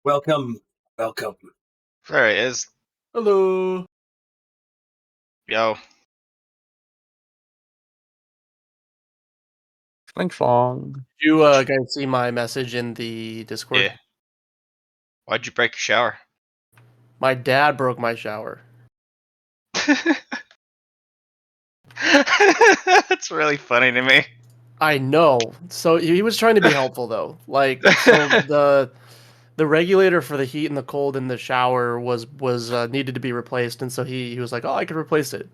Welcome. Welcome. There he is. Hello. Yo. Sling Slong. Did you guys see my message in the Discord? Yeah. Why'd you break your shower? My dad broke my shower. That's really funny to me. I know. So he was trying to be helpful though. So the regulator for the heat and the cold in the shower was needed to be replaced, and so he was like, "Oh, I could replace it."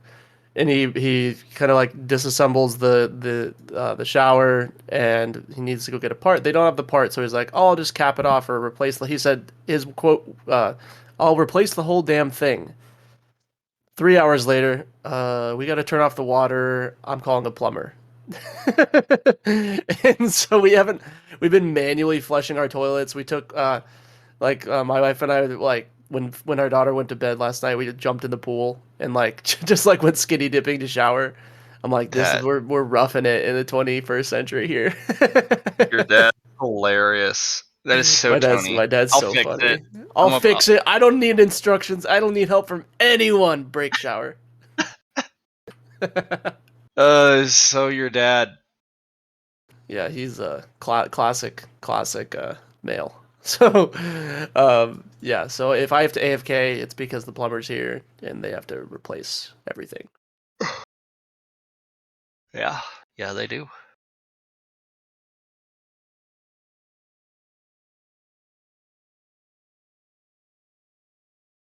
And he kind of like disassembles the shower, and he needs to go get a part. They don't have the part, so he's like, "Oh, I'll just cap it off or replace." He said his quote, "I'll replace the whole damn thing." 3 hours later, we got to turn off the water. I'm calling a plumber. And so we've been manually flushing our toilets. We took my wife and I, like, when our daughter went to bed last night, we jumped in the pool and like just like went skinny dipping to shower. I'm like, we're roughing it in the 21st century here. Your dad's hilarious. That is so Tony. My dad's I'll so fix funny. it. I'll fix it. I don't need instructions. I don't need help from anyone. Break shower. So your dad. Yeah, he's a classic male. So, yeah. So if I have to AFK, it's because the plumber's here and they have to replace everything. Yeah. Yeah, they do.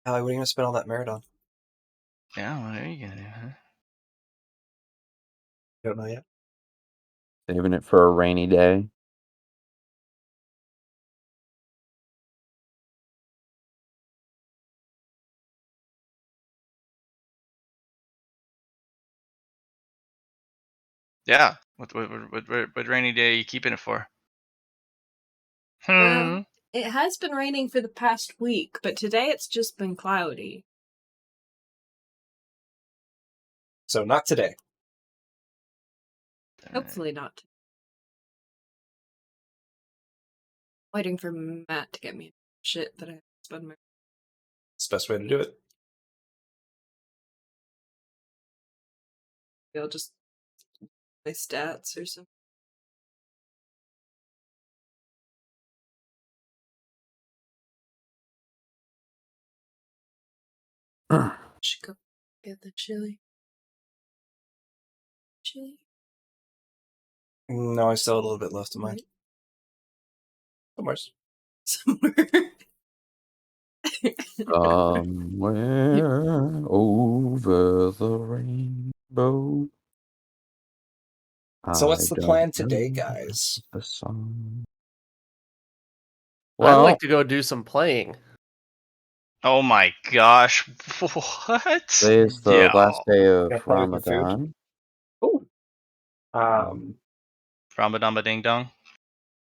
Allie, what are you going to spend all that merit on? Yeah, what are you gonna do, huh? Don't know yet. Saving it for a rainy day. Yeah. What rainy day are you keeping it for? Well, it has been raining for the past week, but today it's just been cloudy. So not today. Hopefully not. Waiting for Matt to get me shit that I have to spend my... It's the best way to do it. I'll just... my stats or something. Should go get the chili. Chili? No, I still have a little bit left of mine. Somewheres. Somewhere. Somewhere over the rainbow. So what's the plan today, guys? The song. I'd Well, like to go do some playing. Oh my gosh. What? today is the last day of Gonna play with your food? Ramadan. Oh. Rambadamba ding dong. Does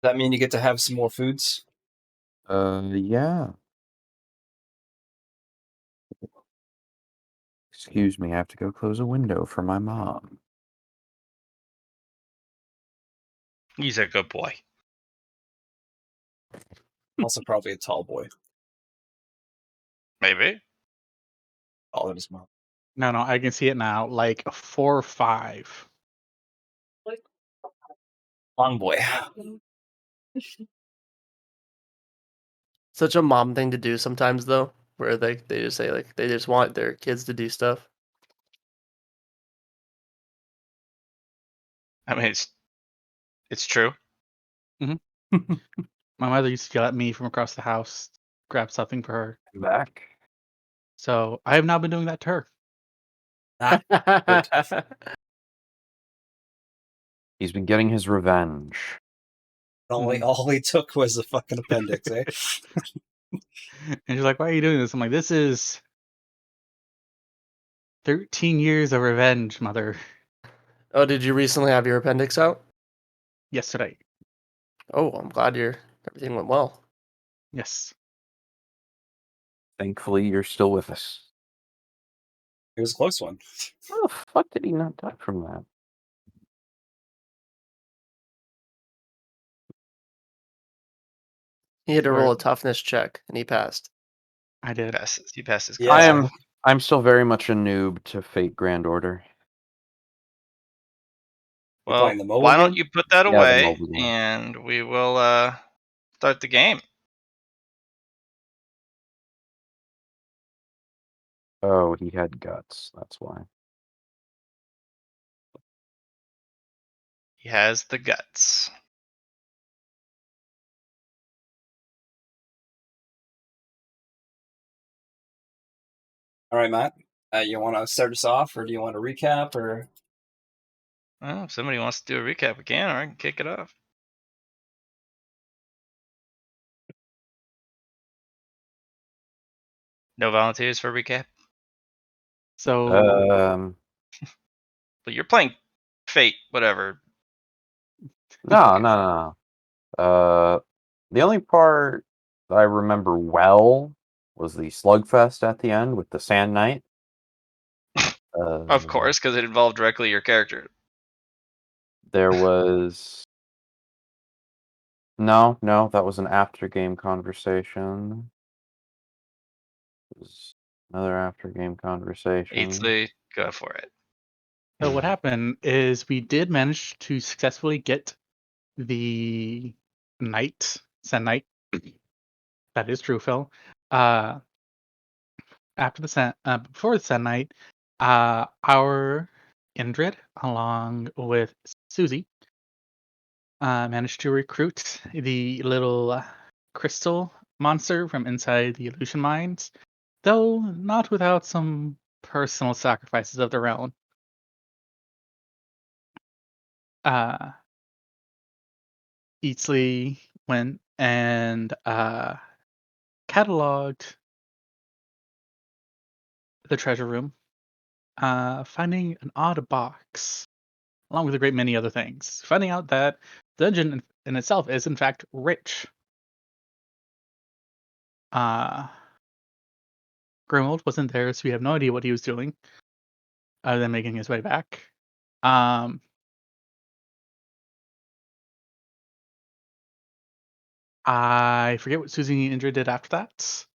that mean you get to have some more foods? Yeah. Excuse me, I have to go close a window for my mom. He's a good boy. Also probably a tall boy. Maybe. Taller than his mom. No, I can see it now. Like 4 or 5. Long boy. Such a mom thing to do sometimes, though, where they just say like they just want their kids to do stuff. I mean, it's true. My mother used to yell at me from across the house, grab something for her. Back. So I have now been doing that to her. He's been getting his revenge. All he took was a fucking appendix, eh? And she's like, "Why are you doing this?" I'm like, "This is 13 years of revenge, mother." Oh, did you recently have your appendix out? Yesterday. Oh, I'm glad everything went well. Yes. Thankfully, you're still with us. It was a close one. How the fuck did he not die from that? He had to Or- roll a toughness check, and he passed. I did. He passes. Yeah. I'm still very much a noob to Fate Grand Order. You're Well, playing the mobile why don't game? you put that Yeah, the away, mobile game. and we will start the game. Oh, he had guts. That's why. He has the guts. All right, Matt. You want to start us off, or do you want to recap, or? Well, if somebody wants to do a recap again, or I can kick it off. No volunteers for recap? So But you're playing Fate, whatever. no. The only part that I remember well was the slugfest at the end with the Sand Knight. Of course, because it involved directly your character. There was no, that was an after game conversation. It was another after game conversation. Eatsley, go for it. So what happened is we did manage to successfully get the Sand Knight. That is true, Phil. Before the Sand Knight, our Indrid, along with Susie, managed to recruit the little crystal monster from inside the illusion mines, though not without some personal sacrifices of their own. Eatsley went and cataloged the treasure room, finding an odd box, along with a great many other things. Finding out that the dungeon in itself is, in fact, rich. Grimold wasn't there, so we have no idea what he was doing, other than making his way back. I forget what Susie and Indra did after that.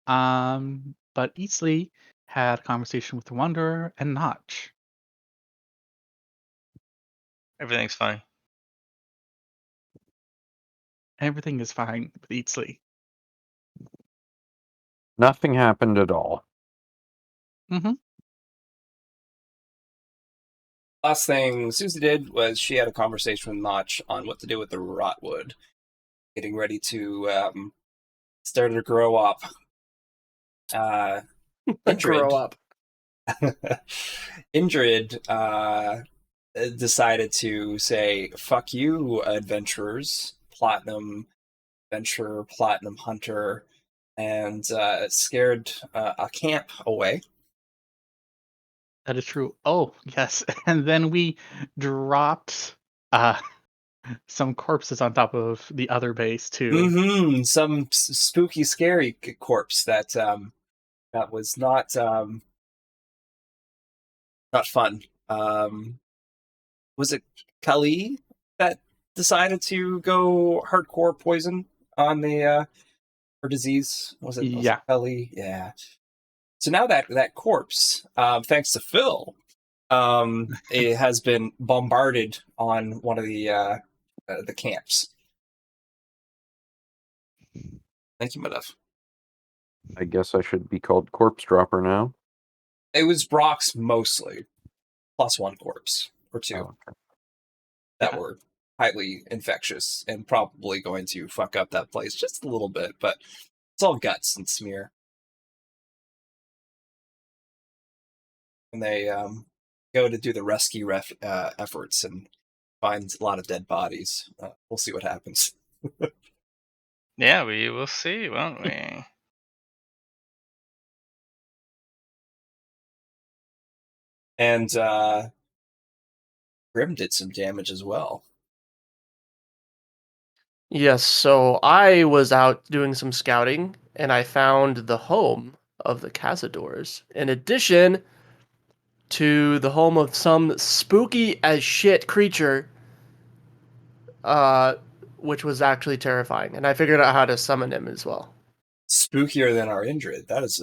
But Eastley had a conversation with the Wanderer and Notch. Everything's fine. Everything is fine with Eastley. Nothing happened at all. Mm-hmm. Last thing Susie did was she had a conversation with Notch on what to do with the rotwood, getting ready to start to grow up. Grow up. Indrid decided to say, fuck you, adventurers, platinum adventurer, platinum hunter, and scared a camp away. That is true. Oh, yes. And then we dropped some corpses on top of the other base, too. Mm-hmm. Some spooky, scary corpse that was not fun. Was it Kali that decided to go hardcore poison on the her disease? Was it Yeah. Kali? Yeah. So now that corpse, thanks to Phil, it has been bombarded on one of the camps. Thank you, my love. I guess I should be called Corpse Dropper now. It was Brock's mostly, plus one corpse or two Oh, okay. that were highly infectious and probably going to fuck up that place just a little bit, but it's all guts and smear. And they go to do the rescue efforts and find a lot of dead bodies. We'll see what happens. Yeah, we will see, won't we? And Grim did some damage as well. Yes, so I was out doing some scouting, and I found the home of the Cazadors, in addition to the home of some spooky as shit creature which was actually terrifying, and I figured out how to summon him as well. Spookier than our Indrid. That is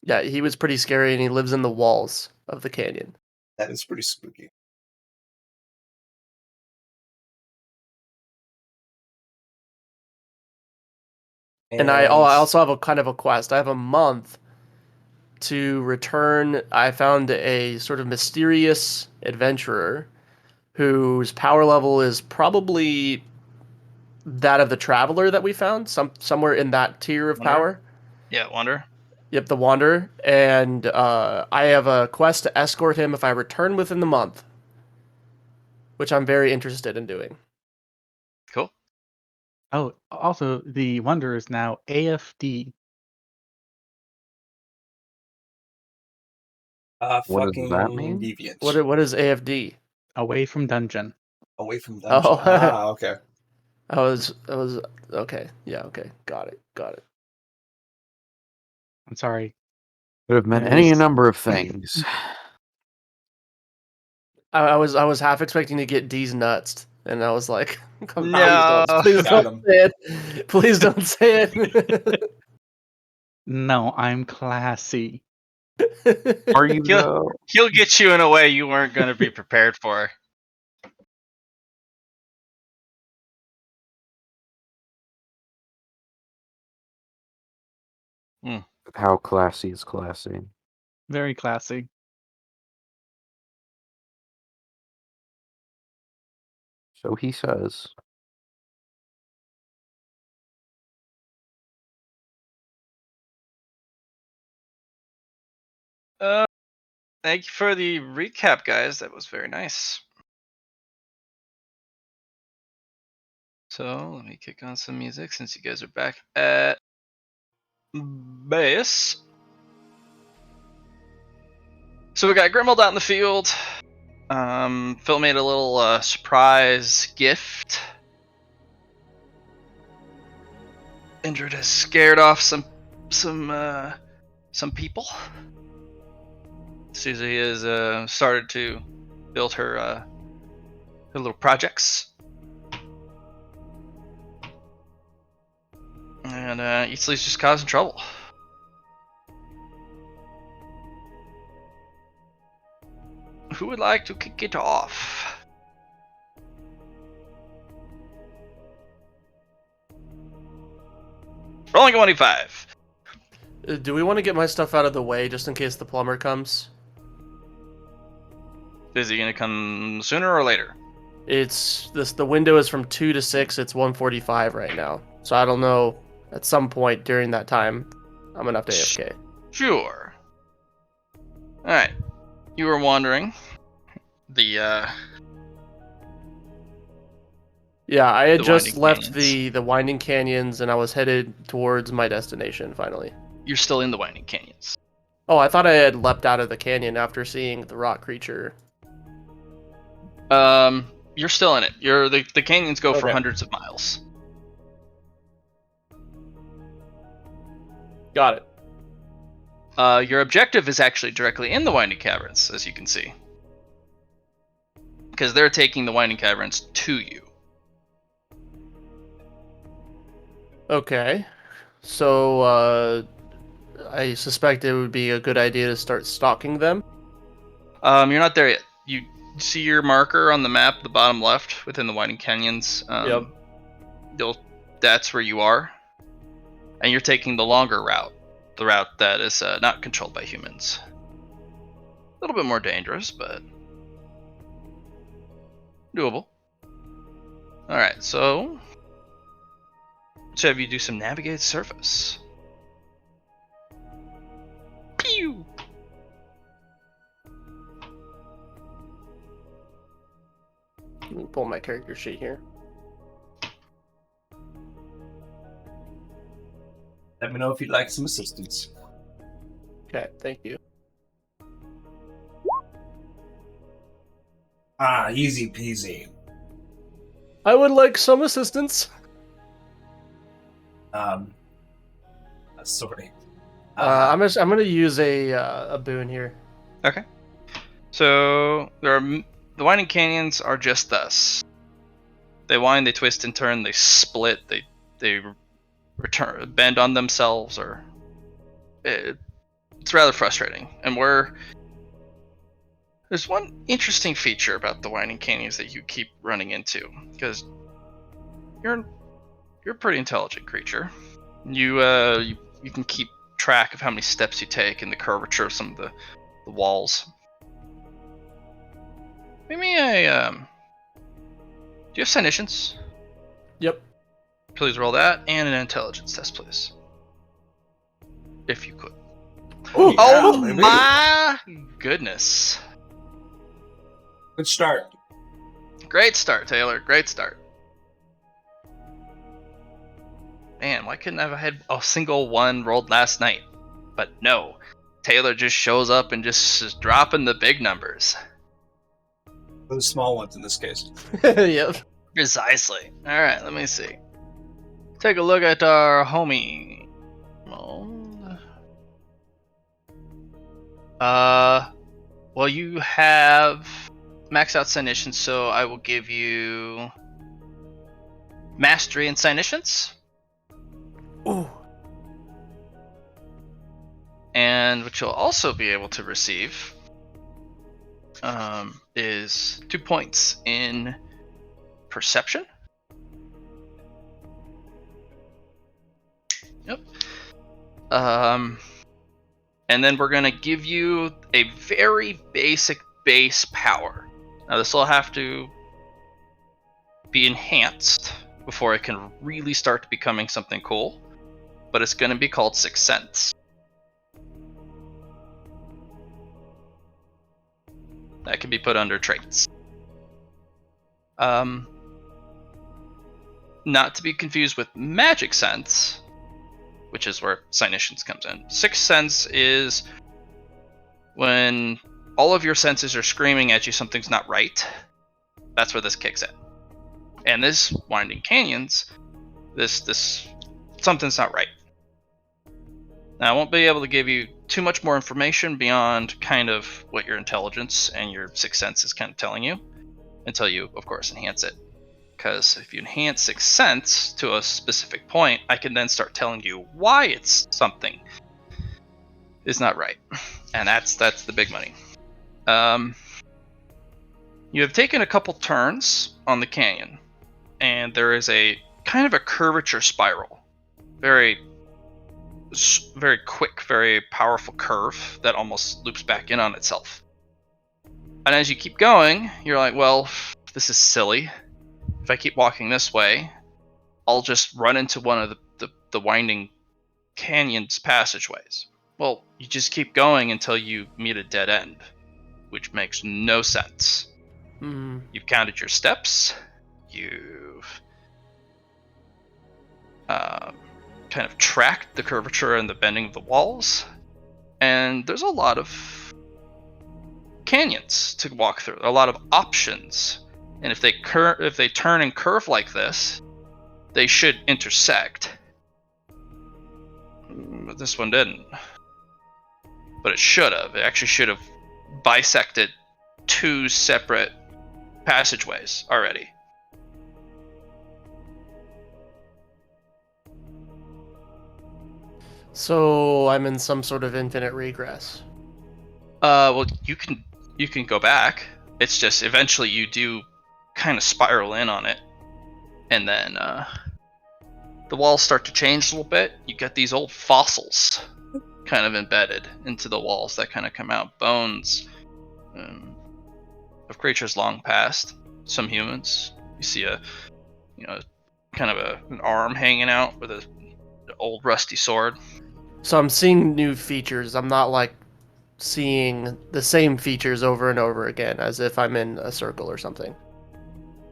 Yeah, he was pretty scary, and he lives in the walls of the canyon. that is pretty spooky. And I also have a kind of a quest. I have a month to return. I found a sort of mysterious adventurer whose power level is probably that of the traveler that we found, somewhere in that tier of Wanderer? power. Yeah, Wander. Yep, the Wanderer. And I have a quest to escort him if I return within the month, which I'm very interested in doing. Cool. Oh, also, the Wonder is now AFD. What fucking does that mean? deviant. What is AFD? Away from dungeon. Away from dungeon. Oh. Okay. I was okay. Yeah, okay. Got it. I'm sorry. Could have meant It any was- number of things. I was half expecting to get D's nuts, and I was like, No. please Got don't say it. Please don't say it. No, I'm classy. Are you He'll- though? He'll get you in a way you weren't going to be prepared for. How classy is classy? Very classy. So he says. Thank you for the recap, guys. That was very nice. So let me kick on some music since you guys are back at base. So we got Grimald out in the field. Phil made a little surprise gift. Indrid has scared off some people. Susie has started to build her little projects. And Easley's just causing trouble. Who would like to kick it off? Rolling 25. Do we want to get my stuff out of the way just in case the plumber comes? Is he gonna come sooner or later? It's this. The window is from 2 to 6. It's 1:45 right now, so I don't know. At some point during that time, I'm gonna have to AFK. Sure. Alright. You were wandering. Yeah, I had The just Winding left Canyons. the Winding Canyons, and I was headed towards my destination finally. You're still in the Winding Canyons. Oh, I thought I had leapt out of the canyon after seeing the rock creature. You're still in it. The canyons go for Okay. hundreds of miles. Got it. Your objective is actually directly in the Winding Caverns, as you can see. Because they're taking the Winding Caverns to you. Okay. So, I suspect it would be a good idea to start stalking them. You're not there yet. You see your marker on the map, the bottom left, within the Winding Canyons. Yep. That's where you are. And you're taking the longer route. The route that is not controlled by humans. A little bit more dangerous, but doable. Alright, so let's have you do some navigate surface. Pew! Let me pull my character sheet here. Let me know if you'd like some assistance. Okay, thank you. Easy peasy. I would like some assistance. Sorry. I'm gonna use a boon here. Okay. So there are the winding canyons are just thus. They wind, they twist and turn, they split, they return, bend on themselves, or it's rather frustrating. And there's one interesting feature about the winding canyons that you keep running into, because you're a pretty intelligent creature. You can keep track of how many steps you take and the curvature of some of the walls. Give me a do you have Cynicians? Yep. Please roll that and an intelligence test, please. If you could. Oh, Oh maybe. my goodness. Good start. Great start, Taylor. Great start. Man, why couldn't I have had a single one rolled last night? But no. Taylor just shows up and just is dropping the big numbers. Those small ones in this case. Yep. Precisely. Alright, let me see. Take a look at our homie. Well, you have max out Cynicians, so I will give you Mastery in Cynicians. Ooh. And what you'll also be able to receive is 2 points in Perception. Yep. And then we're going to give you a very basic base power. Now this will have to be enhanced before it can really start becoming something cool. But it's going to be called Sixth Sense. That can be put under traits. Not to be confused with Magic Sense, which is where Cynicians comes in. Sixth Sense is when all of your senses are screaming at you something's not right. That's where this kicks in. And this Winding Canyons, this something's not right. Now, I won't be able to give you too much more information beyond kind of what your intelligence and your Sixth Sense is kind of telling you, until you, of course, enhance it. Because if you enhance Sixth Sense to a specific point, I can then start telling you why it's something is not right. And that's the big money. You have taken a couple turns on the canyon, and there is a kind of a curvature spiral. Very quick, very powerful curve that almost loops back in on itself. And as you keep going, you're like, well, this is silly. If I keep walking this way, I'll just run into one of the winding canyon's passageways. Well, you just keep going until you meet a dead end, which makes no sense. You've counted your steps, you've kind of tracked the curvature and the bending of the walls, and there's a lot of canyons to walk through, a lot of options. And if they turn and curve like this, they should intersect. But this one didn't. But it should have. It actually should have bisected 2 separate passageways already. So I'm in some sort of infinite regress. Well, you can go back. It's just eventually you do kind of spiral in on it, and then the walls start to change a little bit. You get these old fossils kind of embedded into the walls that kind of come out, bones of creatures long past. Some humans. You see kind of an arm hanging out with an old rusty sword. So I'm seeing new features. I'm not like seeing the same features over and over again as if I'm in a circle or something.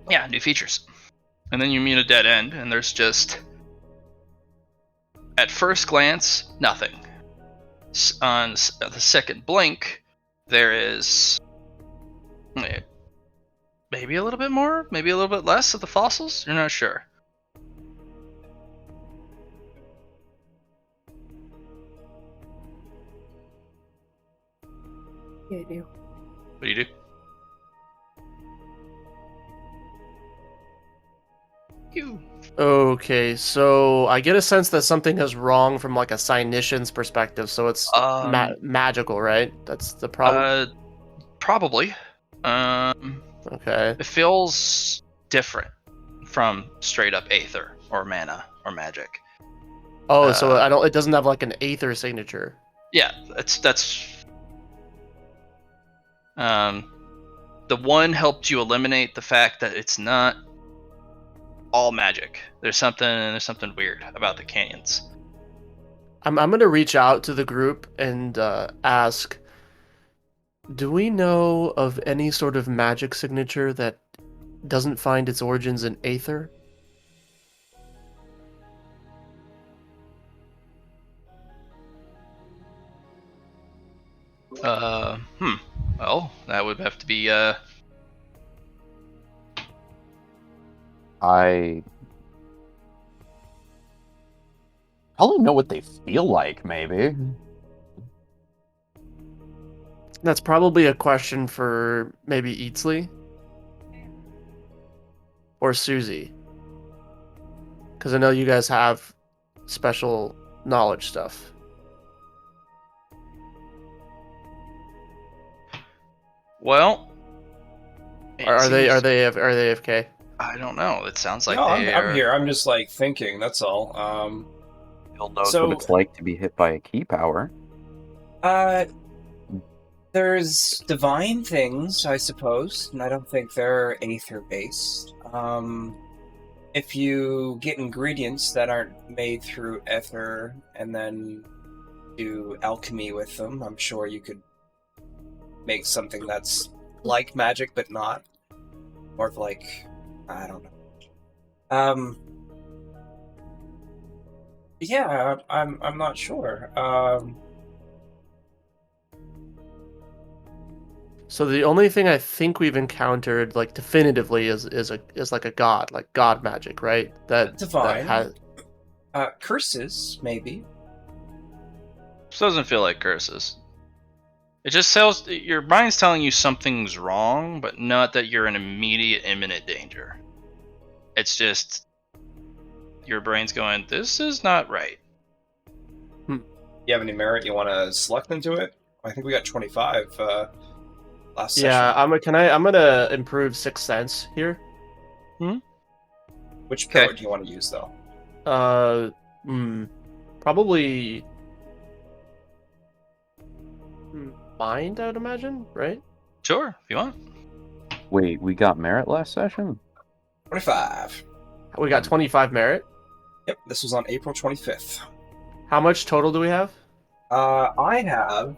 Yeah, new features. And then you meet a dead end, and there's just, at first glance, nothing. On the second blink, there is maybe a little bit more, maybe a little bit less of the fossils. You're not sure. Yeah, I do. What do you do? You. Okay, so I get a sense that something is wrong from like a Cynician's perspective, so it's magical, right? That's the problem. Probably. Okay. It feels different from straight up aether or mana or magic. Oh, so it doesn't have like an Aether signature. Yeah, that's. The one helped you eliminate the fact that it's not all magic. There's something weird about the canyons. I'm gonna reach out to the group and ask, do we know of any sort of magic signature that doesn't find its origins in Aether? Well, that would have to be I probably know what they feel like, maybe. That's probably a question for maybe Eatsley or Susie, because I know you guys have special knowledge stuff. well. Are they AFK? I don't know. It sounds like No, they I'm are. here. I'm just like thinking. That's all. Phil knows So- what it's like to be hit by a key power. There's divine things, I suppose, and I don't think they're aether based. If you get ingredients that aren't made through ether and then do alchemy with them, I'm sure you could make something that's like magic but not, or like, I don't know. Yeah, I'm not sure. So the only thing I think we've encountered, like definitively, is like a god, like god magic, right? That Divine. That has Curses, maybe. This doesn't feel like curses. It just tells your mind's telling you something's wrong, but not that you're in immediate, imminent danger. It's just your brain's going, "This is not right." You have any merit you want to select into it? I think we got 25 last session. yeah. I'm gonna improve Sixth Sense here. Which Okay. pillar do you want to use, though? Probably mind, I would imagine, right? Sure, if you want. Wait, we got merit last session? 25. We got 25 merit. Yep, this was on April 25th. How much total do we have? I have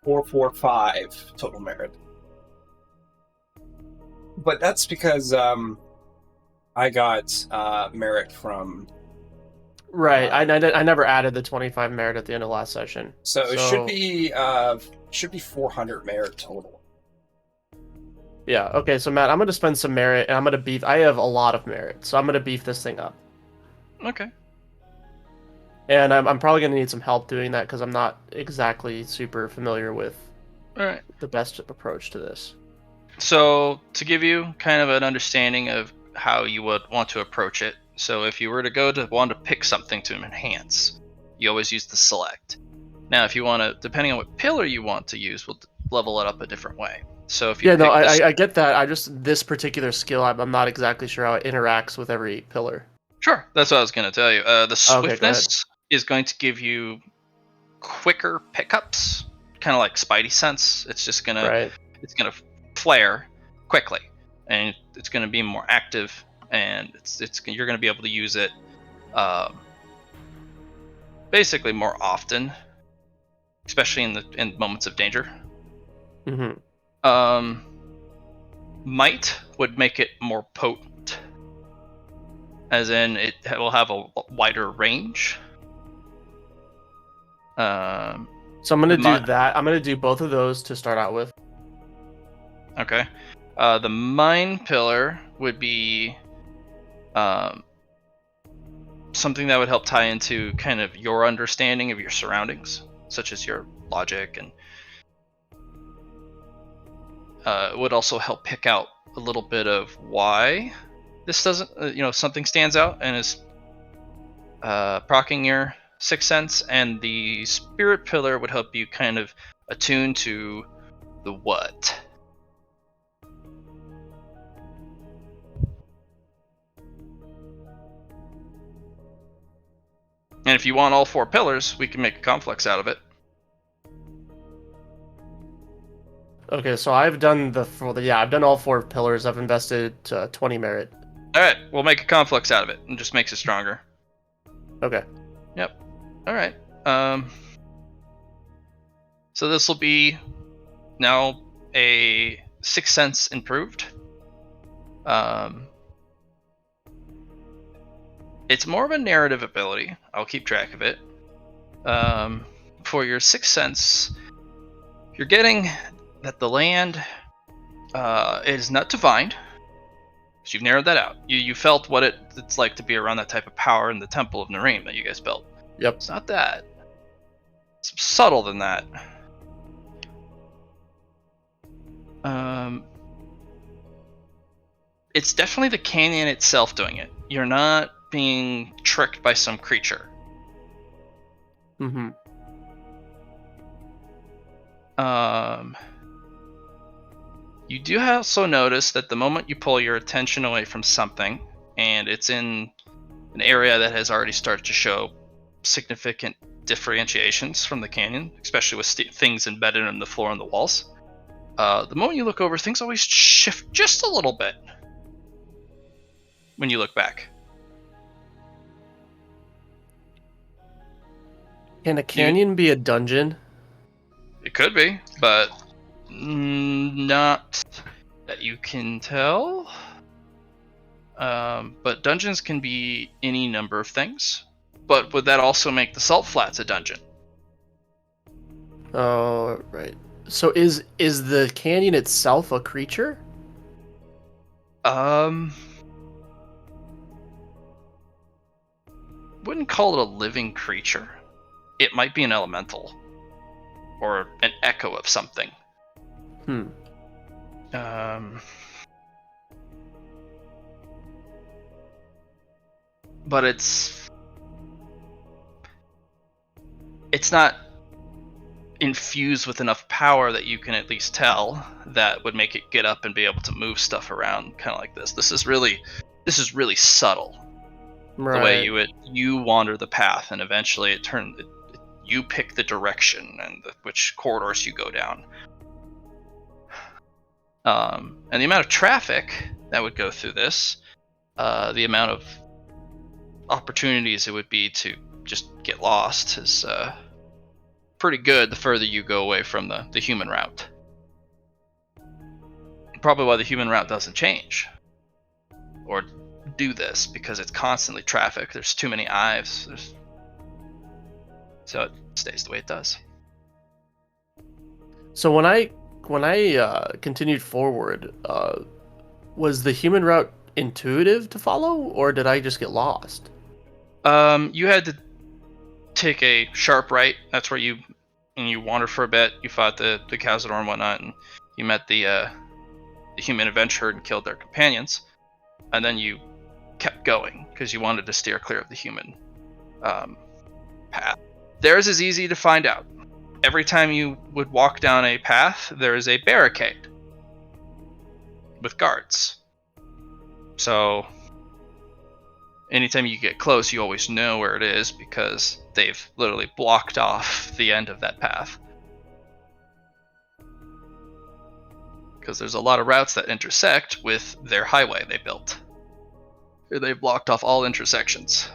445 total merit. But that's because I got merit from... Right. I never added the 25 merit at the end of last session. So it should be 400 merit total. Yeah. Okay. So Matt, I'm gonna spend some merit, and I'm gonna beef. I have a lot of merit, so I'm gonna beef this thing up. Okay. And I'm probably gonna need some help doing that because I'm not exactly super familiar with All right. the best approach to this. So, to give you kind of an understanding of how you would want to approach it, so if you were to want to pick something to enhance, you always use the select. Now, if you want to, depending on what pillar you want to use, we'll level it up a different way. So if you I get that. This particular skill, I'm not exactly sure how it interacts with every pillar. Sure, that's what I was going to tell you. The go swiftness is going to give you quicker pickups, kind of like Spidey sense. It's just gonna gonna flare quickly, and it's gonna be more active, and you're gonna be able to use it basically more often, especially in moments of danger. Mm-hmm. Might would make it more potent, as in it will have a wider range. So I'm gonna do that. I'm gonna do both of those to start out with. Okay. The mind pillar would be something that would help tie into kind of your understanding of your surroundings, such as your logic, and it would also help pick out a little bit of why this doesn't, something stands out and is proccing your sixth sense, and the spirit pillar would help you kind of attune to the what. And if you want all 4 pillars, we can make a complex out of it. Okay, so I've done I've done all 4 pillars. I've invested 20 merit. All right, we'll make a complex out of it, and just makes it stronger. Okay. Yep. All right. So this will be now a sixth sense improved. It's more of a narrative ability. I'll keep track of it. For your sixth sense, you're getting that the land is not divine. So you've narrowed that out. You felt what it's like to be around that type of power in the Temple of Nareem that you guys built. Yep. It's not that. It's subtle than that. It's definitely the canyon itself doing it. You're not being tricked by some creature. Mm-hmm. You do also notice that the moment you pull your attention away from something, and it's in an area that has already started to show significant differentiations from the canyon, especially with things embedded in the floor and the walls, the moment you look over, things always shift just a little bit when you look back. Can a canyon be a dungeon? It could be, but not that you can tell. But dungeons can be any number of things. But would that also make the salt flats a dungeon? Oh, right. So is the canyon itself a creature? Wouldn't call it a living creature. It might be an elemental. Or an echo of something. But it's not infused with enough power that you can at least tell that would make it get up and be able to move stuff around kind of like this. This is really subtle. Right. The way you wander the path, and eventually you pick the direction and which corridors you go down. And the amount of traffic that would go through this, the amount of opportunities it would be to just get lost is pretty good the further you go away from the human route. Probably why the human route doesn't change or do this, because it's constantly traffic. There's too many ives. So it stays the way it does. So when I continued forward, was the human route intuitive to follow, or did I just get lost? You had to take a sharp right. That's where you wandered for a bit. You fought the Cazador and whatnot, and you met the human adventurer and killed their companions. And then you kept going because you wanted to steer clear of the human path. Theirs is easy to find out. Every time you would walk down a path, there is a barricade with guards. So anytime you get close, you always know where it is because they've literally blocked off the end of that path. Because there's a lot of routes that intersect with their highway they built. They've blocked off all intersections.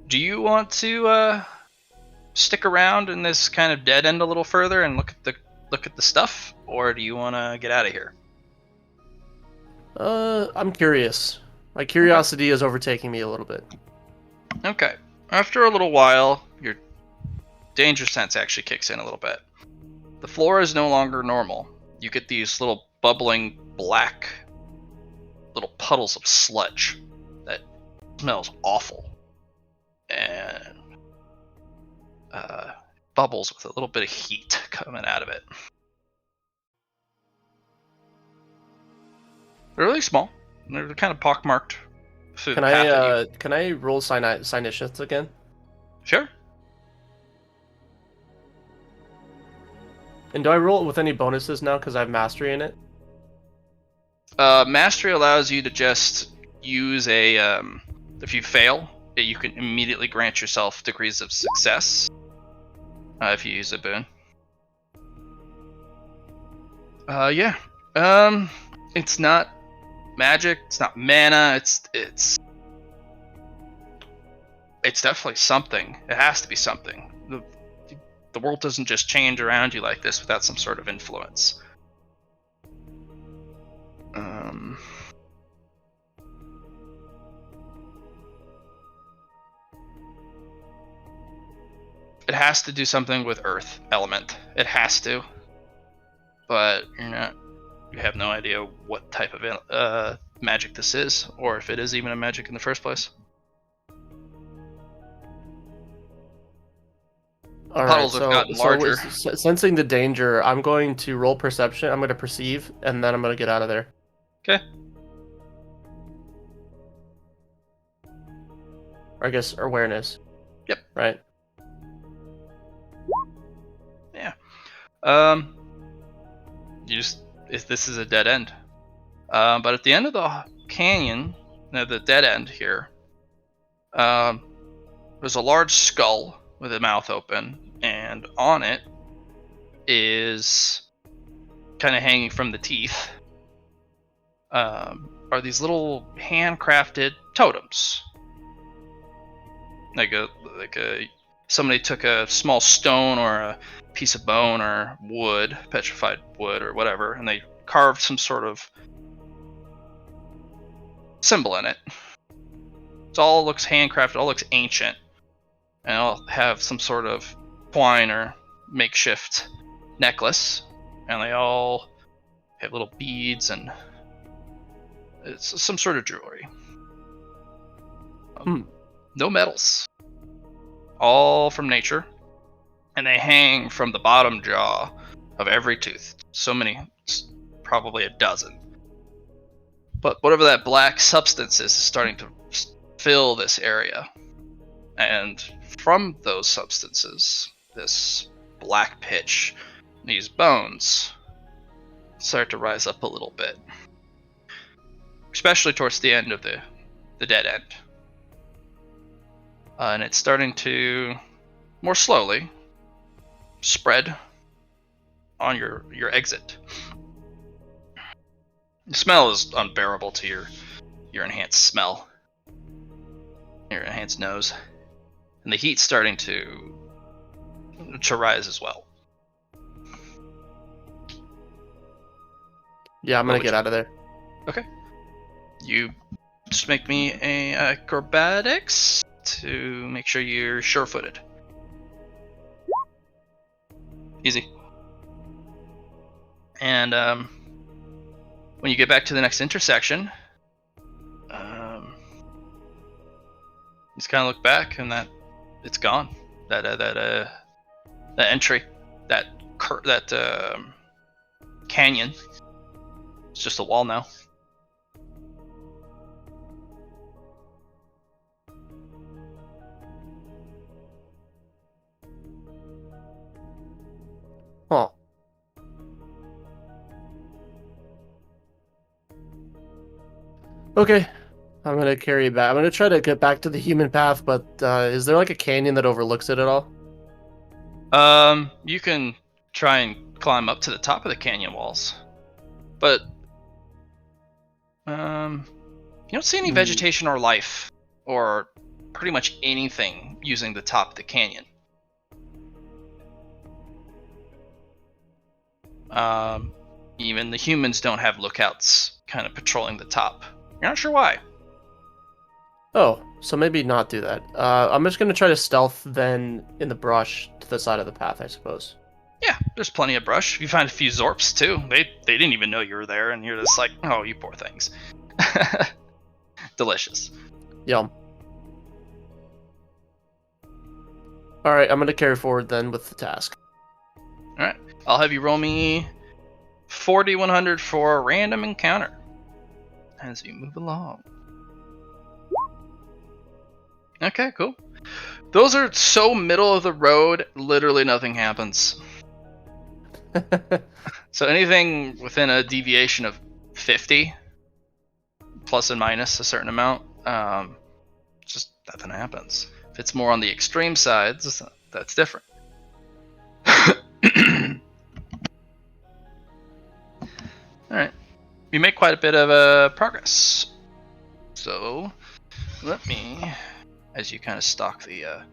Do you want to stick around in this kind of dead end a little further and look at the stuff, or do you want to get out of here? I'm curious. My curiosity is overtaking me a little bit. Okay. After a little while, your danger sense actually kicks in a little bit. The floor is no longer normal. You get these little bubbling black little puddles of sludge that smells awful. bubbles with a little bit of heat coming out of it. They're really small. They're kind of pockmarked through the path that you... Can I roll Sinitius again? Sure. And do I roll it with any bonuses now because I have mastery in it? Mastery allows you to just use a... if you fail, you can immediately grant yourself degrees of success if you use a boon. Yeah. It's not magic. It's not mana. It's definitely something. It has to be something. The world doesn't just change around you like this without some sort of influence. It has to do something with earth element. It has to. But you have no idea what type of magic this is, or if it is even a magic in the first place. All Puddles right, have gotten larger. Sensing the danger, I'm going to roll perception. I'm going to perceive, and then I'm going to get out of there. Okay. Or I guess awareness. Yep. Right. Yeah. This is a dead end. But at the end of the canyon, the dead end here, there's a large skull with a mouth open, and on it is, kind of hanging from the teeth, are these little handcrafted totems. Somebody took a small stone or a piece of bone or wood, petrified wood or whatever, and they carved some sort of symbol in it. It all looks handcrafted, all looks ancient, and I'll have some sort of twine or makeshift necklace, and they all have little beads and it's some sort of jewelry. No metals, all from nature, and they hang from the bottom jaw of every tooth. So many, probably a dozen. But whatever that black substance is starting to fill this area. And from those substances, this black pitch, these bones start to rise up a little bit. Especially towards the end of the dead end. And it's starting to, more slowly, spread on your exit. The smell is unbearable to your enhanced smell. Your enhanced nose. And the heat's starting to rise as well. Yeah, I'm going to get out of there. Okay. You just make me a acrobatics to make sure you're sure-footed. Easy. And when you get back to the next intersection, just kind of look back, and that it's gone. That entry, that canyon, it's just a wall now. Huh. Okay. I'm gonna carry it back. I'm gonna try to get back to the human path, but is there like a canyon that overlooks it at all? You can try and climb up to the top of the canyon walls, but you don't see any vegetation or life, or pretty much anything using the top of the canyon. Even the humans don't have lookouts kind of patrolling the top. You're not sure why. Oh, so maybe not do that. I'm just gonna try to stealth then in the brush to the side of the path, I suppose. Yeah, there's plenty of brush. You find a few Zorps too. They didn't even know you were there, and you're just like, oh, you poor things. Delicious. Yum. All right, I'm gonna carry forward then with the task. All right, I'll have you roll me 4d100 for a random encounter as you move along. Okay, cool. Those are so middle of the road, literally nothing happens. So anything within a deviation of 50, plus and minus a certain amount, just nothing happens. If it's more on the extreme sides, that's different. Alright. You make quite a bit of progress. So, let me, as you kind of stalk the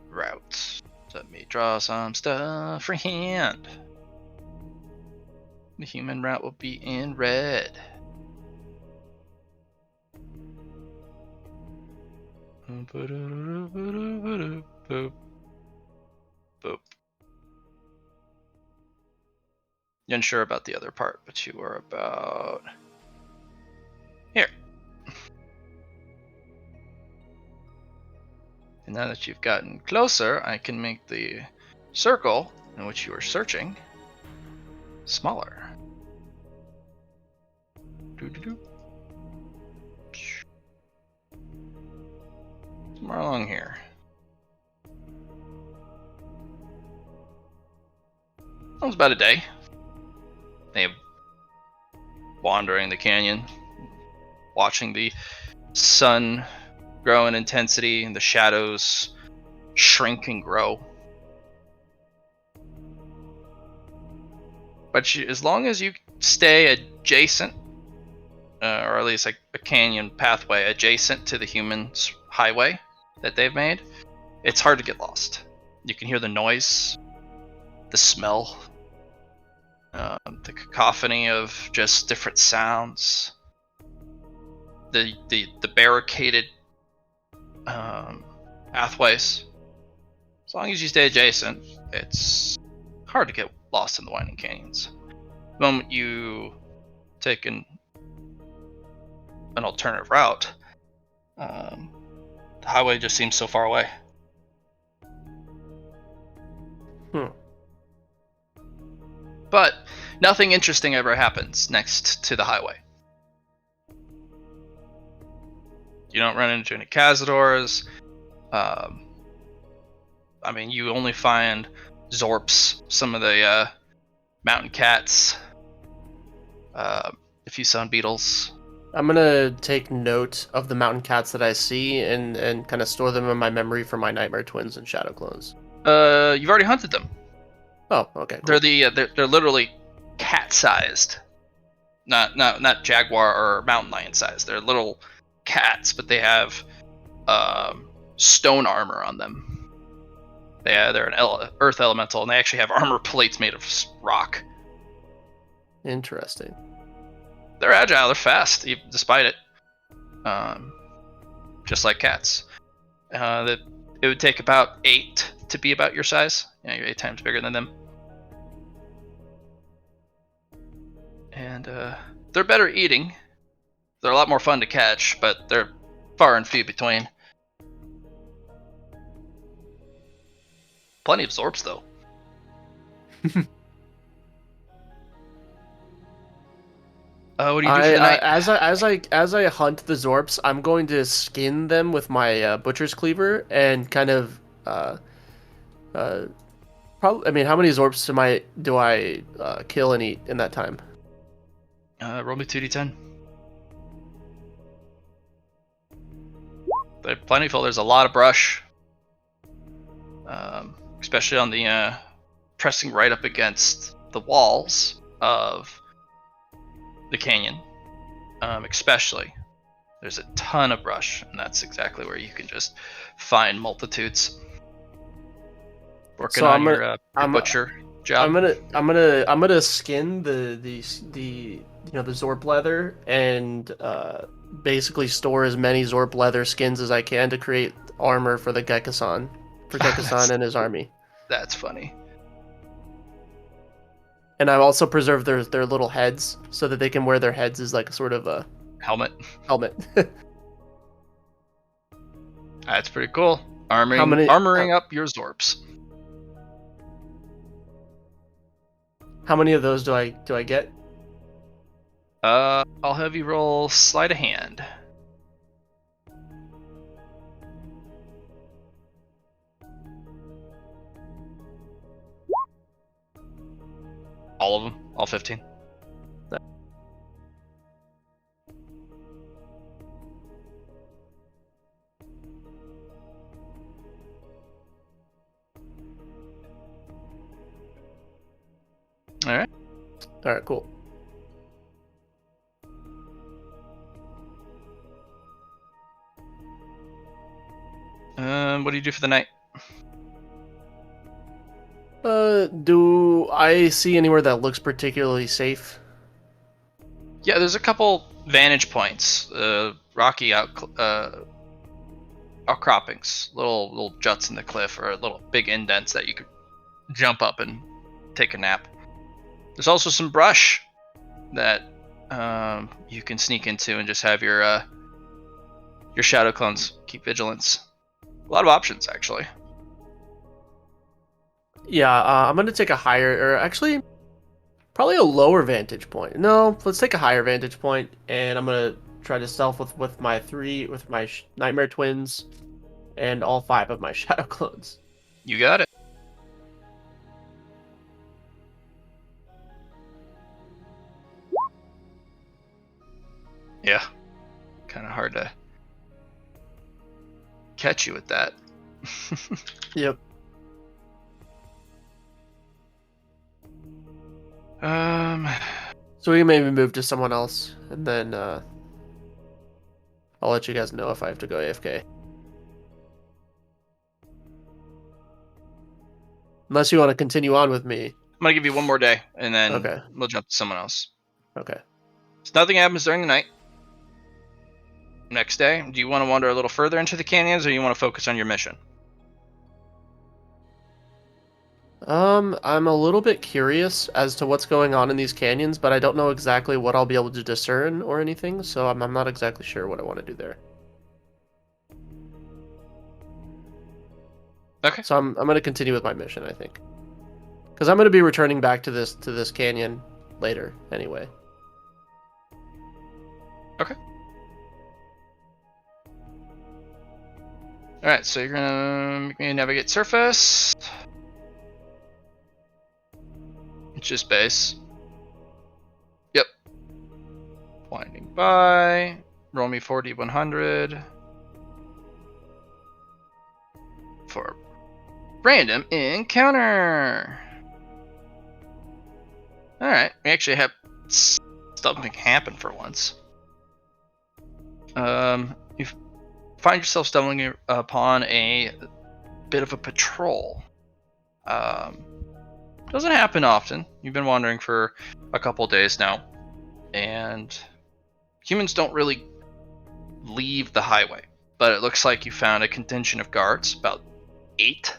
route, let me draw some stuff freehand. The human route will be in red. Boop. Boop. You're unsure about the other part, but you are about here. And now that you've gotten closer, I can make the circle in which you are searching smaller. Somewhere along here. That was about a day. They wandering the canyon, watching the sun grow in intensity and the shadows shrink and grow. But as long as you stay adjacent, or at least like a canyon pathway adjacent to the human's highway that they've made, it's hard to get lost. You can hear the noise, the smell, the cacophony of just different sounds, the barricaded pathways. As long as you stay adjacent, it's hard to get lost in the winding canyons. The moment you take an alternative route, the highway just seems so far away. But nothing interesting ever happens next to the highway. You don't run into any cazadors. I mean, you only find zorps, some of the mountain cats, a few sun beetles. I'm gonna take note of the mountain cats that I see and kind of store them in my memory for my nightmare twins and shadow clones. You've already hunted them. Oh, okay. Cool. They're literally cat-sized, not jaguar or mountain lion sized. They're little cats, but they have stone armor on them. They're an earth elemental, and they actually have armor plates made of rock. Interesting. They're agile. They're fast, despite it. Just like cats. It would take about 8 to be about your size. You're 8 times bigger than them. And they're better eating. They're a lot more fun to catch, but they're far and few between. Plenty of zorps, though. What do you do for the night? As I hunt the zorps, I'm going to skin them with my butcher's cleaver and kind of probably. I mean, how many zorps do I kill and eat in that time? Roll me 2d10. They're plentiful. There's a lot of brush, especially on the pressing right up against the walls of the canyon. Especially, there's a ton of brush, and that's exactly where you can just find multitudes. Working on your butcher job. I'm gonna skin the zorp leather and basically store as many zorp leather skins as I can to create armor for the Gekko-san, and his army. That's funny. And I've also preserved their little heads so that they can wear their heads as like a sort of a helmet. Helmet. That's pretty cool. armoring up your Zorbs. How many of those do I get? I'll have you roll sleight of hand. All of them, all 15. All right. All right, cool. What do you do for the night? Do I see anywhere that looks particularly safe? Yeah, there's a couple vantage points, rocky outcroppings, little juts in the cliff, or little big indents that you could jump up and take a nap. There's also some brush that you can sneak into and just have your shadow clones keep vigilance. A lot of options, actually. Yeah, I'm gonna take a higher, or actually, probably a lower vantage point. No, let's take a higher vantage point, and I'm gonna try to stealth with my nightmare twins, and all 5 of my shadow clones. You got it. Yeah, kind of hard to catch you with that. Yep. So we can maybe move to someone else, and then I'll let you guys know if I have to go AFK. Unless you want to continue on with me. I'm gonna give you one more day, and then Okay. we'll jump to someone else. Okay. So nothing happens during the night. Next day, do you want to wander a little further into the canyons, or you want to focus on your mission? I'm a little bit curious as to what's going on in these canyons, but I don't know exactly what I'll be able to discern or anything, so I'm not exactly sure what I want to do there. Okay. So I'm gonna continue with my mission, I think, because I'm gonna be returning back to this canyon later anyway. Okay. All right, so you're gonna make me navigate surface. It's just base. Yep. Winding by. Roll me 4d100 for random encounter. All right, we actually have something happen for once. You find yourself stumbling upon a bit of a patrol. Doesn't happen often. You've been wandering for a couple days now, and humans don't really leave the highway, but it looks like you found a contingent of guards, about 8.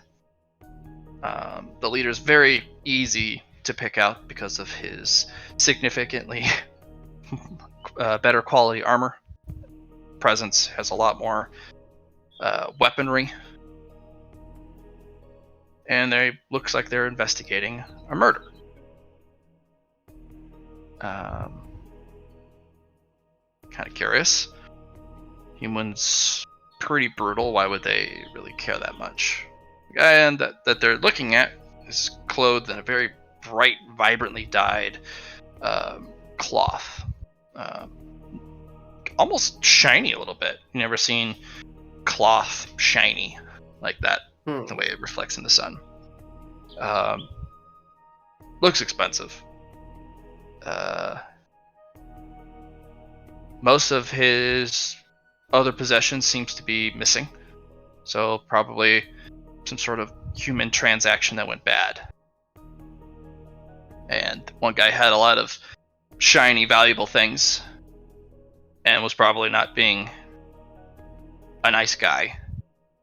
The leader's very easy to pick out because of his significantly better quality armor. Presence has a lot more weaponry, and they looks like they're investigating a murder. Kind of curious. Humans pretty brutal. Why would they really care that much? The guy that they're looking at is clothed in a very bright, vibrantly dyed cloth, almost shiny a little bit. You never seen cloth shiny like that. The way it reflects in the sun. Looks expensive. Most of his other possessions seems to be missing, so probably some sort of human transaction that went bad. And one guy had a lot of shiny, valuable things, and was probably not being a nice guy.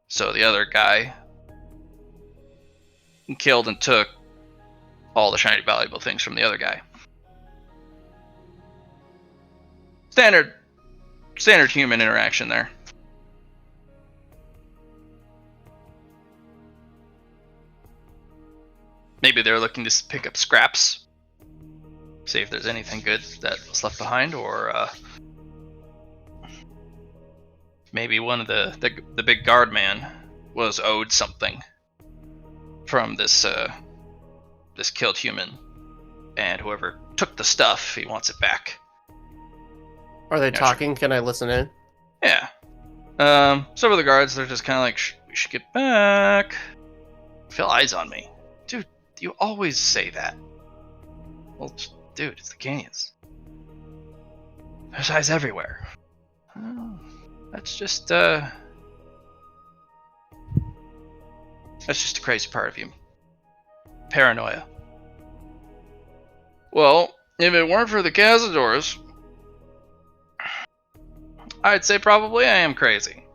So the other guy killed and took all the shiny, valuable things from the other guy. Standard human interaction there. Maybe they're looking to pick up scraps, see if there's anything good that was left behind, or maybe one of the big guard man was owed something from this this killed human, and whoever took the stuff, he wants it back. Are they Yeah, sure. talking? Can I listen in? Yeah. Some of the guards, they're just kind of like, we should get back. Feel eyes on me. Dude, you always say that. Well, dude, it's the canyons. There's eyes everywhere. Oh, that's just a crazy part of you. Paranoia. Well, if it weren't for the cazadors, I'd say probably I am crazy.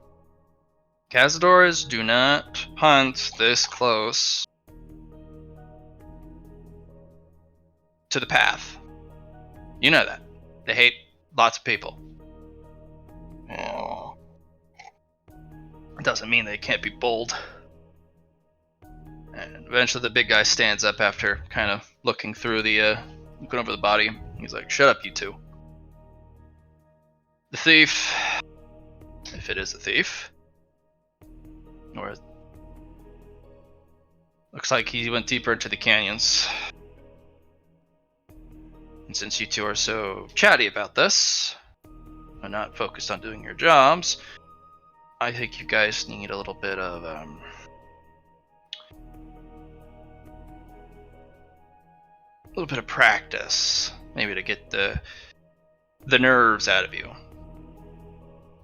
Cazadors do not hunt this close to the path. You know that. They hate lots of people. Oh. It doesn't mean they can't be bold. And eventually the big guy stands up after kind of looking through the, looking over the body. He's like, shut up, you two. The thief, if it is a thief, or looks like he went deeper into the canyons. And since you two are so chatty about this, and not focused on doing your jobs, I think you guys need a little bit of practice, maybe to get the nerves out of you.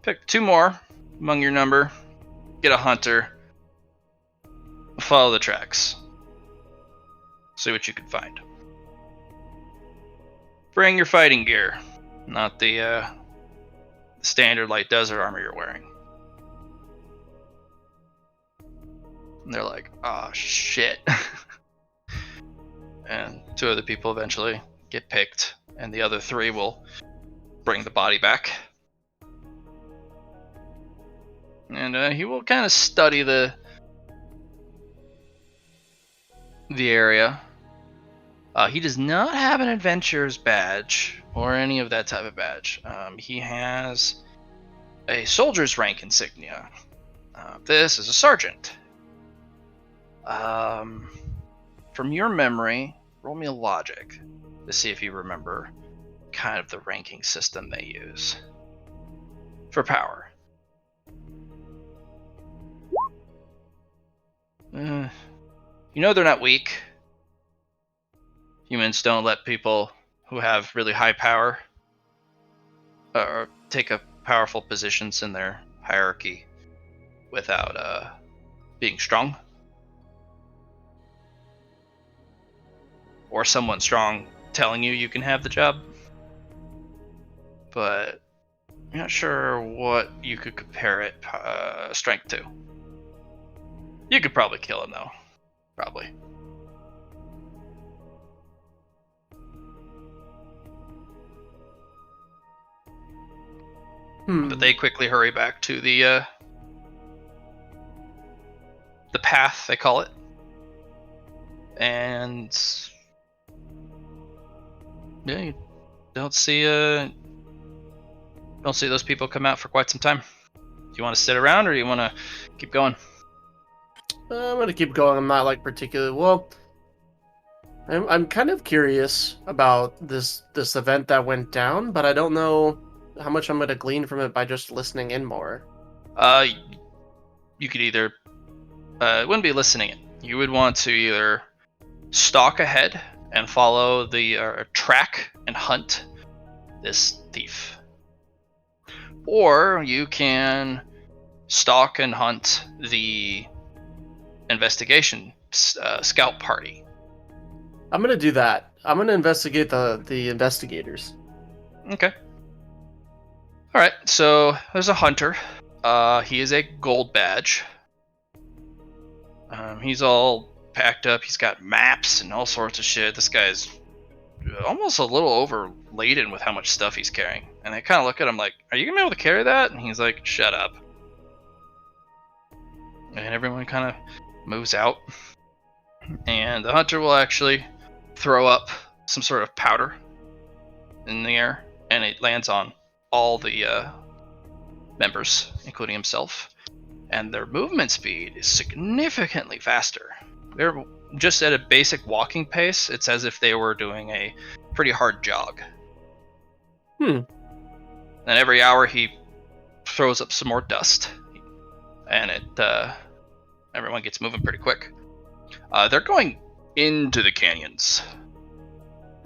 Pick 2 more among your number, get a hunter, follow the tracks, see what you can find. Bring your fighting gear, not the standard light desert armor you're wearing. And they're like, oh shit. And 2 other people eventually get picked, and the other 3 will bring the body back. And he will kind of study the area. He does not have an adventurer's badge or any of that type of badge. He has a soldier's rank insignia. This is a sergeant. From your memory, roll me a logic to see if you remember kind of the ranking system they use for power. You know they're not weak. Humans don't let people who have really high power or take up powerful positions in their hierarchy without being strong. Or someone strong telling you can have the job. But I'm not sure what you could compare it strength to. You could probably kill him though. Probably. But they quickly hurry back to the path, they call it. And yeah, you don't see those people come out for quite some time. Do you want to sit around or do you want to keep going? I'm gonna keep going. I'm not like particularly well. I'm kind of curious about this event that went down, but I don't know how much I'm gonna glean from it by just listening in more. You could either it wouldn't be listening in. You would want to either stalk ahead and follow the track and hunt this thief, or you can stalk and hunt the investigation scout party. I'm gonna do that. I'm gonna investigate the investigators. Okay. All right. So there's a hunter. He is a gold badge. He's all packed up. He's got maps and all sorts of shit. This guy's almost a little overladen with how much stuff he's carrying. And I kind of look at him like, "Are you gonna be able to carry that?" And he's like, "Shut up." And everyone kind of moves out. and the hunter will actually throw up some sort of powder in the air, and it lands on all the members, including himself. And their movement speed is significantly faster. They're just at a basic walking pace. It's as if they were doing a pretty hard jog. Hmm. And every hour he throws up some more dust, and everyone gets moving pretty quick. They're going into the canyons,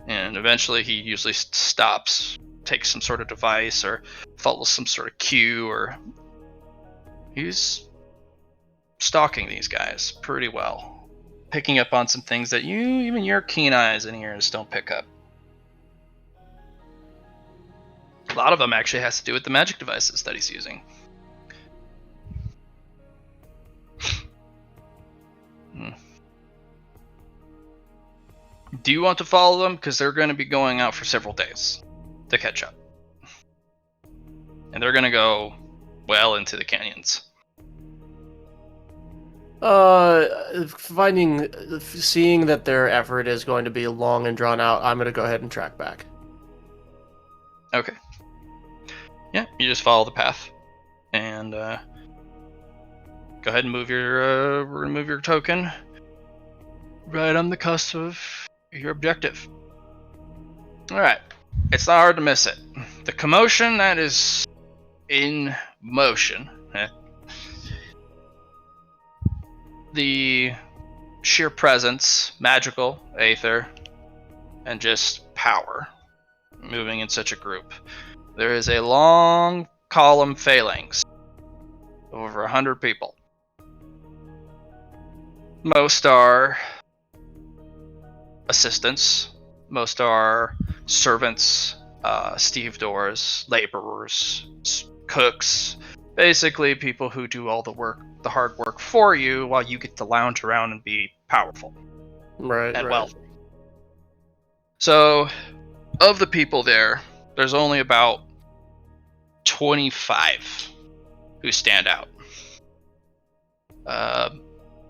and eventually he usually stops, takes some sort of device, or follows some sort of cue, or he's stalking these guys pretty well, picking up on some things that even your keen eyes and ears don't pick up. A lot of them actually has to do with the magic devices that he's using. Do you want to follow them? Because they're going to be going out for several days to catch up. And they're going to go well into the canyons. Seeing that their effort is going to be long and drawn out, I'm going to go ahead and track back. Okay. Yeah, you just follow the path, and go ahead and move your token right on the cusp of your objective. All right, it's not hard to miss it. The commotion that is in motion. The sheer presence, magical, aether, and just power moving in such a group. There is a long column phalanx of over 100 people. Most are assistants, most are servants, stevedores, laborers, cooks, basically people who do all the work, the hard work for you, while you get to lounge around and be powerful. Right. And wealthy. So, of the people there's only about 25 who stand out.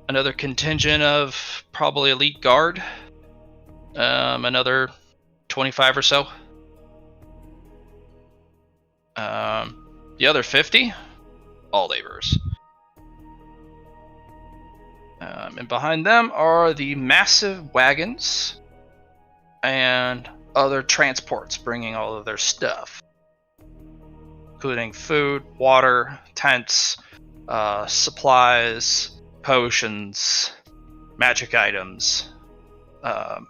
Another contingent of probably elite guard. Another 25 or so. The other 50, all laborers. And behind them are the massive wagons and other transports bringing all of their stuff, including food, water, tents, supplies, potions, magic items,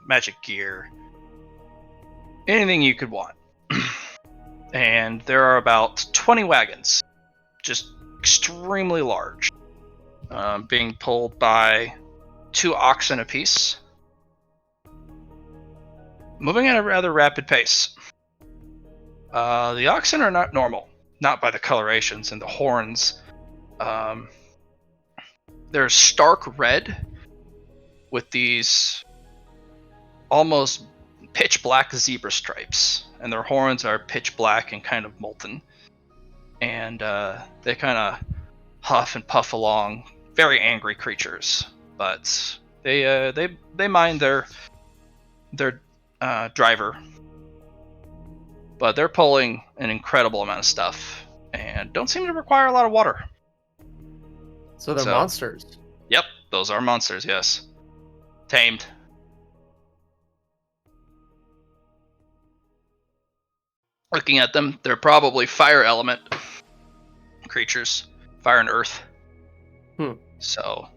magic gear, anything you could want. And there are about 20 wagons, just extremely large, being pulled by 2 oxen apiece, moving at a rather rapid pace. The oxen are not normal, not by the colorations and the horns. They're stark red with these almost pitch black zebra stripes, and their horns are pitch black and kind of molten. And they kind of huff and puff along, very angry creatures. But they mind their driver. But they're pulling an incredible amount of stuff and don't seem to require a lot of water. So they're monsters. Yep, those are monsters, yes. Tamed. Looking at them, they're probably fire element creatures, fire and earth. So,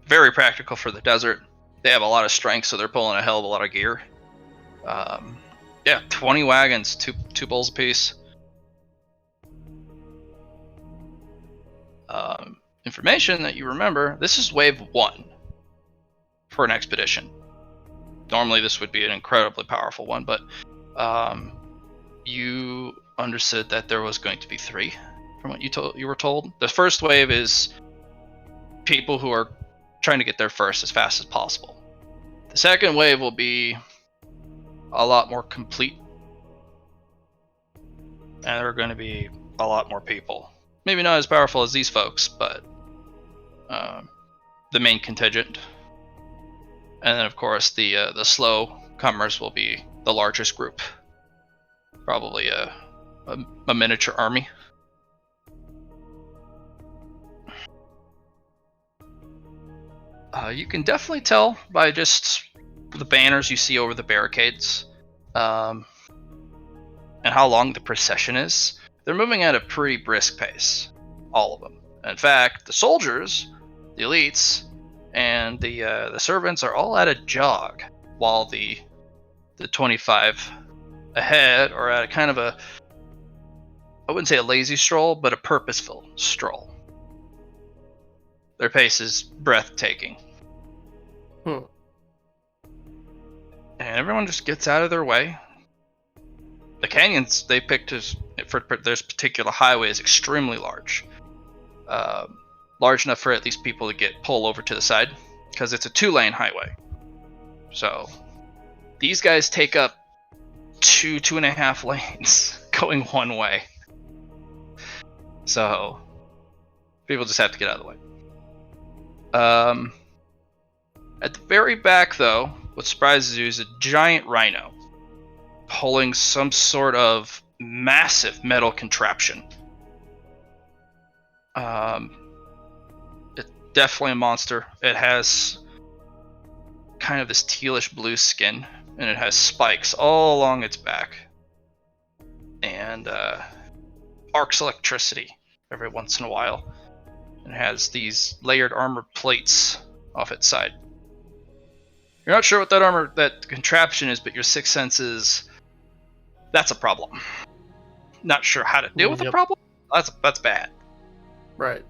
very practical for the desert. They have a lot of strength, so they're pulling a hell of a lot of gear. Yeah, 20 wagons, two bulls apiece. Information that you remember, this is wave 1 for an expedition. Normally this would be an incredibly powerful one, but you understood that there was going to be 3 from what you were told. The first wave is people who are trying to get there first as fast as possible. The second wave will be a lot more complete, and there are going to be a lot more people. Maybe not as powerful as these folks, but the main contingent. And then, of course, the slow comers will be the largest group. Probably a miniature army. You can definitely tell by just the banners you see over the barricades, and how long the procession is. They're moving at a pretty brisk pace, all of them. In fact, the soldiers, the elites, and the servants are all at a jog, while the 25 ahead are at a kind of a, I wouldn't say a lazy stroll, but a purposeful stroll. Their pace is breathtaking. Hmm. And everyone just gets out of their way. The canyons they picked for this particular highway is extremely large. Large enough for at least people to pull over to the side, because it's a 2-lane highway. So these guys take up 2.5 lanes going one way. So people just have to get out of the way. At the very back, though, what surprises you is a giant rhino pulling some sort of massive metal contraption. It's definitely a monster. It has kind of this tealish blue skin, and it has spikes all along its back, and arcs electricity every once in a while. And it has these layered armor plates off its side. You're not sure what that contraption is, but your sixth sense is that's a problem. Not sure how to deal with the problem. That's bad. Right.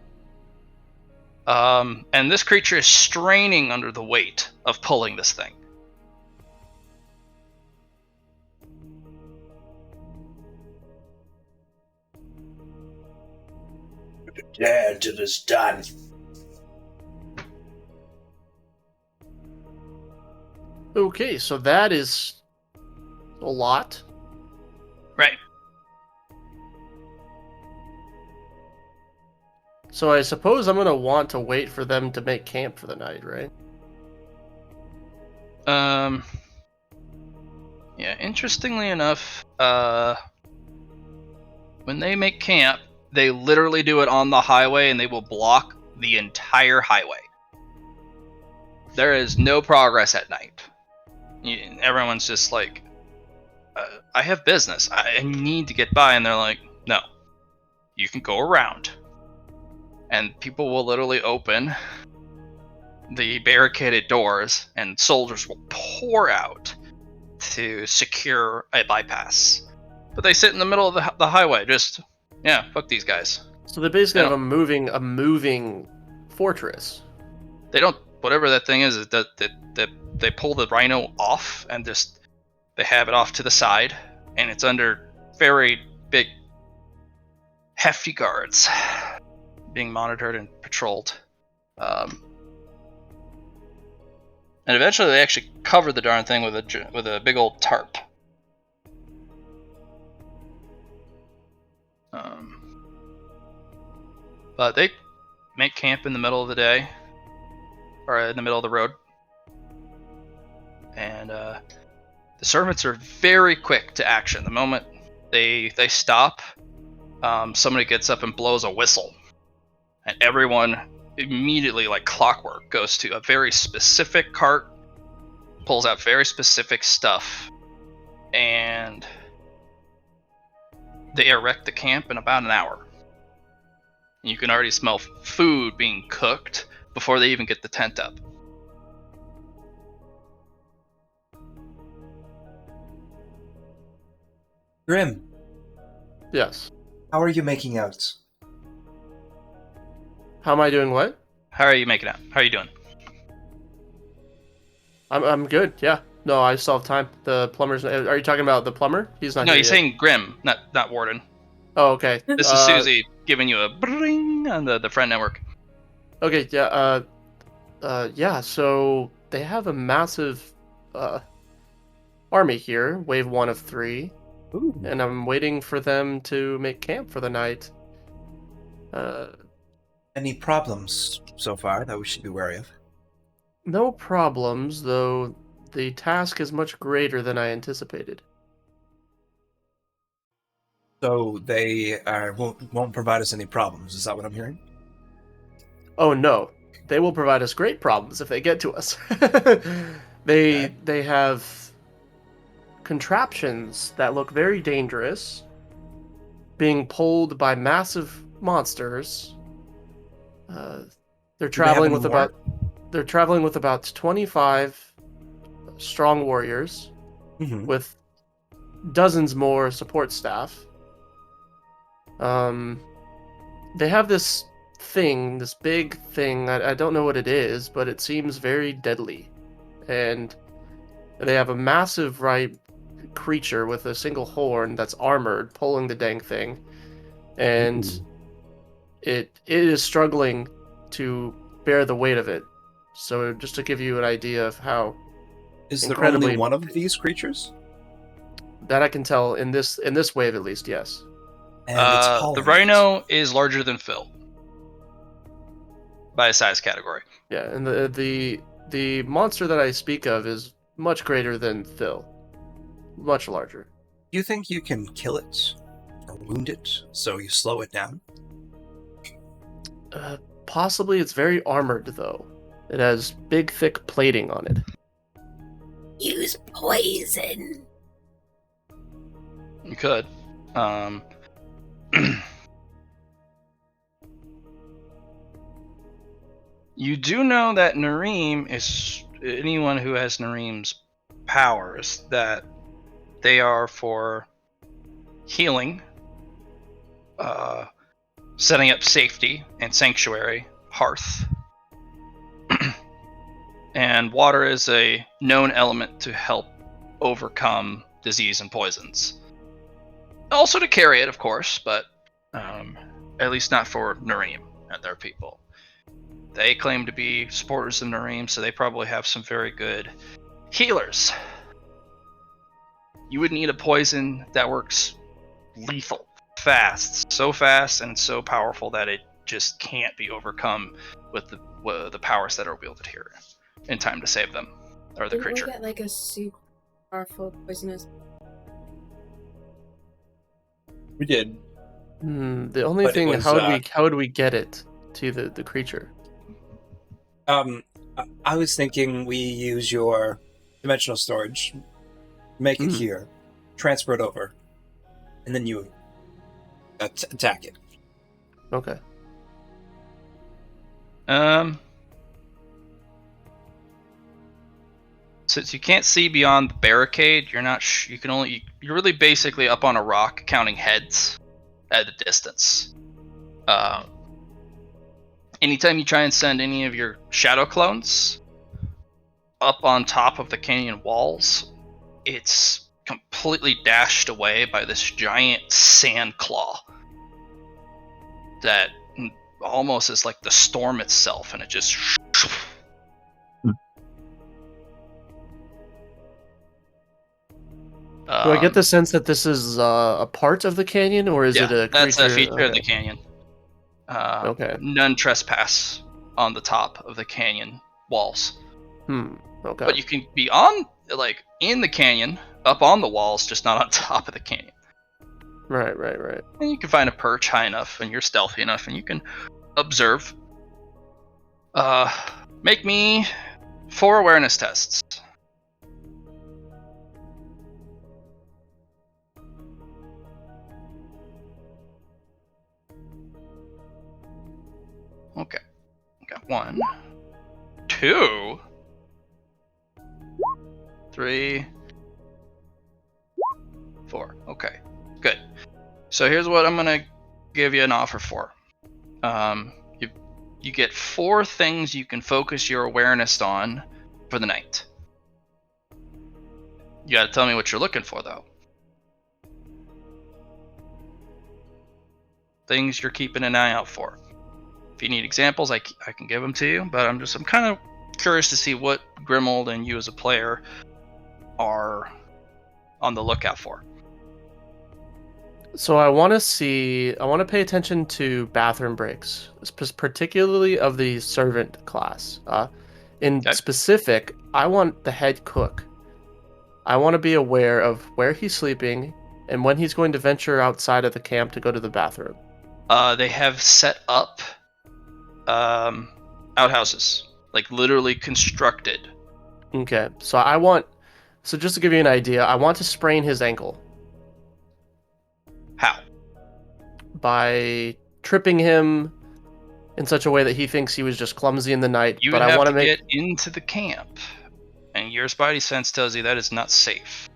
And this creature is straining under the weight of pulling this thing. Yeah, until it's done. Okay, so that is a lot. Right. So I suppose I'm gonna want to wait for them to make camp for the night, right? Yeah, interestingly enough, when they make camp, they literally do it on the highway, and they will block the entire highway. There is no progress at night. Everyone's just like, I have business. I need to get by. And they're like, no, you can go around. And people will literally open the barricaded doors, and soldiers will pour out to secure a bypass. But they sit in the middle of the highway, just, yeah, fuck these guys. So they basically have a moving fortress. They don't, whatever that thing is that they pull the rhino off, and just they have it off to the side, and it's under very big, hefty guards, being monitored and patrolled. And eventually they actually cover the darn thing with a big old tarp. But they make camp in the middle of the day, or in the middle of the road. And the servants are very quick to action. The moment they stop, somebody gets up and blows a whistle, and everyone immediately, like clockwork, goes to a very specific cart, pulls out very specific stuff, and they erect the camp in about an hour. You can already smell food being cooked before they even get the tent up. Grim, Yes. how are you making out? How am I doing? What? How are you making out? How are you doing? I'm good. Yeah. No, I still have time. The plumber's. Are you talking about the plumber? He's not. No, here he's yet. saying Grim, not Warden. Oh, okay. This is Susie giving you a bring on the friend network. Okay. Yeah. Yeah. So they have a massive army here. Wave 1 of 3. Ooh. And I'm waiting for them to make camp for the night. Any problems so far that we should be wary of? No problems, though the task is much greater than I anticipated. So they won't provide us any problems. Is that what I'm hearing? Oh no, they will provide us great problems if they get to us. Okay. They have contraptions that look very dangerous, being pulled by massive monsters. Uh, they're Do they have traveling any with more? they're traveling with about 25 strong warriors Mm-hmm. with dozens more support staff. Um, they have this thing, this big thing. I don't know what it is, but it seems very deadly. And they have a massive creature with a single horn that's armored, pulling the dang thing, and it is struggling to bear the weight of it. So just to give you an idea of how Is there only incredibly one of these creatures? that I can tell in this wave at least, yes. And it's The taller. rhino is larger than Phil by a size category. Yeah, and the monster that I speak of is much greater than Phil, much larger. Do you think you can kill it or wound it so you slow it down? Possibly it's very armored though. It has big, thick plating on it. Use poison. You could. You do know that Nareem is anyone who has Nareem's powers, that they are for healing, setting up safety and sanctuary, hearth. And water is a known element to help overcome disease and poisons. Also to carry it, of course, but at least not for Nareem and their people. They claim to be supporters of Nareem, so they probably have some very good healers. You would need a poison that works lethal, fast, so fast and so powerful that it just can't be overcome with the powers that are wielded here in time to save them or the Didn't we creature. get like a super powerful poisonous? We did. The only But it thing, was, how would we get it to the creature? I was thinking we use your dimensional storage, make it here, transfer it over, and then you attack it. Okay. Since you can't see beyond the barricade, you're not. You're really basically up on a rock, counting heads at a distance. Anytime you try and send any of your shadow clones up on top of the canyon walls, it's completely dashed away by this giant sand claw that almost is like the storm itself, and it just. Do I get the sense that this is a part of the canyon, or is it a creature? That's a feature of the canyon. Okay. None trespass on the top of the canyon walls. Okay. But you can be in the canyon, up on the walls, just not on top of the canyon. Right. And you can find a perch high enough, and you're stealthy enough, and you can observe. Make me 4 awareness tests. Okay. Got 1, 2, 3, 4. Okay. Good. So here's what I'm gonna give you an offer for. You get 4 things you can focus your awareness on for the night. You gotta tell me what you're looking for, though. Things you're keeping an eye out for. If you need examples, I can give them to you, but I'm kind of curious to see what Grimold and you as a player are on the lookout for. So I want to pay attention to bathroom breaks, particularly of the servant class. In Okay. specific, I want the head cook. I want to be aware of where he's sleeping and when he's going to venture outside of the camp to go to the bathroom. They have set up outhouses, like literally constructed. Okay, so just to give you an idea, I want to sprain his ankle How? by tripping him in such a way that he thinks he was just clumsy in the night. You But would I have want to to make get into the camp, and your spidey sense tells you that is not safe.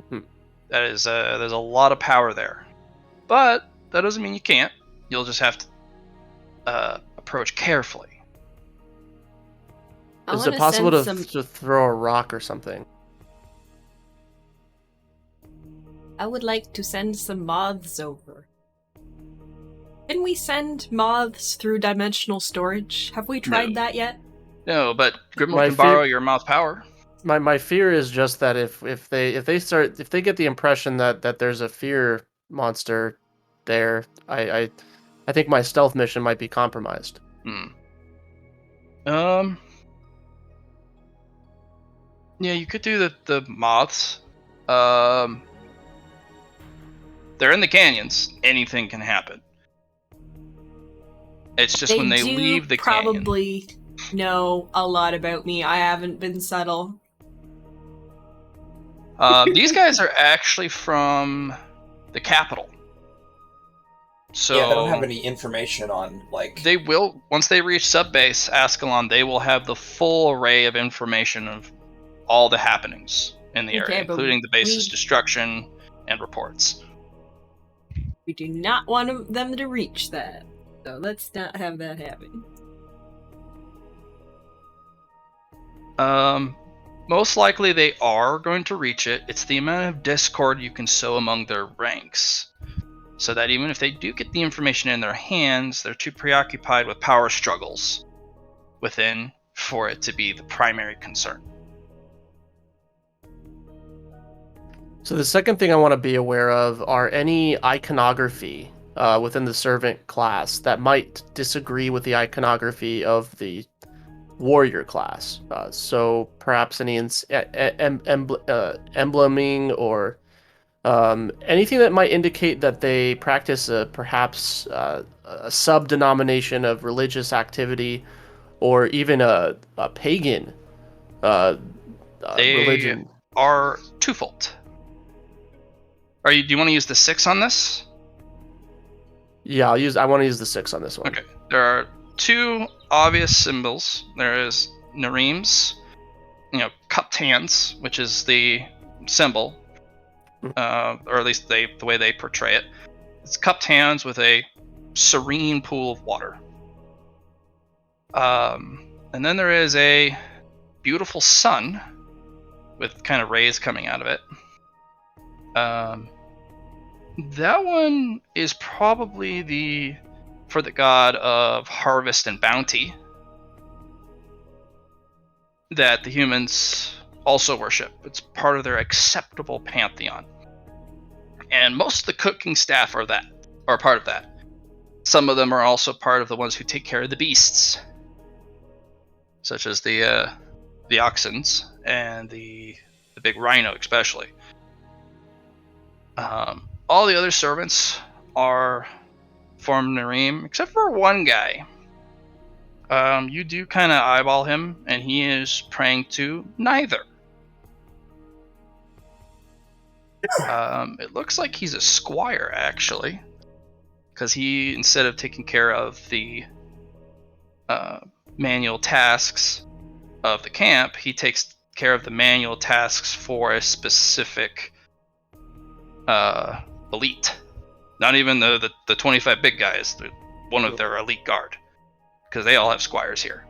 Hmm. That is there's a lot of power there, but that doesn't mean you can't. You'll just have to approach carefully. I Is it wanna possible to, send some. to throw a rock or something? I would like to send some moths over. Can we send moths through dimensional storage? Have we tried No. that yet? No, but Grimble My can fear- borrow your moth power. My fear is just that if they get the impression that there's a fear monster there, I think my stealth mission might be compromised. Yeah, you could do the moths. They're in the canyons. Anything can happen. It's just when they do leave the canyon. probably know a lot about me. I haven't been subtle. These guys are actually from the capital. So Yeah, they don't have any information on, like... they will, once they reach subbase Ascalon, they will have the full array of information of all the happenings in the Okay, area, but including the base's we- destruction and reports. We do not want them to reach that. So let's not have that happen. Most likely they are going to reach it. It's the amount of discord you can sow among their ranks. So that even if they do get the information in their hands, they're too preoccupied with power struggles within for it to be the primary concern. So the second thing I want to be aware of are any iconography within the servant class that might disagree with the iconography of the warrior class. So perhaps any embleming or anything that might indicate that they practice perhaps a sub-denomination of religious activity or even a pagan They religion. are twofold. Do you want to use the 6 on this? Yeah, I want to use the 6 on this one. Okay. There are two obvious symbols. There is Nareem's, cupped hands, which is the symbol, or at least the way they portray it. It's cupped hands with a serene pool of water. And then there is a beautiful sun with kind of rays coming out of it. That one is probably for the god of harvest and bounty that the humans also worship. It's part of their acceptable pantheon. And most of the cooking staff are part of that. Some of them are also part of the ones who take care of the beasts, such as the oxens and the big rhino especially. All the other servants are from Nareem, except for one guy. You do kind of eyeball him, and he is praying to neither. It looks like he's a squire, actually, because he, instead of taking care of the manual tasks of the camp, he takes care of the manual tasks for a specific elite. Not even the 25 big guys, one of their elite guard, because they all have squires here.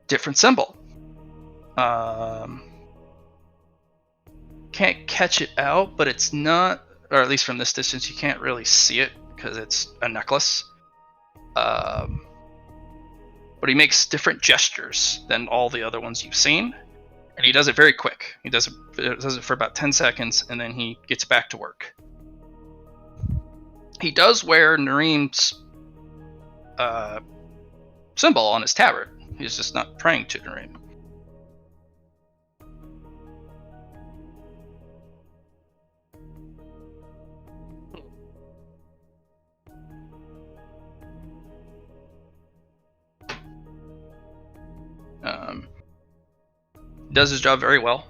Different symbol. Can't catch it out, but it's not, or at least from this distance you can't really see it because it's a necklace. But he makes different gestures than all the other ones you've seen. And he does it very quick. He does it for about 10 seconds, and then he gets back to work. He does wear Nareem's symbol on his tabard. He's just not praying to Narim. Does his job very well.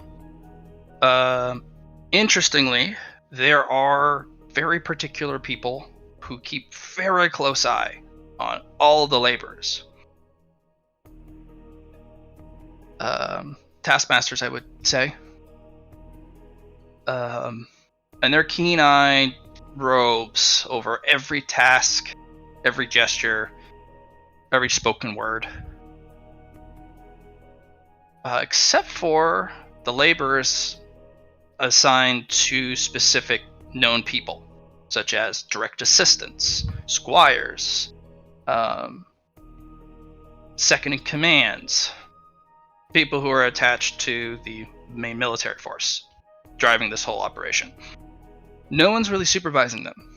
Interestingly, there are very particular people who keep very close eye on all the laborers. Taskmasters, I would say. And their keen-eyed robes over every task, every gesture, every spoken word. Except for the laborers assigned to specific known people, such as direct assistants, squires, second in commands, people who are attached to the main military force driving this whole operation. No one's really supervising them.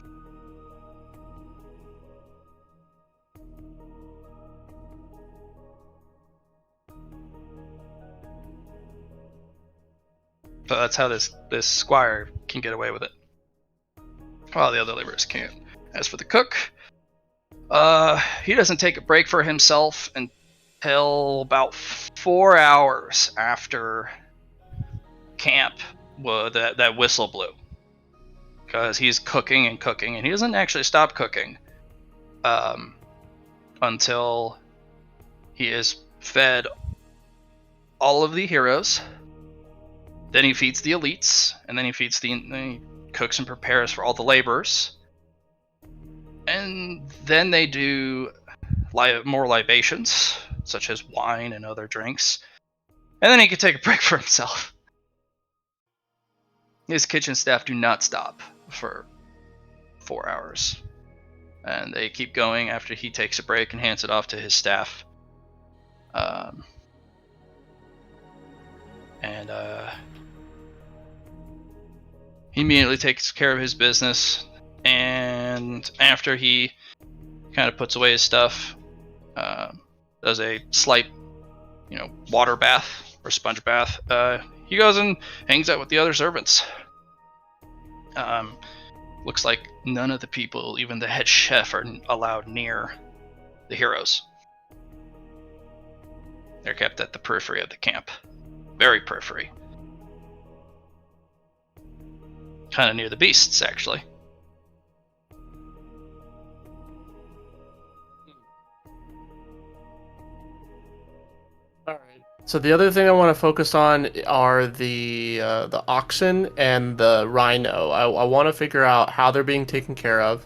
So that's how this squire can get away with it, while the other laborers can't. As for the cook, he doesn't take a break for himself until about 4 hours after camp that whistle blew, because he's cooking and cooking, and he doesn't actually stop cooking until he has fed all of the heroes. Then he feeds the elites, and then he cooks and prepares for all the laborers, and then they do more libations, such as wine and other drinks, and then he can take a break for himself. His kitchen staff do not stop for 4 hours, and they keep going after he takes a break and hands it off to his staff. He immediately takes care of his business, and after he kind of puts away his stuff, does a slight, water bath or sponge bath, he goes and hangs out with the other servants. Looks like none of the people, even the head chef, are allowed near the heroes. They're kept at the periphery of the camp. Very periphery. Kind of near the beasts, actually. All right. So the other thing I want to focus on are the oxen and the rhino. I want to figure out how they're being taken care of,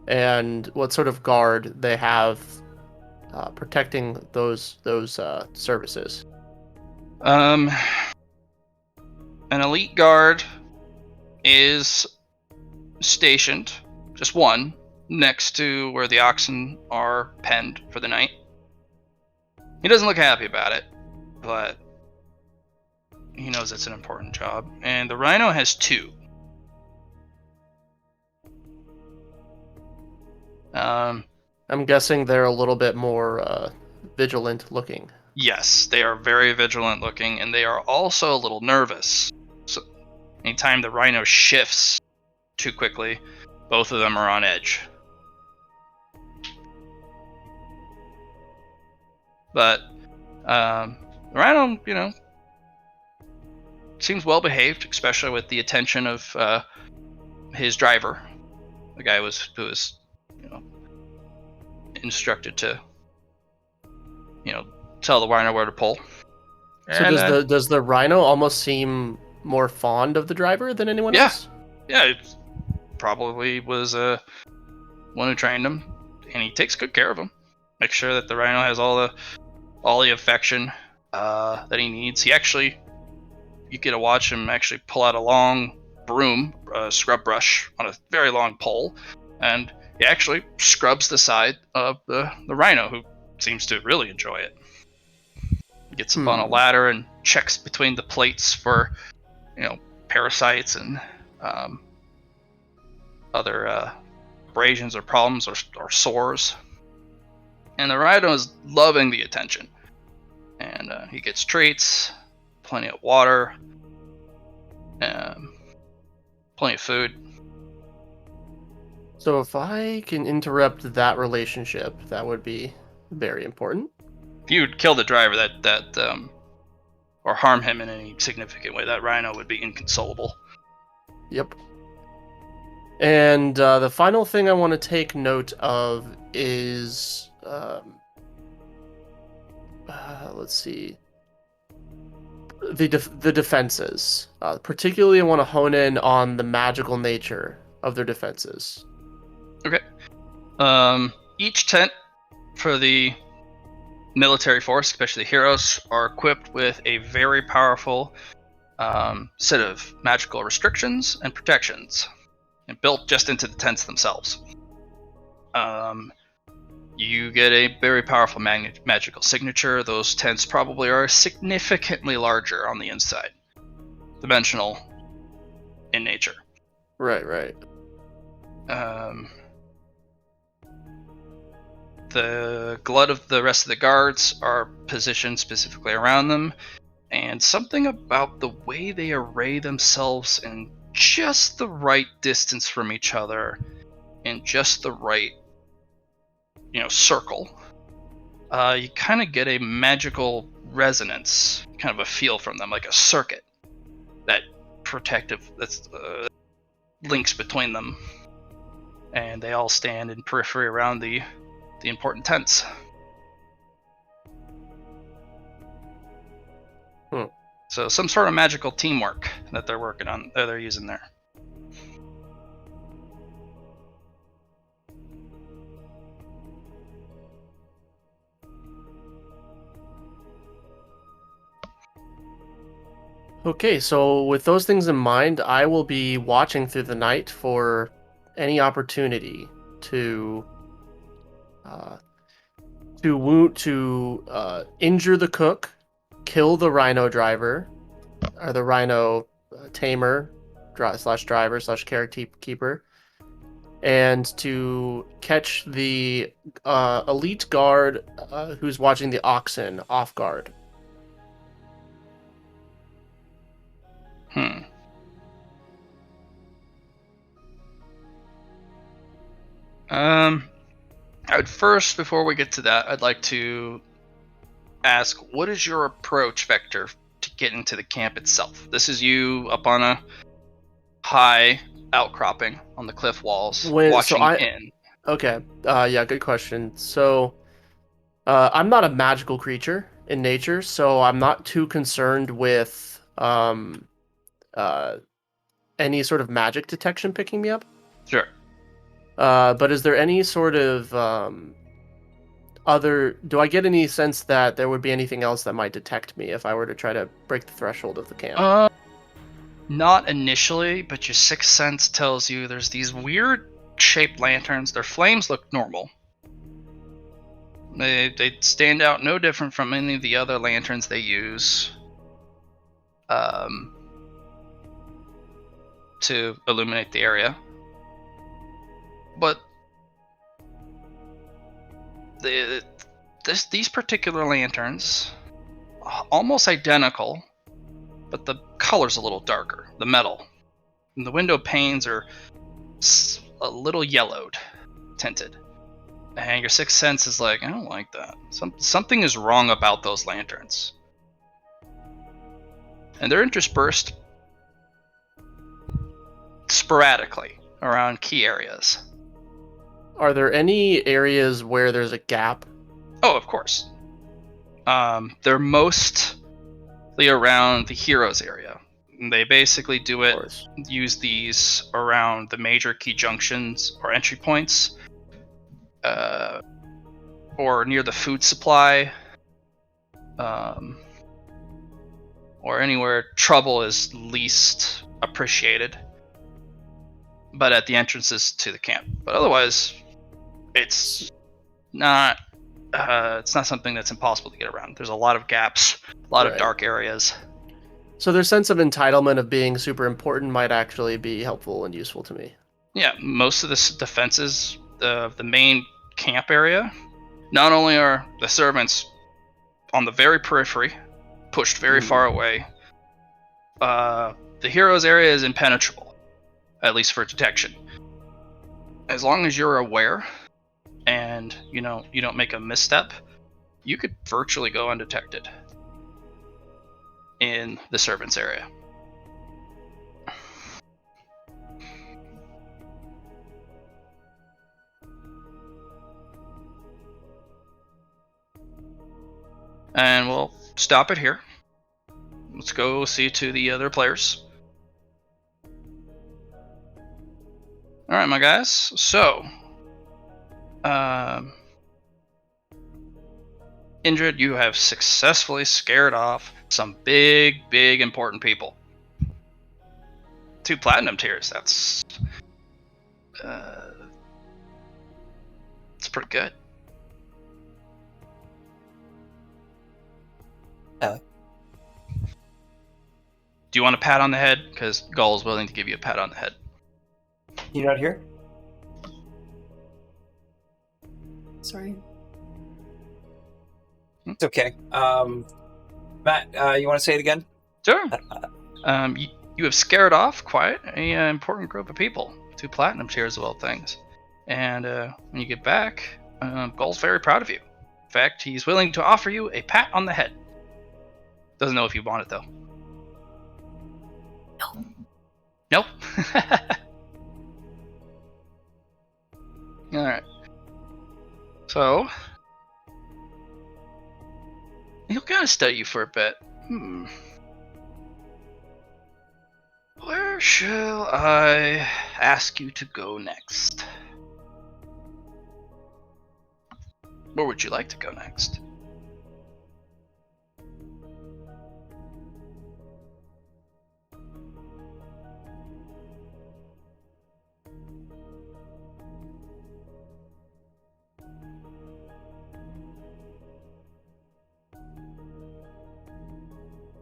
and what sort of guard they have protecting those services. An elite guard is stationed, just one, next to where the oxen are penned for the night. He doesn't look happy about it, but he knows it's an important job. And the rhino has 2. I'm guessing they're a little bit more vigilant looking. Yes, they are very vigilant looking, and they are also a little nervous. So anytime the rhino shifts too quickly, both of them are on edge. But the rhino, seems well behaved, especially with the attention of his driver, the guy who was instructed to, tell the rhino where to pull. So does the rhino almost seem more fond of the driver than anyone else? Yeah, it probably was one who trained him, and he takes good care of him. Make sure that the rhino has all the affection that he needs. You get to watch him actually pull out a long broom, scrub brush on a very long pole, and he actually scrubs the side of the rhino, who seems to really enjoy it. He gets up on a ladder and checks between the plates for, parasites and other abrasions or problems or sores. And the rhino is loving the attention. And he gets treats, plenty of water, plenty of food. So if I can interrupt that relationship, that would be very important. If you'd kill the driver, or harm him in any significant way, that rhino would be inconsolable. Yep. And the final thing I want to take note of is, let's see, the defenses. Particularly, I want to hone in on the magical nature of their defenses. Okay. Each tent for the military force, especially the heroes, are equipped with a very powerful set of magical restrictions and protections, and built just into the tents themselves. You get a very powerful magical signature. Those tents probably are significantly larger on the inside, dimensional in nature. Right. The glut of the rest of the guards are positioned specifically around them, and something about the way they array themselves in just the right distance from each other, in just the right, circle, you kind of get a magical resonance, kind of a feel from them, like a circuit that links between them, and they all stand in periphery around the important tents. So some sort of magical teamwork that they're working on, that they're using there. Okay, so with those things in mind, I will be watching through the night for any opportunity to injure the cook, kill the rhino driver, or the rhino tamer, /driver / character keeper, and to catch the elite guard who's watching the oxen off guard. I would first, before we get to that, I'd like to ask, what is your approach vector to get into the camp itself? This is you up on a high outcropping on the cliff walls, watching in. Okay, yeah, good question. So, I'm not a magical creature in nature, so I'm not too concerned with any sort of magic detection picking me up. Sure. But is there any sort of do I get any sense that there would be anything else that might detect me if I were to try to break the threshold of the camp? Not initially, but your sixth sense tells you there's these weird shaped lanterns. Their flames look normal. They stand out no different from any of the other lanterns they use to illuminate the area. But these particular lanterns, almost identical, but the color's a little darker, the metal. And the window panes are a little yellowed, tinted. And your sixth sense is like, I don't like that. Something is wrong about those lanterns. And they're interspersed sporadically around key areas. Are there any areas where there's a gap? Oh, of course. They're mostly around the heroes area. They basically use these around the major key junctions or entry points, or near the food supply, or anywhere trouble is least appreciated, but at the entrances to the camp. But otherwise, it's not something that's impossible to get around. There's a lot of gaps, a lot of dark areas. So their sense of entitlement of being super important might actually be helpful and useful to me. Yeah, most of the defenses of the main camp area not only are the servants on the very periphery, pushed very far away, the heroes area is impenetrable, at least for detection. As long as you're aware and you don't make a misstep, you could virtually go undetected in the servants area. And we'll stop it here. Let's go see to the other players. All right, my guys. So, Indrid, you have successfully scared off some big, important people. 2 platinum tiers. That's pretty good. Do you want a pat on the head? Because Gull is willing to give you a pat on the head. You not here? Sorry. It's okay. Matt, you want to say it again? Sure. You have scared off quite an important group of people. 2 platinum tiers of all things. And when you get back, Gull's very proud of you. In fact, he's willing to offer you a pat on the head. Doesn't know if you want it, though. No. Nope? Alright. So, he'll kind of study you for a bit. Where shall I ask you to go next? Where would you like to go next?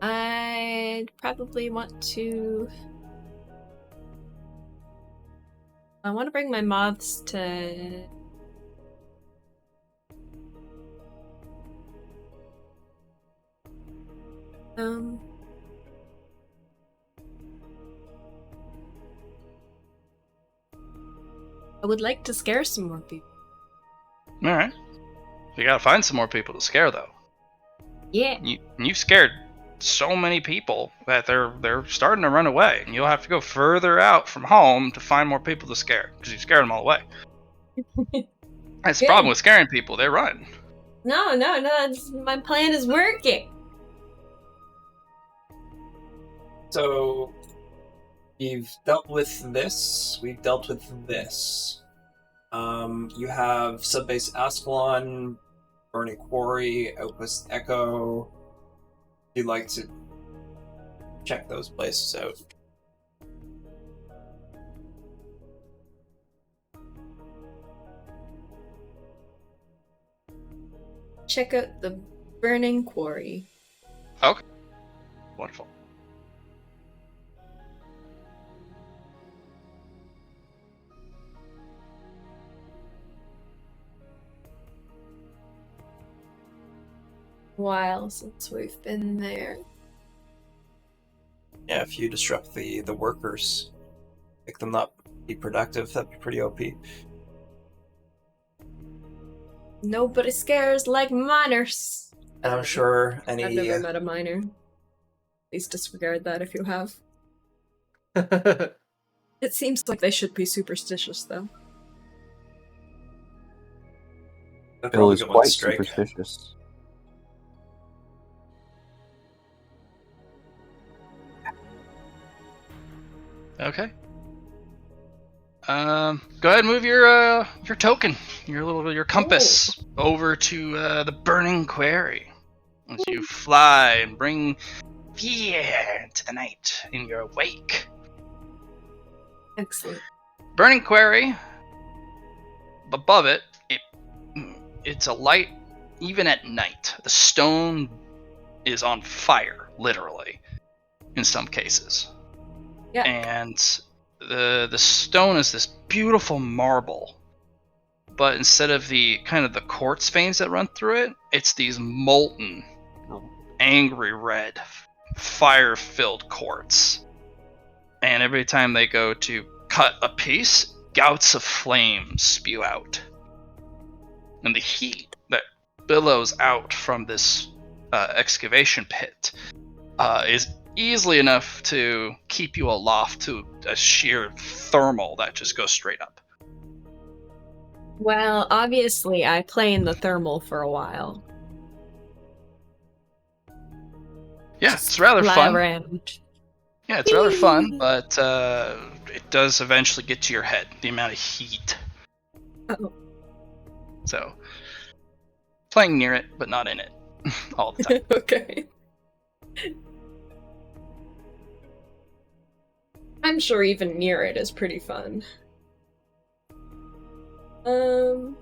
I'd probably want to... I want to bring my moths to... I would like to scare some more people. Alright. You gotta find some more people to scare, though. Yeah. You've scared so many people that they're starting to run away, and you'll have to go further out from home to find more people to scare, because you scared them all away. That's the problem with scaring people, they run. No, my plan is working. So, we've dealt with this. We've dealt with this. You have Subbase Ascalon, Burning Quarry, Outpost Echo. You'd like to check those places out. Check out the Burning Quarry. Okay. Wonderful. While since we've been there. Yeah, if you disrupt the workers, pick them up, be productive, that'd be pretty OP. Nobody scares like miners. And I'm sure any... I've never met a miner. Please disregard that if you have. It seems like they should be superstitious, though. Bill is quite superstitious. Okay. Go ahead and move your token, your compass over to the Burning Quarry. As you fly and bring fear to the night in your wake. Excellent. Burning Quarry. Above it, it's a light even at night. The stone is on fire, literally, in some cases. Yeah. And the stone is this beautiful marble but instead of the kind of the quartz veins that run through it, it's these molten, angry red, fire-filled quartz. And every time they go to cut a piece, gouts of flames spew out. And the heat that billows out from this excavation pit is easily enough to keep you aloft to a sheer thermal that just goes straight up. Well, obviously, I play in the thermal for a while. Yeah, Just it's rather fly fun. around. Yeah, it's rather fun, but it does eventually get to your head, the amount of heat. Oh. So, playing near it, but not in it all the time. Okay. I'm sure even near it is pretty fun. So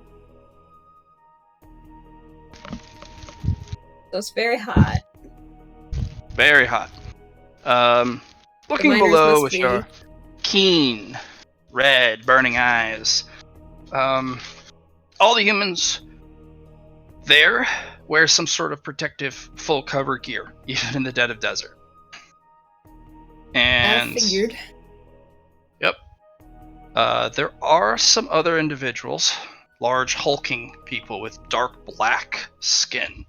it's very hot. Very hot. Looking miners below, must which be- are keen, red, burning eyes. All the humans there wear some sort of protective full cover gear, even in the dead of desert. And I figured. Yep. There are some other individuals, large hulking people with dark black skin,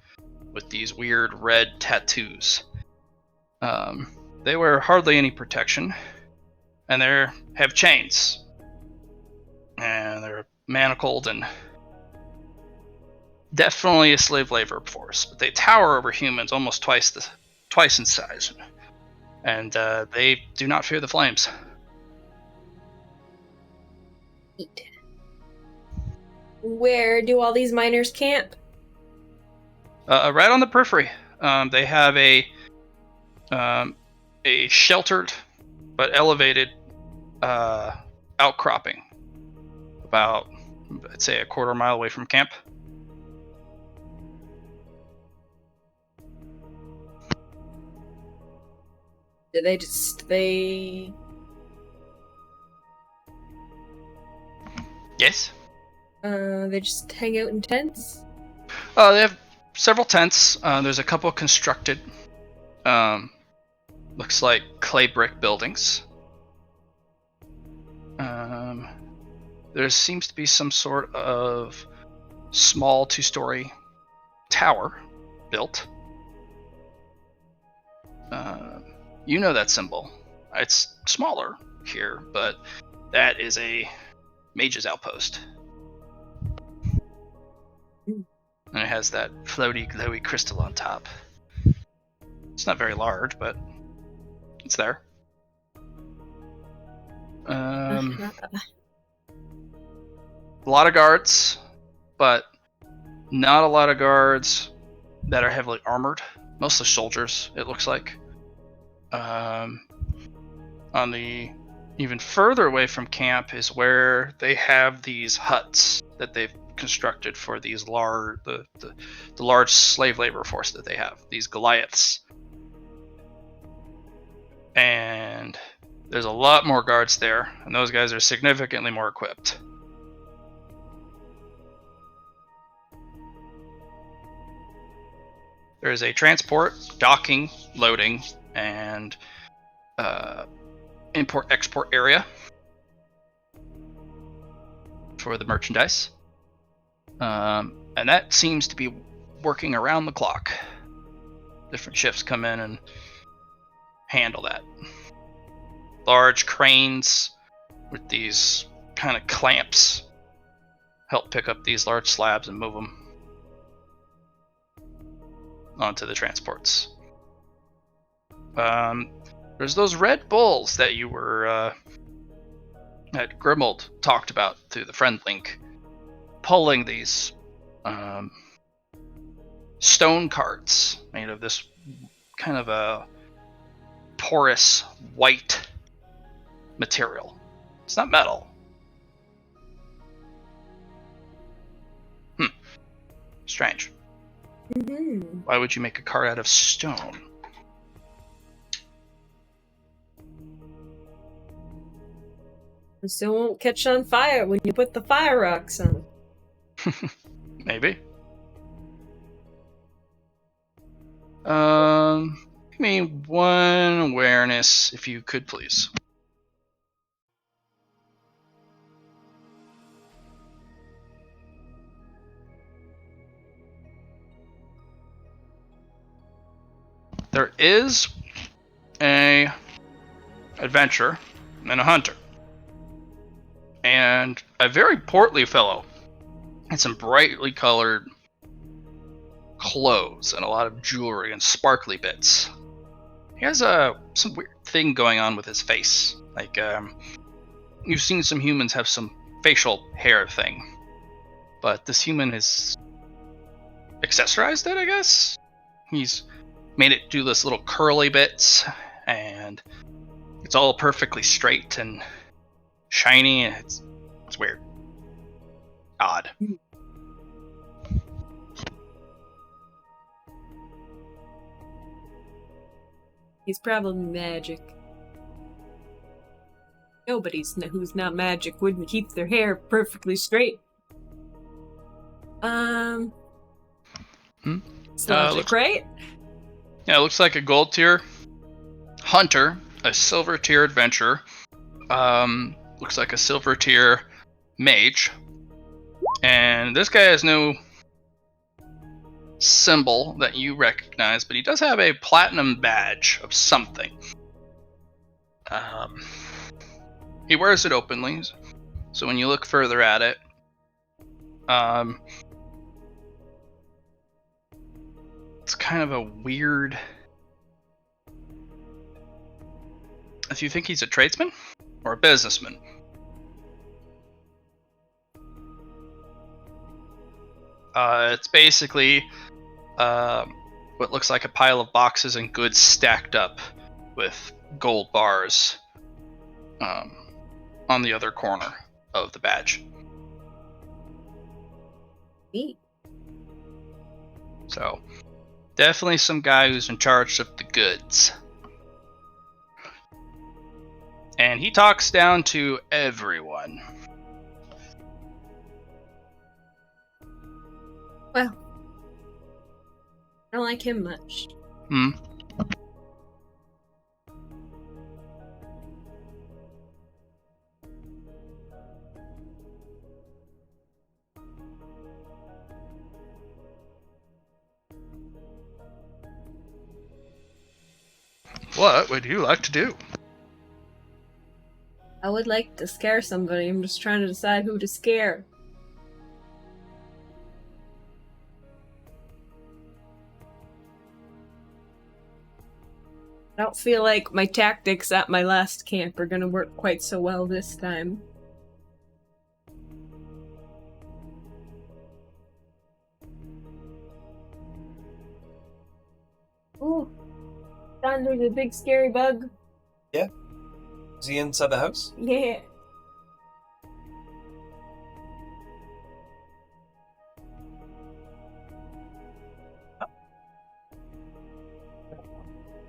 with these weird red tattoos. They wear hardly any protection, and they have chains, and they're manacled and definitely a slave labor force. But they tower over humans almost twice in size, and they do not fear the flames. Where do all these miners camp? Right on the periphery. They have a sheltered but elevated outcropping about, I'd say, a quarter mile away from camp. Do they Yes. they just hang out in tents? They have several tents. There's a couple constructed, looks like clay brick buildings. There seems to be some sort of small 2-story tower built. You know that symbol. It's smaller here, but that is a mage's outpost. And it has that floaty, glowy crystal on top. It's not very large, but it's there. A lot of guards, but not a lot of guards that are heavily armored. Mostly soldiers, it looks like. On the even further away from camp is where they have these huts that they've constructed for these large, the large slave labor force that they have, these Goliaths. And there's a lot more guards there, and those guys are significantly more equipped. There is a transport, docking, loading, and import-export area for the merchandise. And that seems to be working around the clock. Different shifts come in and handle that. Large cranes with these kind of clamps help pick up these large slabs and move them onto the transports. There's those Red Bulls that you were that Grimold talked about through the friend link, pulling these stone carts made of this kind of a porous white material. It's not metal. Strange. Mm-hmm. Why would you make a cart out of stone? So it won't catch on fire when you put the fire rocks on. Maybe. Give me one awareness, if you could, please. There is a adventurer and a hunter, and a very portly fellow, and some brightly colored clothes and a lot of jewelry and sparkly bits. He has some weird thing going on with his face. Like, you've seen some humans have some facial hair thing, but this human has accessorized it, I guess. He's made it do this little curly bits, and it's all perfectly straight and shiny. It's weird, odd. He's probably magic. Who's not magic wouldn't keep their hair perfectly straight. It's logic, looks- right? Yeah, it looks like a gold tier hunter, a silver tier adventurer, looks like a silver tier mage, and this guy has no symbol that you recognize, but he does have a platinum badge of something. He wears it openly, so when you look further at it, it's kind of a weird... Do you think he's a tradesman or a businessman? It's basically what looks like a pile of boxes and goods stacked up with gold bars on the other corner of the badge. Neat. So, definitely some guy who's in charge of the goods. And he talks down to everyone. Well, I don't like him much. What would you like to do? I would like to scare somebody. I'm just trying to decide who to scare. I don't feel like my tactics at my last camp are gonna work quite so well this time. Ooh. John, there's a big scary bug. Yeah. Is he inside the house? Yeah.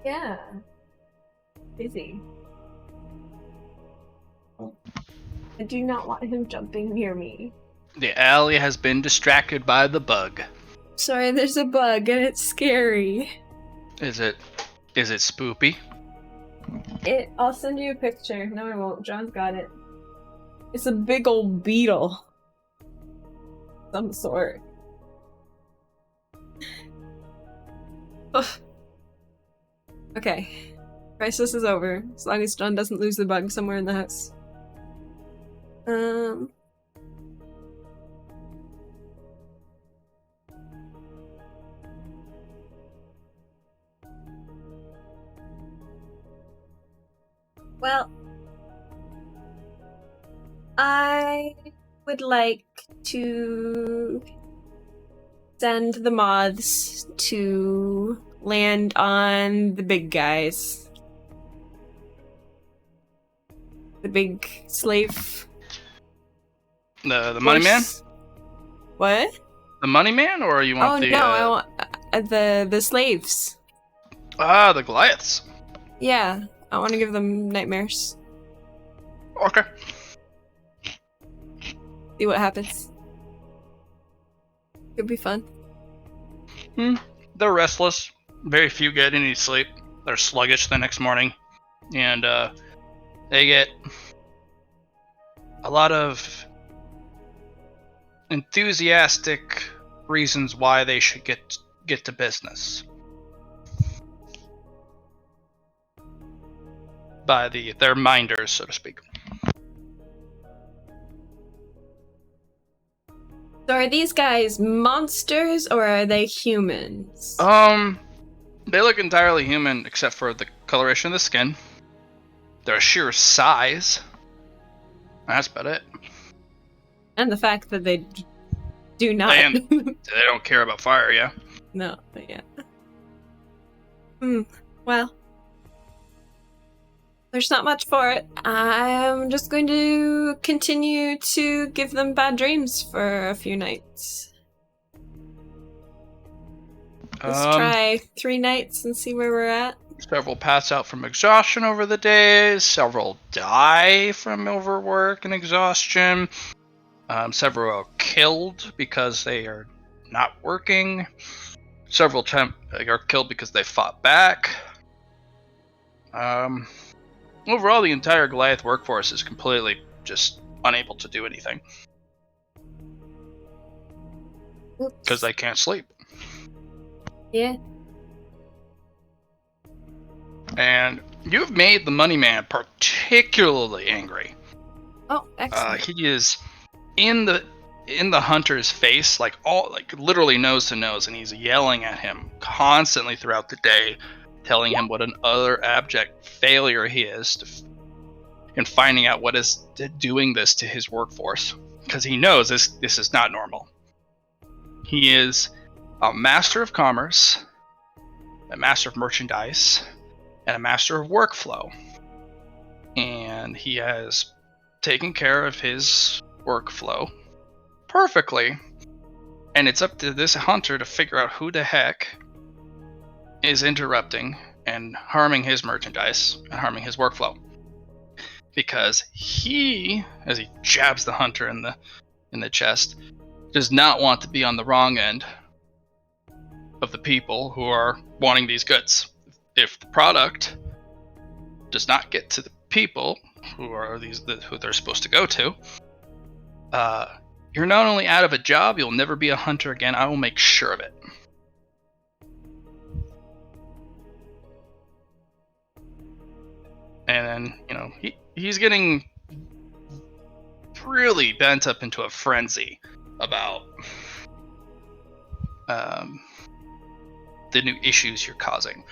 Yeah. Busy. I do not want him jumping near me. The alley has been distracted by the bug. Sorry, there's a bug and it's scary. Is it spoopy? I'll send you a picture. No, I won't. John's got it. It's a big old beetle. Some sort. Ugh. Okay. Crisis is over. As long as John doesn't lose the bug somewhere in the house. Well, I would like to send the moths to land on the big guys. The big slave. The money man? What? The money man, or you want the? I want the slaves. Ah, the Goliaths. Yeah, I want to give them nightmares. Okay. See what happens. Could be fun. They're restless. Very few get any sleep. They're sluggish the next morning. And they get a lot of enthusiastic reasons why they should get to business by their minders, so to speak. So are these guys monsters or are they humans? They look entirely human except for the coloration of the skin. Their sheer size. That's about it. And the fact that they do not. And they don't care about fire, yeah. No, but yeah. Well, there's not much for it. I'm just going to continue to give them bad dreams for a few nights. Let's try 3 nights and see where we're at. Several pass out from exhaustion over the days. Several die from overwork and exhaustion. Several are killed because they are not working. Several are killed because they fought back. Overall, the entire Goliath workforce is completely just unable to do anything. Because they can't sleep. Yeah. And you've made the money man particularly angry. Oh, excellent. He is in the hunter's face, like literally nose to nose, and he's yelling at him constantly throughout the day, telling him what an utter abject failure he is, and finding out what is doing this to his workforce, because he knows this is not normal. He is a master of commerce, a master of merchandise, and a master of workflow, and he has taken care of his workflow perfectly, and it's up to this hunter to figure out who the heck is interrupting and harming his merchandise and harming his workflow, because he, as he jabs the hunter in the chest, does not want to be on the wrong end of the people who are wanting these goods. If the product does not get to the people who they're supposed to go to, you're not only out of a job, you'll never be a hunter again. I will make sure of it. And then, he's getting really bent up into a frenzy about the new issues you're causing.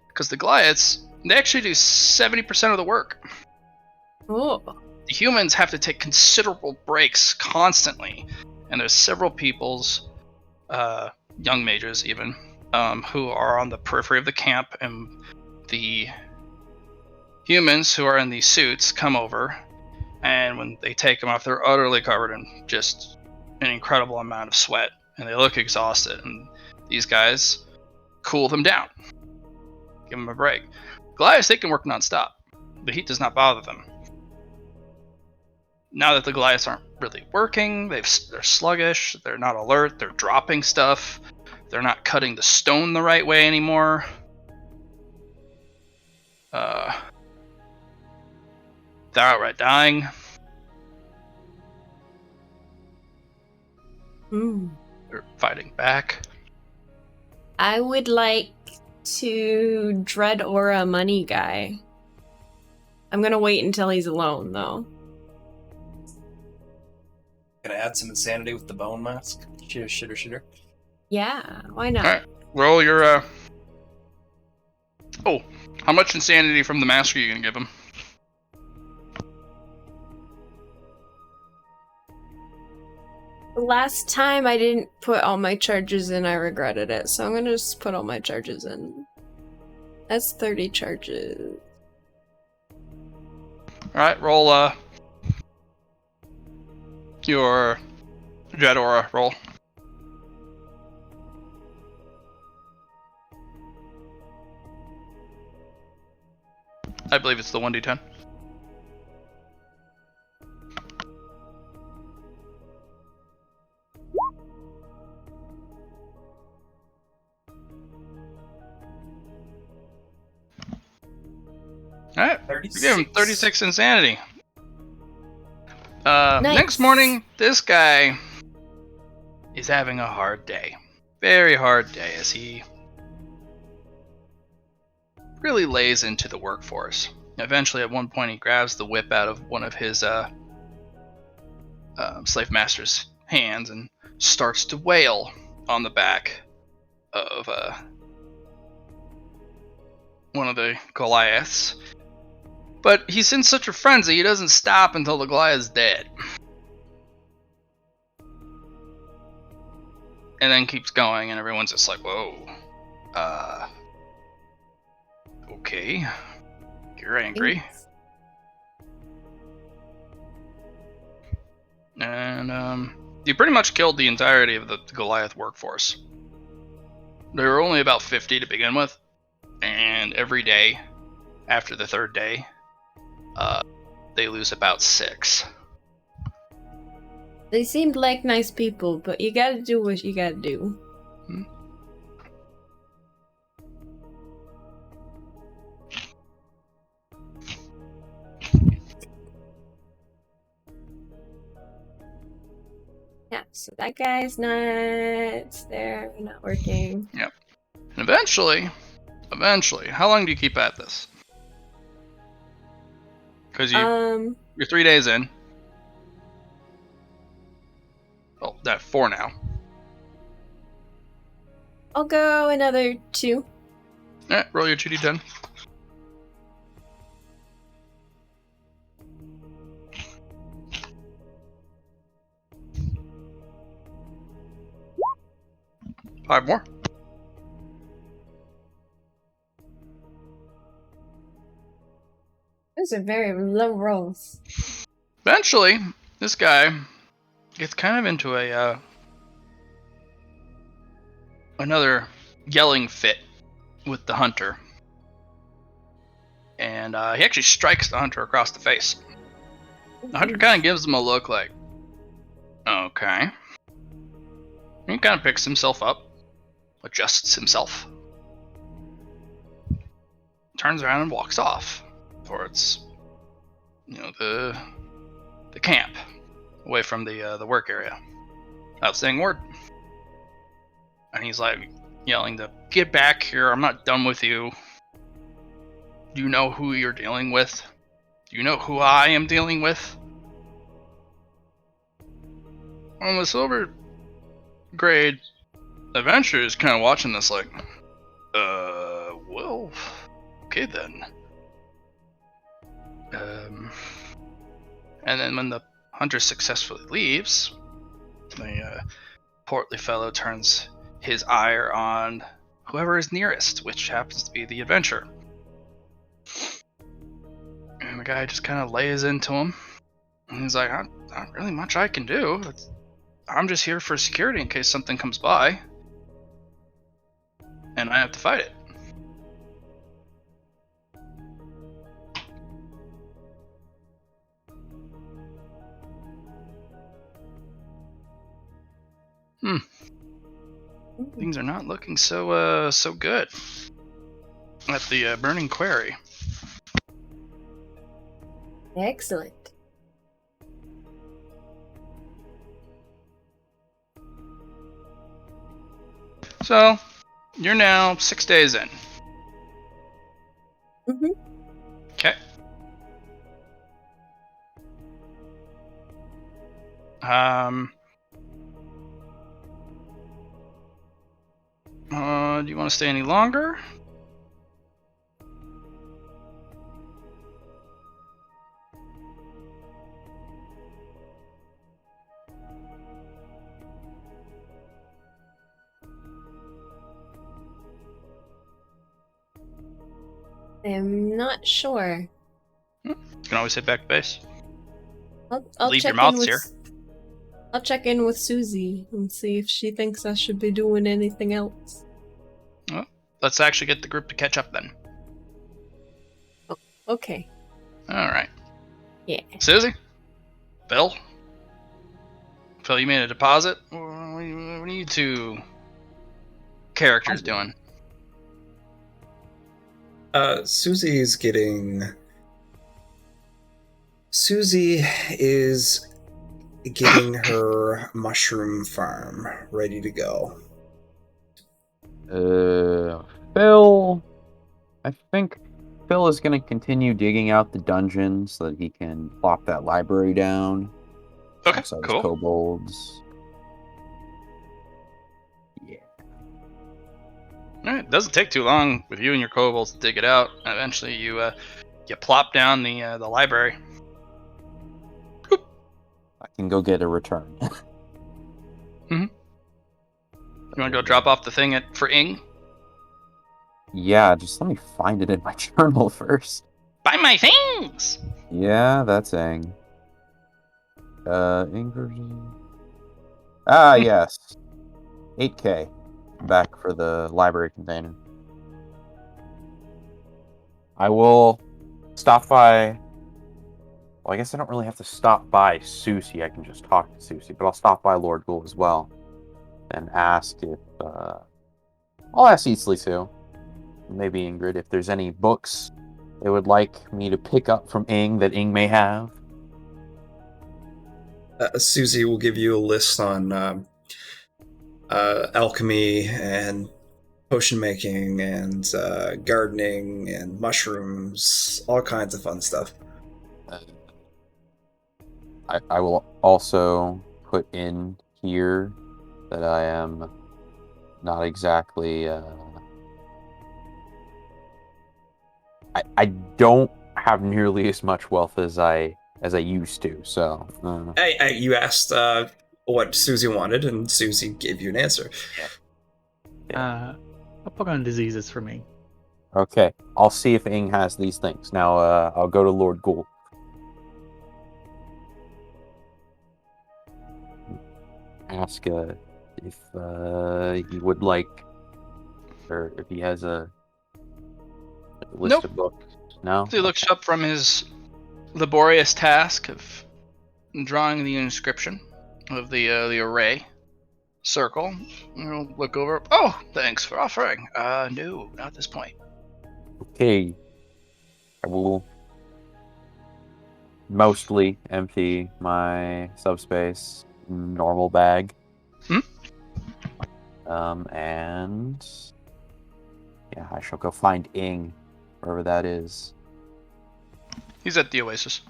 Because the Goliaths, they actually do 70% of the work. Oh. The humans have to take considerable breaks constantly, and there's several peoples, young mages even, who are on the periphery of the camp, and the humans who are in these suits come over, and when they take them off, they're utterly covered in just an incredible amount of sweat, and they look exhausted, and these guys cool them down, give them a break. Goliaths, they can work non-stop. The heat does not bother them. Now that the Goliaths aren't really working, they're sluggish, they're not alert, they're dropping stuff, they're not cutting the stone the right way anymore. They're outright dying. They're fighting back. I would like to dread aura money guy. I'm gonna wait until he's alone, though. Gonna add some insanity with the bone mask. Shitter. Yeah, why not? Alright, roll your, Oh, how much insanity from the mask are you gonna give him? Last time I didn't put all my charges in, I regretted it, so I'm gonna just put all my charges in. That's 30 charges. Alright, roll, your Dread Aura roll. I believe it's the 1d10. Alright, give him 36. 36 insanity. Nice. Next morning, this guy is having a hard day. Very hard day as he really lays into the workforce. Eventually, at one point, he grabs the whip out of one of his slave master's hands and starts to wail on the back of one of the Goliaths. But he's in such a frenzy, he doesn't stop until the Goliath's dead. And then keeps going, and everyone's just like, whoa. Okay. You're angry. And you pretty much killed the entirety of the Goliath workforce. There were only about 50 to begin with, and every day after the third day, they lose about 6. They seemed like nice people, but you gotta do what you gotta do. Yeah, so that guy's not there, not working. Yep. And eventually, how long do you keep at this? Because you're 3 days in. Oh, that 4 now. I'll go another 2. Alright, roll your 2d10. Five more. Those are very low rolls. Eventually, this guy gets kind of into a another yelling fit with the hunter, and he actually strikes the hunter across the face. The hunter kind of gives him a look like, okay. And he kind of picks himself up, adjusts himself, turns around and walks off towards, the camp, away from the work area, without saying a word. And he's like yelling to get back here. I'm not done with you. Do you know who you're dealing with? Do you know who I am dealing with? On the silver grade adventure is kind of watching this like, well, okay then. And then when the hunter successfully leaves, the portly fellow turns his ire on whoever is nearest, which happens to be the adventurer. And the guy just kind of lays into him. And he's like, not really much I can do. I'm just here for security in case something comes by. And I have to fight it. Things are not looking so good at the burning quarry. Excellent. So, you're now 6 days in. Mhm. Okay. Do you want to stay any longer? I'm not sure. You can always head back to base. I'll Leave check your mouths in with, here. I'll check in with Susie and see if she thinks I should be doing anything else. Well, let's actually get the group to catch up then. Okay. Alright. Yeah. Susie? Phil? Phil, you made a deposit? What are you two characters doing? Susie's getting Susie is getting her mushroom farm ready to go. Phil. I think Phil is going to continue digging out the dungeons so that he can plop that library down. Okay, alongside his cool. kobolds. Yeah. All right, it doesn't take too long with you and your kobolds to dig it out. And eventually, you plop down the library. I can go get a return. You want to go drop off the thing for Ing? Yeah, just let me find it in my journal first. Buy my things! Yeah, that's Ing. Ing version. Ah, yes. 8K. Back for the library container. I will stop by. Well, I guess I don't really have to stop by Susie. I can just talk to Susie, but I'll stop by Lord Ghoul as well and ask if. I'll ask Eastly too. Maybe Ingrid, if there's any books they would like me to pick up from Ing that Ing may have. Susie will give you a list on alchemy and potion making and gardening and mushrooms, all kinds of fun stuff. I will also put in here that I am not exactly. I don't have nearly as much wealth as I used to. So You asked what Susie wanted, and Susie gave you an answer. I'll put on diseases for me. Okay, I'll see if Ing has these things. Now I'll go to Lord Ghoul. Ask if he would like, or if he has a list Nope. of books. No? So he looks up from his laborious task of drawing the inscription of the array circle. He'll look over. Oh, thanks for offering. No, not at this point. Okay. I will mostly empty my subspace normal bag. And yeah, I shall go find Ing, wherever that is. He's at the Oasis.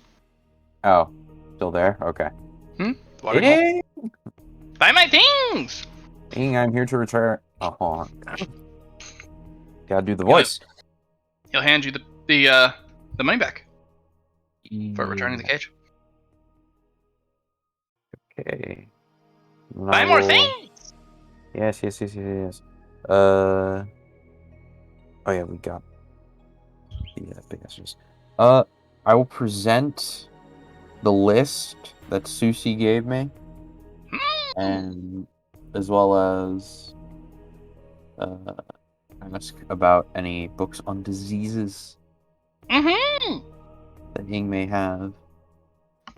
Oh, still there? Okay. Watering hole. Buy my things! Ing, I'm here to return. Oh, hold on. Gotta do the voice. He'll hand you the money back for returning the cage. Okay. Buy more things! Yes. Oh yeah, we got the big messages. I will present the list that Susie gave me, and as well as ask about any books on diseases that Ing may have.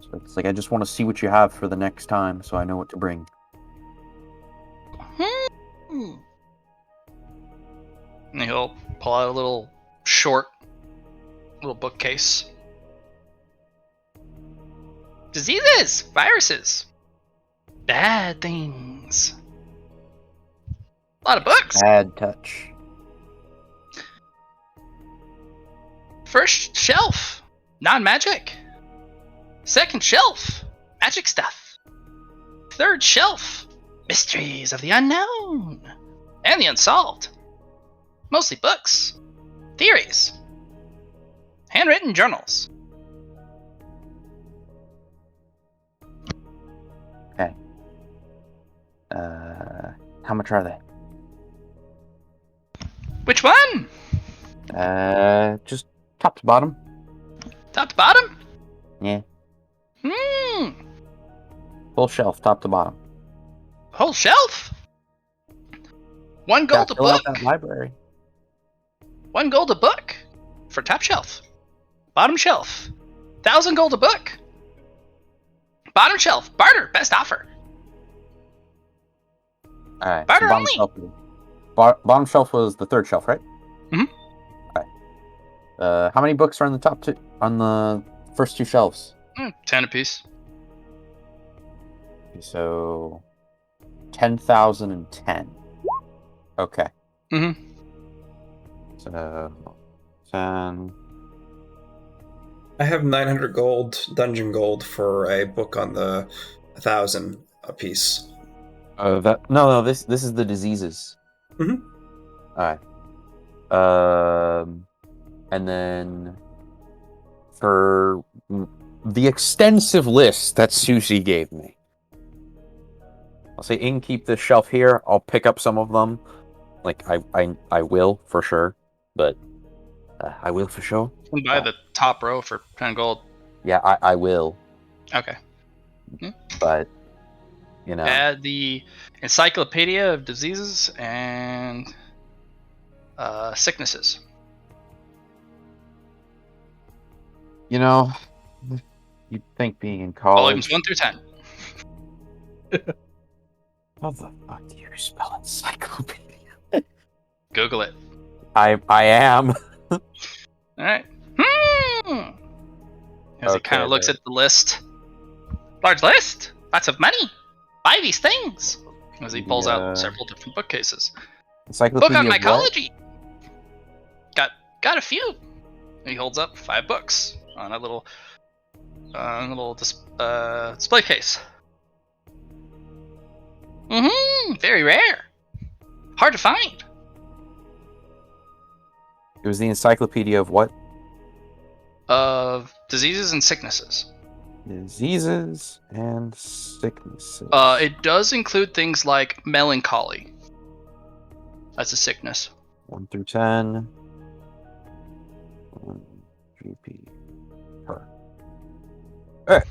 So it's like I just want to see what you have for the next time, so I know what to bring. And he'll pull out a little bookcase. Diseases, viruses, bad things. A lot of books. Bad touch. First shelf, non-magic. Second shelf, magic stuff. Third shelf, mysteries of the unknown and the unsolved. Mostly books, theories, handwritten journals. Okay. How much are they? Which one? Just top to bottom. Top to bottom? Yeah. Hmm. Full shelf, top to bottom. Whole shelf? One gold a Fill out book. that library. 1 gold a book for top shelf. Bottom shelf, 1,000 gold a book. Bottom shelf, barter, best offer. All right. Barter bottom only. shelf. Bottom shelf was the third shelf, right? Mhm. Okay. How many books are on the top two? On the first two shelves? 10 apiece. So 10,010. Okay. Mm-hmm. So 10. I have 900 gold, dungeon gold, for a book on the 1,000 apiece. No. This is the diseases. Mhm. All right. And then for the extensive list that Susie gave me, I'll say, Ing, keep this shelf here. I'll pick up some of them. Like I will for sure, but I will for sure. You can buy the top row for 10 gold. Yeah, I will, Okay. but you know, Add the Encyclopedia of Diseases and Sicknesses. you know, you'd think being in Volumes college. 1 through 10. How the fuck do you spell encyclopedia? Google it. I am. All right. As he kind Okay, of looks there. at the list. Large list. Lots of money. Buy these things. As he pulls out several different bookcases. Encyclopedia Book on of what? mycology. Got a few. He holds up 5 books on a little display case. Very rare. Hard to find. It was the encyclopedia of what? Of diseases and sicknesses. Diseases and sicknesses. It does include things like melancholy. That's a sickness. 1 through 10. 1 GP per. Alright.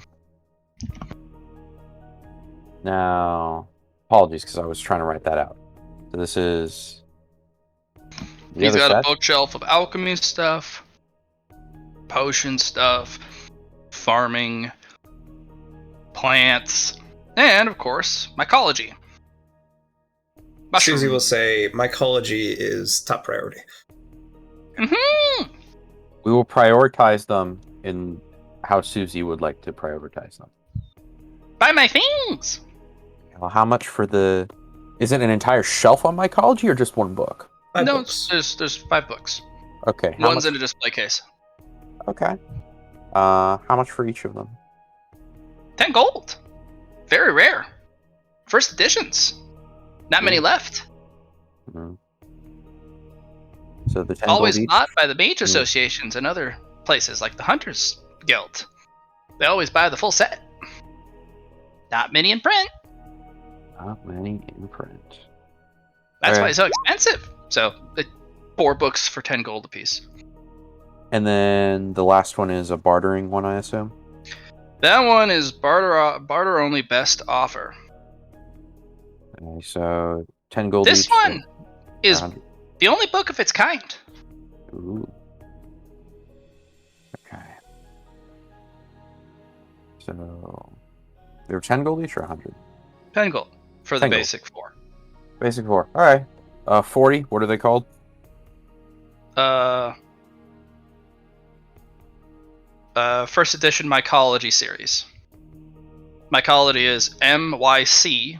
Now, apologies because I was trying to write that out. So this is the He's other got set. a bookshelf of alchemy stuff, potion stuff, farming, plants, and of course, mycology. Susie will Mushrooms. say mycology is top priority. We will prioritize them in how Susie would like to prioritize them. Buy my things. Well, how much for the... Is it an entire shelf on mycology or just one book? 5 No, books. there's 5 books. Okay. How One's much... in a display case. Okay. How much for each of them? 10 gold. Very rare. First editions. Not many left. Mm-hmm. So the 10 Always gold each? bought by the mage associations and other places like the Hunters Guild. They always buy the full set. Not many in print. Not many in print. That's why Alright. it's so expensive. So, 4 books for 10 gold apiece. And then the last one is a bartering one, I assume? That one is barter only best offer. Okay, so 10 gold This each. one is 100. the only book of its kind. Ooh. Okay. So they're 10 gold each or 100? 10 gold for the 10 gold. basic 4. Basic 4. All right. 40. What are they called? First edition mycology series. Mycology is MYCOLOGY.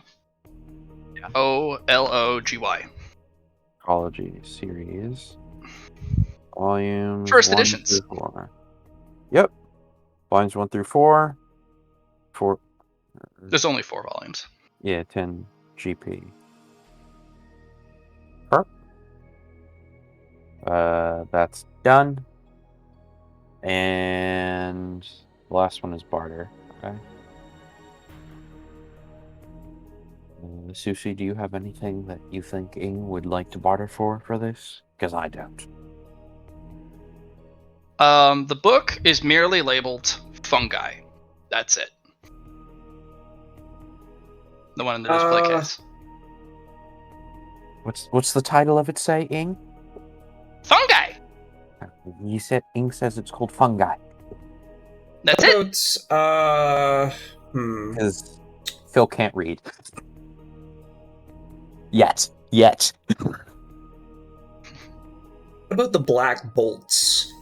Ecology series. Volumes First 1 editions. through 4. Yep. Volumes 1 through 4. 4. There's only 4 volumes. Yeah, 10 GP. That's done. And the last one is barter. Okay. Sushi, do you have anything that you think Ing would like to barter for this? Because I don't. The book is merely labeled fungi. That's it. The one in the display case. What's the title of it say, Ing? Fungi. You said Ing says it's called fungi. That's it. Because Phil can't read. Yet. What about the black bolts?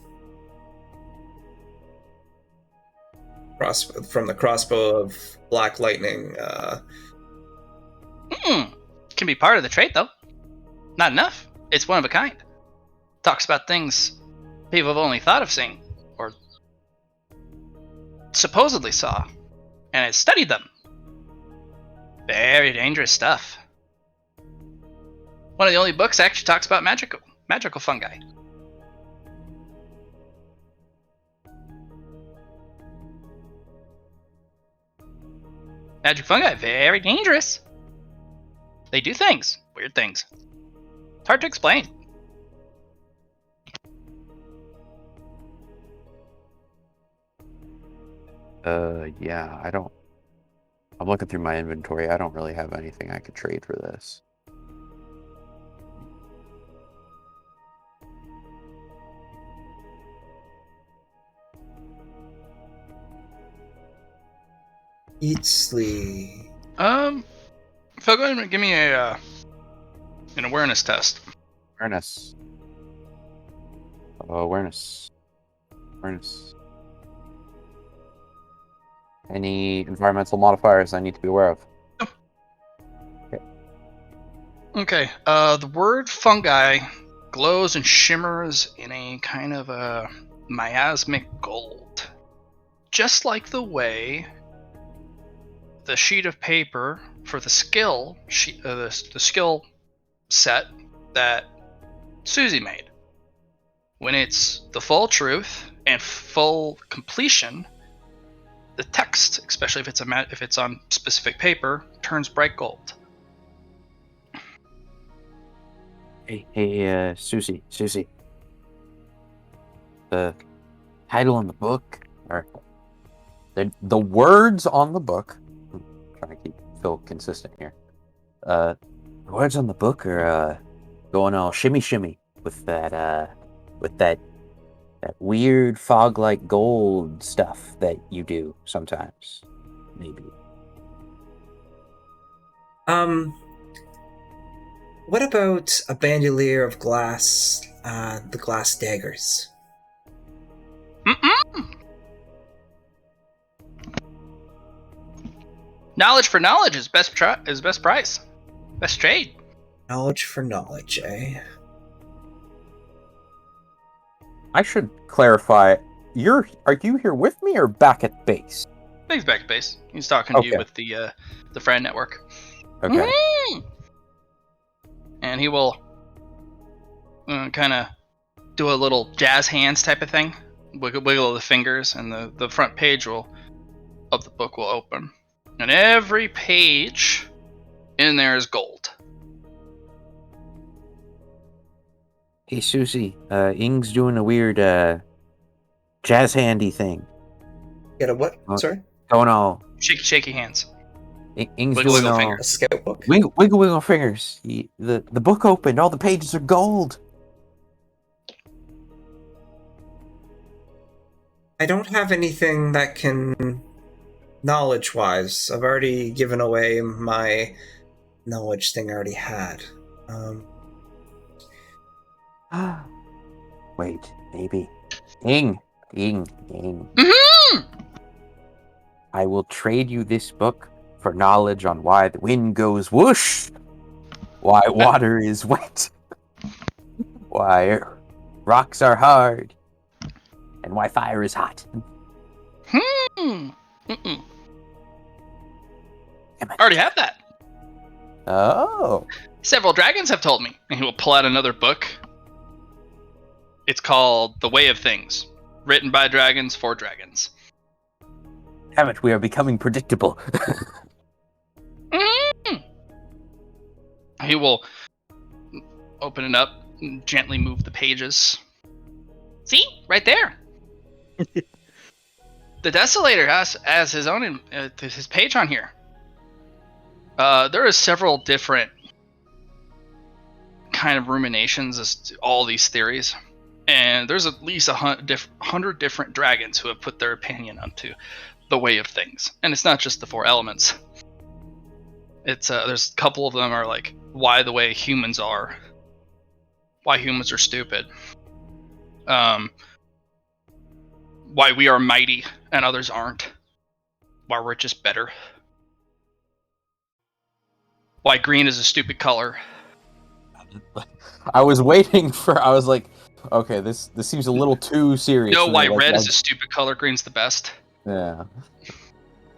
from the crossbow of Black Lightning. Can be part of the trait, though. Not enough. It's one of a kind. Talks about things people have only thought of seeing, or supposedly saw, and has studied them. Very dangerous stuff. One of the only books that actually talks about magical fungi. Magic fungi, very dangerous. They do things, weird things. It's hard to explain. Yeah, I don't. I'm looking through my inventory. I don't really have anything I could trade for this. Eat, sleep. Phil, go ahead and give me an awareness test. Awareness. Awareness. Awareness. Any environmental modifiers I need to be aware of? Okay. The word fungi glows and shimmers in a kind of a miasmic gold, just like the way the sheet of paper for the skill the skill set that Susie made. When it's the full truth and full completion, the text, especially if it's on specific paper, turns bright gold. Hey, Susie. The title on the book, or the words on the book. I'm trying to keep Phil consistent here. The words on the book are going all shimmy with that weird fog-like gold stuff that you do sometimes, maybe. What about a bandolier of glass, the glass daggers? Knowledge for knowledge is best price. Best trade. Knowledge for knowledge, eh? I should clarify. Are you here with me or back at base? He's back at base. He's talking to you with the friend network. Okay. And he will kind of do a little jazz hands type of thing. Wiggle the fingers, and the front page of the book will open. And every page in there is gold. Hey, Susie. Ing's doing a weird jazz handy thing. Get a what? Sorry? Going all... Shaky hands. Ing's Wiggle doing all... fingers. A scout book? Wiggle fingers. The book opened. All the pages are gold. I don't have anything that can... knowledge-wise. I've already given away my knowledge thing I already had. Wait, maybe. Ing. Mm-hmm! I will trade you this book for knowledge on why the wind goes whoosh, why water is wet, why rocks are hard, and why fire is hot. I already have that. Oh. Several dragons have told me. And he will pull out another book. It's called The Way of Things. Written by dragons for dragons. Damn it, we are becoming predictable. He will open it up and gently move the pages. See? Right there. The Desolator has his own his page on here. There are several different kind of ruminations as to all these theories, and there's at least 100 different dragons who have put their opinion onto the way of things, and it's not just the four elements. It's there's a couple of them are like why the way humans are, why humans are stupid, why we are mighty and others aren't, why we're just better. Why green is a stupid color. I was waiting for. I was like, okay, this seems a little too serious. No, for me. why Like, red is a stupid color, green's the best. Yeah.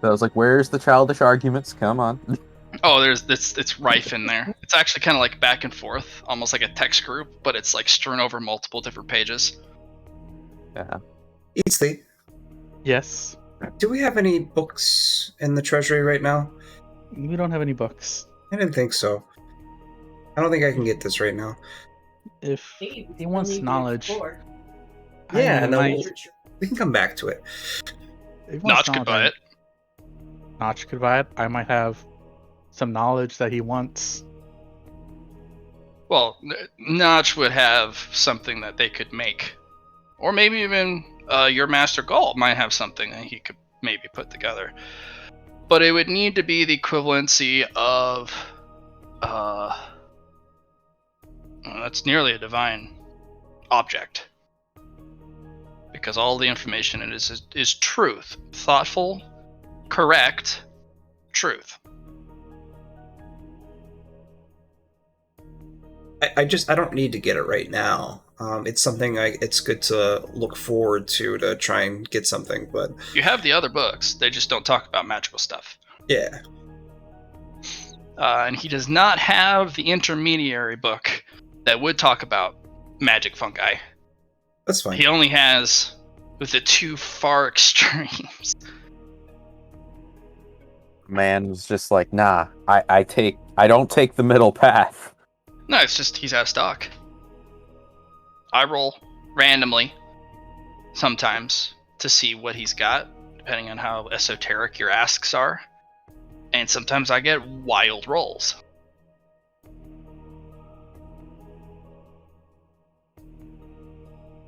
So I was like, where's the childish arguments? Come on. Oh, it's rife in there. It's actually kind of like back and forth, almost like a text group, but it's like strewn over multiple different pages. Yeah. Eatsley, Yes. do we have any books in the treasury right now? We don't have any books. I didn't think so. I don't think I can get this right now. If he wants knowledge, Yeah, I no, might- we can come back to it. if he wants Notch could knowledge, buy it. Notch could buy it. I might have some knowledge that he wants. Well, Notch would have something that they could make. Or maybe even your Master Galt might have something that he could maybe put together. But it would need to be the equivalency of... that's nearly a divine object. Because all the information in it is truth. Thoughtful, correct, truth. I don't need to get it right now. It's something it's good to look forward to try and get something, but You have the other books, they just don't talk about magical stuff. yeah. And he does not have the intermediary book that would talk about magic fungi. That's fine. He only has the two far extremes. Man's just like, nah. I don't take the middle path. No, it's just he's out of stock. I roll randomly sometimes to see what he's got, depending on how esoteric your asks are. And sometimes I get wild rolls.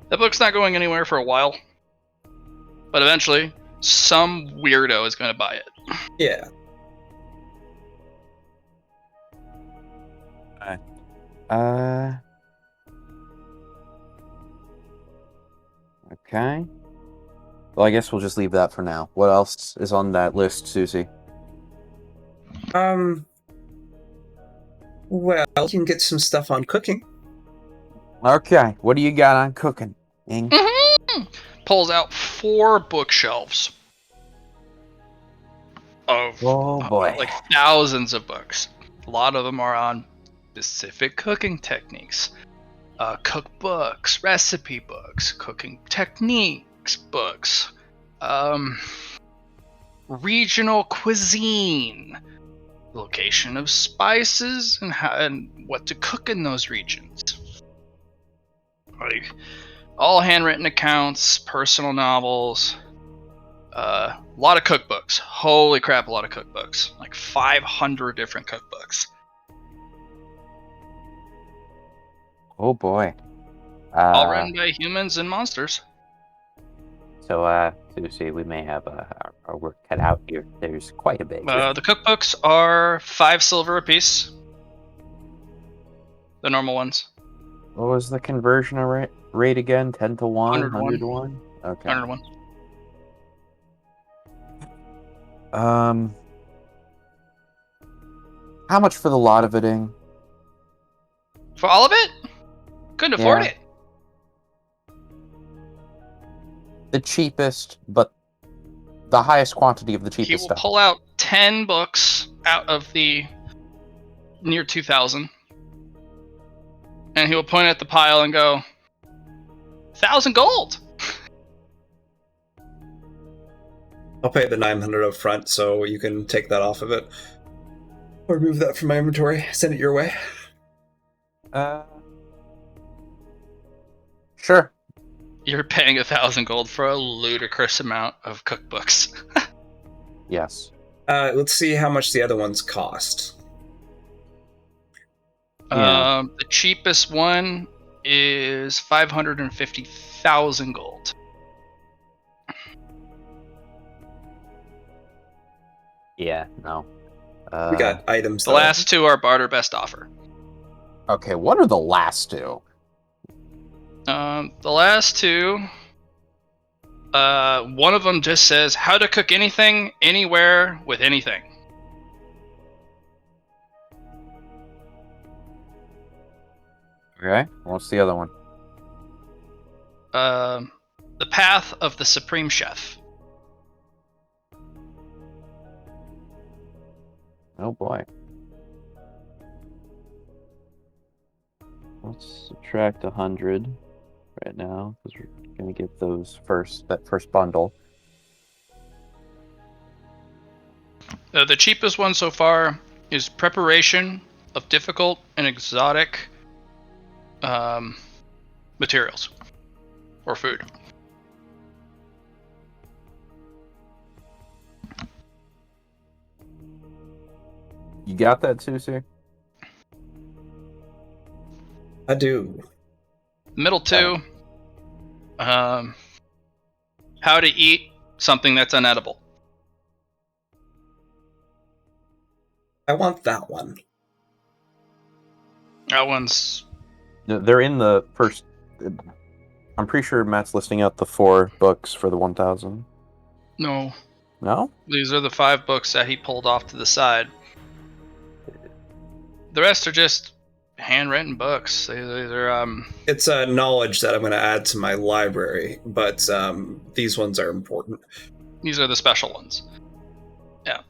That book's not going anywhere for a while. But eventually, some weirdo is going to buy it. Yeah. Okay. Well, I guess we'll just leave that for now. What else is on that list, Susie? Well, you can get some stuff on cooking. Okay. What do you got on cooking? Ing? Pulls out 4 bookshelves of Oh boy. like thousands of books. A lot of them are on specific cooking techniques, cookbooks, recipe books, cooking techniques books, regional cuisine, location of spices, and how and what to cook in those regions. Like all handwritten accounts, personal novels, a lot of cookbooks. Holy crap, a lot of cookbooks. Like 500 different cookbooks. Oh boy. All written by humans and monsters. So, Susie, we may have our work cut out here. There's quite a bit. The cookbooks are 5 silver apiece. The normal ones. What was the conversion rate again? 10 to 1? 101. 100 to 1? Okay. 101. How much for the lot of it, Ing? For all of it? Couldn't afford Yeah. it. The cheapest, but the highest quantity of the He cheapest will stuff. pull out 10 books out of the near 2,000. And he will point at the pile and go, 1,000 gold! I'll pay the 900 up front, so you can take that off of it. Or remove that from my inventory. Send it your way. Sure. You're paying 1,000 gold for a ludicrous amount of cookbooks. Yes. Let's see how much the other ones cost. Yeah. The cheapest one is 550,000 gold. Yeah, no. We got items. The though. last 2 are barter best offer. Okay, what are the last 2? The last 2 One of them just says how to cook anything, anywhere, with anything. Okay. What's the other one? The Path of the Supreme Chef. Oh boy. Let's subtract 100 right now because we're gonna get that first bundle. The cheapest one so far is preparation of difficult and exotic materials or food. You got that, Susie? I do. Middle two, how to eat something that's unedible. I want that one. That one's... They're in the first. I'm pretty sure Matt's listing out the 4 books for the 1,000. No. No? These are the 5 books that he pulled off to the side. The rest are just handwritten books. They're It's knowledge that I'm going to add to my library, but these ones are important. These are the special ones. Yeah.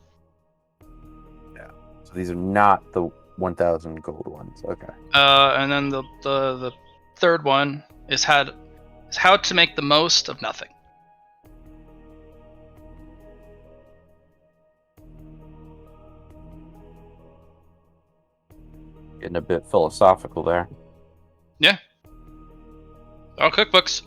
So these are not the 1,000 gold ones. Okay. And then the third one is how to make the most of nothing. Getting a bit philosophical there. Yeah. All cookbooks.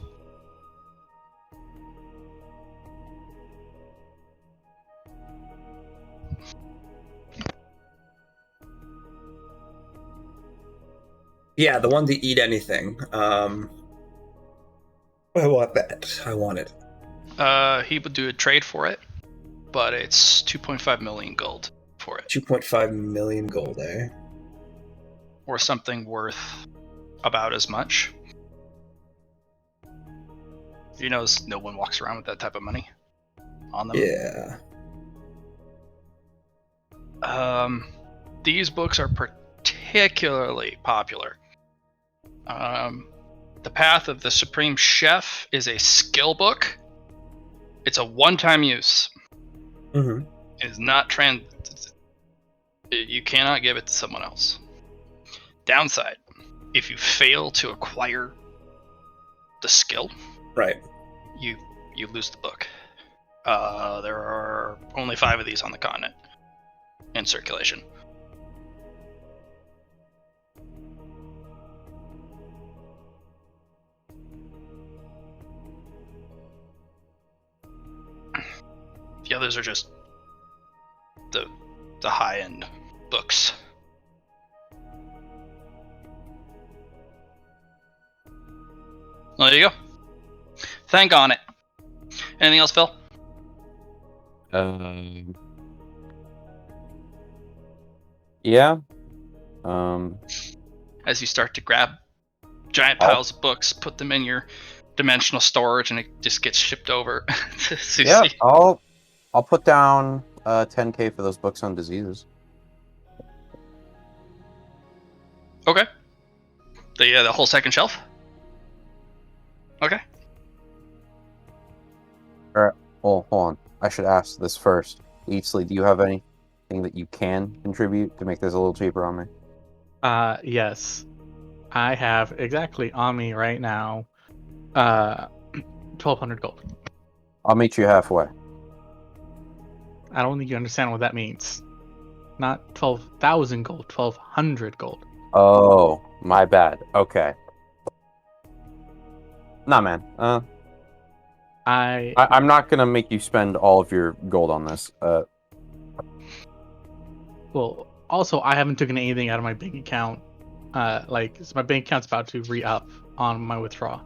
Yeah, the one to eat anything. I want that. I want it. He would do a trade for it, but it's 2.5 million gold for it. 2.5 million gold, eh? Or something worth about as much. You know, no one walks around with that type of money on them. Yeah. These books are particularly popular. The Path of the Supreme Chef is a skill book. It's a one-time use. Mm-hmm. It is not you cannot give it to someone else. Downside, if you fail to acquire the skill, right, you lose the book. There are only 5 of these on the continent in circulation. The others are just the high-end books. Well, there you go. Thank on it. Anything else, Phil? Yeah. As you start to grab giant piles of books, put them in your dimensional storage, and it just gets shipped over to Susie. Yeah, I'll put down 10k for those books on diseases. Okay. The whole second shelf? Okay. Alright, well, hold on. I should ask this first. Eatsley, do you have anything that you can contribute to make this a little cheaper on me? Yes. I have exactly on me right now 1,200 gold. I'll meet you halfway. I don't think you understand what that means. Not 12,000 gold, 1,200 gold. Oh, my bad. Okay. Nah, man. I'm not gonna make you spend all of your gold on this. Well, also, I haven't taken anything out of my bank account. So my bank account's about to re-up on my withdraw.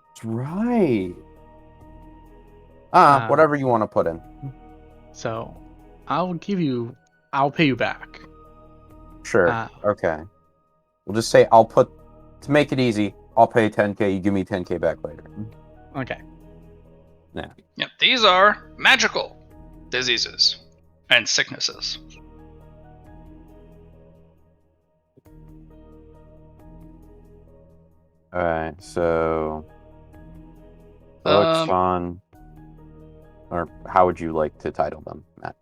That's right. Whatever you want to put in. So, I'll pay you back. Sure. Okay. We'll just say to make it easy, I'll pay 10k, you give me 10k back later. Okay. Yeah. Yep, these are magical diseases and sicknesses. All right. So, Oxon, or how would you like to title them, Matt?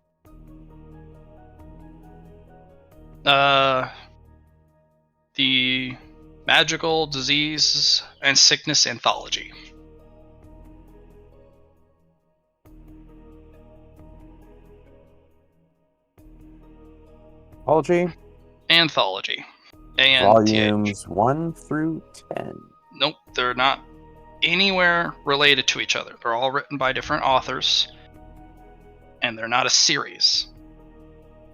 The Magical Disease and Sickness Anthology. Anthology? Anthology. A-N-T-H. Volumes 1 through 10. Nope, they're not anywhere related to each other. They're all written by different authors, and they're not a series.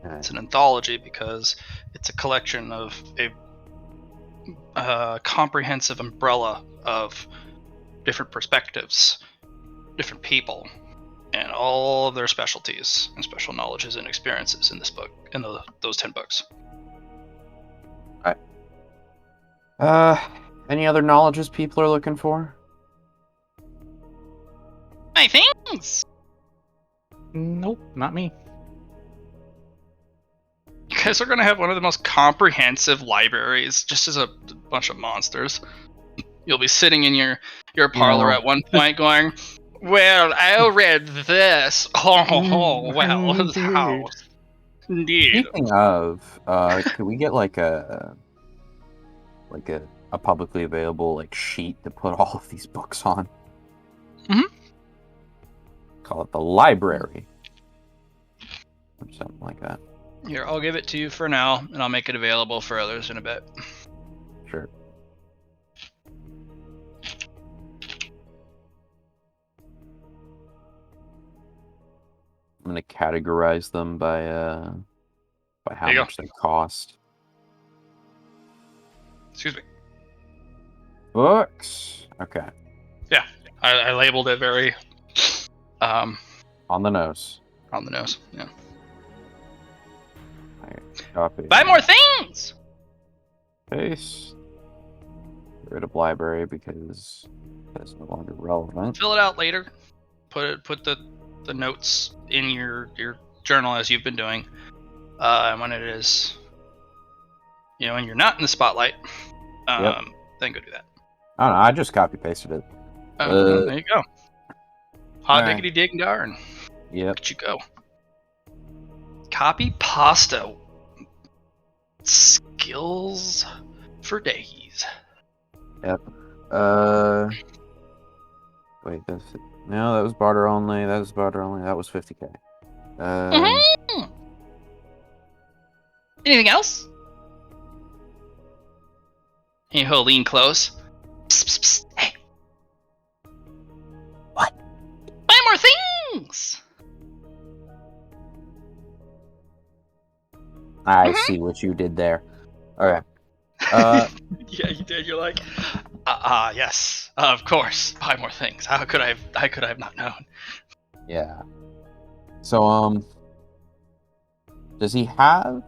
Right. It's an anthology because it's a collection of a comprehensive umbrella of different perspectives, different people, and all of their specialties and special knowledges and experiences in this book, in those 10 books. Any other knowledges people are looking for? My things! Nope, not me. You guys are going to have one of the most comprehensive libraries, just as a bunch of monsters. You'll be sitting in your parlor at one point going, well, I read this. Oh, well, how? Indeed. Speaking of, could we get like a publicly available like sheet to put all of these books on? Mhm. Call it the library. Or something like that. Here, I'll give it to you for now, and I'll make it available for others in a bit. Sure. I'm gonna categorize them by how There you much they cost. Excuse me. Books. Okay. Yeah, I labeled it very On the nose. on the nose. Yeah. Alright, copy. Buy more things! Paste. Get rid of library because that's no longer relevant. Fill it out later. Put the notes in your journal as you've been doing. And when it is, when you're not in the spotlight, then go do that. I don't know. I just copy pasted it. Well, there you go. Hot alright. diggity dig darn. Yep. Look at you go. Copy pasta. Skills for days. Yep. Wait, that's it. No, that was barter only. That was barter only. That was 50k. Anything else? Hey, ho, lean close. Psst, psst, psst. Hey. What? Buy more things! I see what you did there. Okay. Yeah, you did. You're like, yes, of course. Buy more things. How could I have not known? Yeah. So, does he have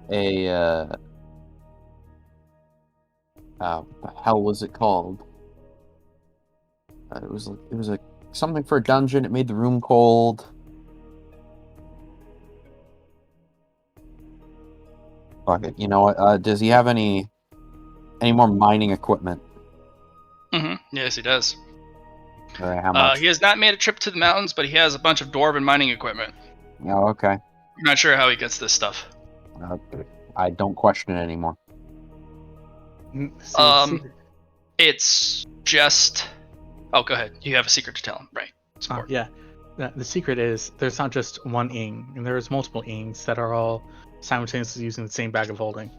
a, what the hell was it called? It was a something for a dungeon. It made the room cold. Fuck it. You know what? Does he have any more mining equipment? Yes, he does. All right, how much? He has not made a trip to the mountains, but he has a bunch of dwarven mining equipment. Oh, okay. I'm not sure how he gets this stuff. I don't question it anymore. It's just. Oh, go ahead. You have a secret to tell him, right? Yeah. The secret is there's not just one ing, and there's multiple ings that are all simultaneously using the same bag of holding.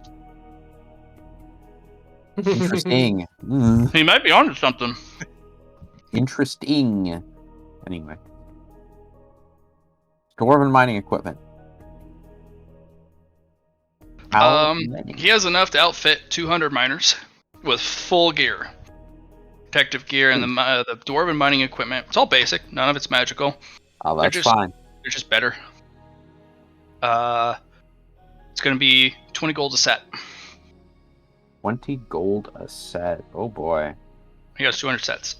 Interesting. He might be onto something. Interesting. Anyway. Dwarven mining equipment. How many? He has enough to outfit 200 miners with full gear. Protective gear and the dwarven mining equipment. It's all basic. None of it's magical. Oh, that's fine. They're just better. It's going to be 20 gold a set. 20 gold a set. Oh boy. He has 200 sets.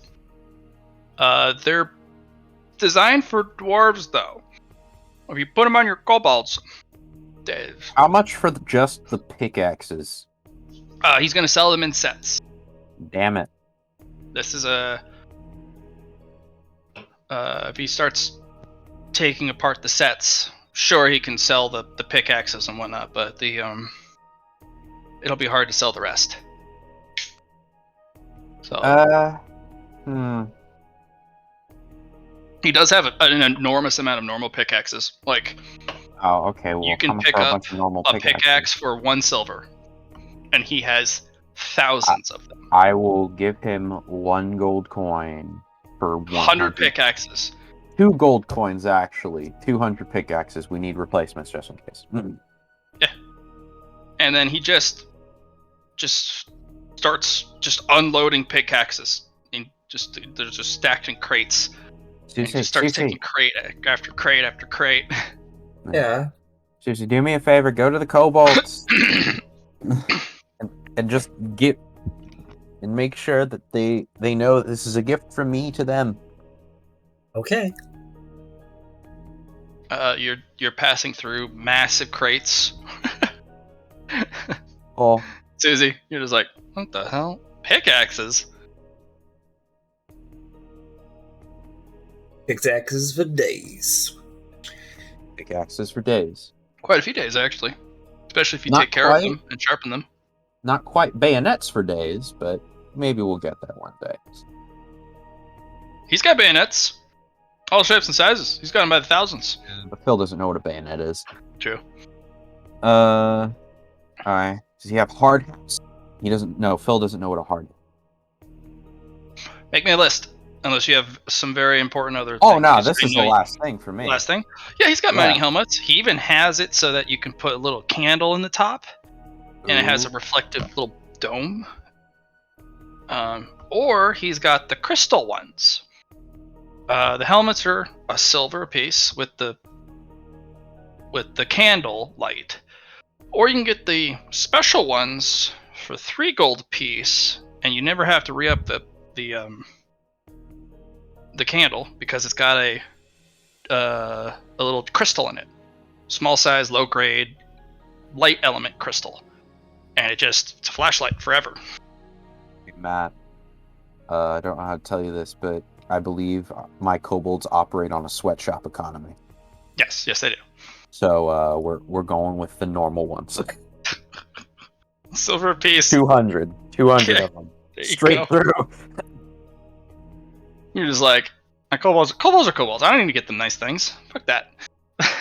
They're designed for dwarves, though. If you put them on your kobolds, Dave, How much for just the pickaxes? he's going to sell them in sets. Damn it. This is a... if he starts taking apart the sets, sure, he can sell the pickaxes and whatnot, but it'll be hard to sell the rest. So he does have an enormous amount of normal pickaxes. Like, oh, okay. Well, you how can much pick are a up bunch of normal a pickaxes? pickaxe for 1 silver, and he has thousands of them. I will give him 1 gold coin for 100 pickaxes. 2 gold coins, actually. 200 pickaxes. We need replacements just in case. Yeah. And then he just starts just unloading pickaxes. And they're just stacked in crates. And he just starts taking crate after crate after crate. Yeah. Susie, do me a favor. Go to the kobolds and just get and make sure that they know this is a gift from me to them. Okay. You're passing through massive crates. Oh, Susie, you're just like, what the hell? Pickaxes? Pickaxes for days. pickaxes for days. Quite a few days, actually. Especially if you Not take care of quite. them and sharpen them. Not quite bayonets for days, but maybe we'll get that one day. He's got bayonets. All shapes and sizes. He's got them by the thousands. But Phil doesn't know what a bayonet is. True. Alright. Does he have hard hats? He doesn't know. Phil doesn't know what a hard hat. Make me a list. Unless you have some very important other Oh, things. no, Because this I is know the last thing for me. Last thing? Yeah, he's got Yeah. mining helmets. He even has it so that you can put a little candle in the top. And it has a reflective little dome. Or he's got the crystal ones. The helmets are a silver apiece with the candle light. Or you can get the special ones for 3 gold apiece, and you never have to re-up the candle because it's got a little crystal in it. Small size, low grade, light element crystal. And it's a flashlight forever. Hey, Matt, I don't know how to tell you this, but I believe my kobolds operate on a sweatshop economy. Yes, they do. So we're going with the normal ones. Silver apiece. 200 Okay. of them. There you Straight go. through. You're just like, kobolds are kobolds. I don't need to get them nice things. Fuck that.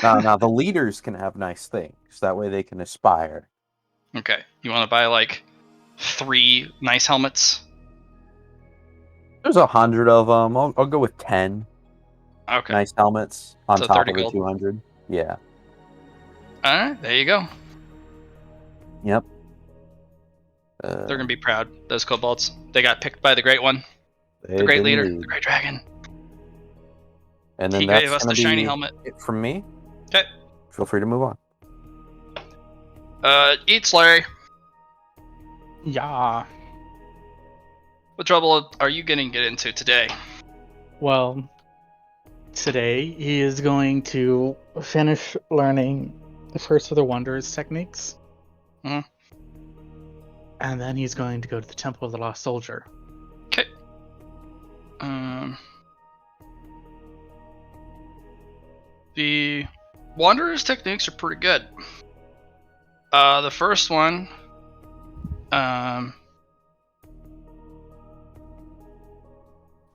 No, the leaders can have nice things. That way they can aspire. Okay. You want to buy like 3 nice helmets? There's 100 of them. I'll go with 10 Okay. nice helmets on So top 30 of the gold. 200. Yeah. Alright, there you go. Yep. They're gonna be proud, those kobolds. They got picked by the Great One, they the Great did Leader, indeed. the Great Dragon. And then He that's gave us gonna the shiny be helmet. it from me. Okay. Feel free to move on. Eats Larry. Yeah. What trouble are you getting get into today? Well, today he is going to finish learning the First of the Wonders techniques. Mhm. And then he's going to go to the Temple of the Lost Soldier. Okay. The Wanderer's techniques are pretty good. The first one,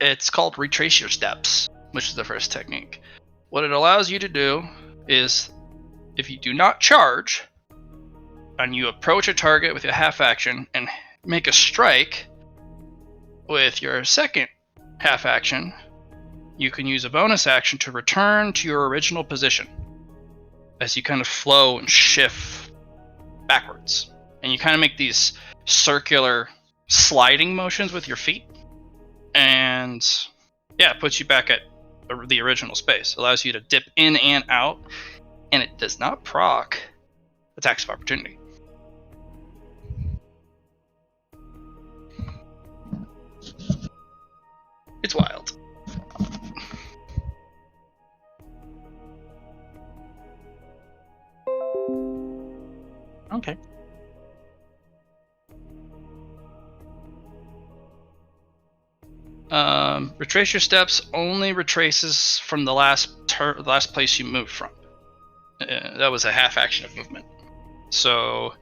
it's called Retrace Your Steps, which is the first technique. What it allows you to do is, if you do not charge, and you approach a target with a half action and make a strike with your second half action, you can use a bonus action to return to your original position as you kind of flow and shift backwards. And you kind of make these circular sliding motions with your feet. And yeah, it puts you back at the original space. Allows you to dip in and out. And it does not proc attacks of opportunity. It's wild. Retrace your steps only retraces from the last place you moved from. That was a half action of movement. So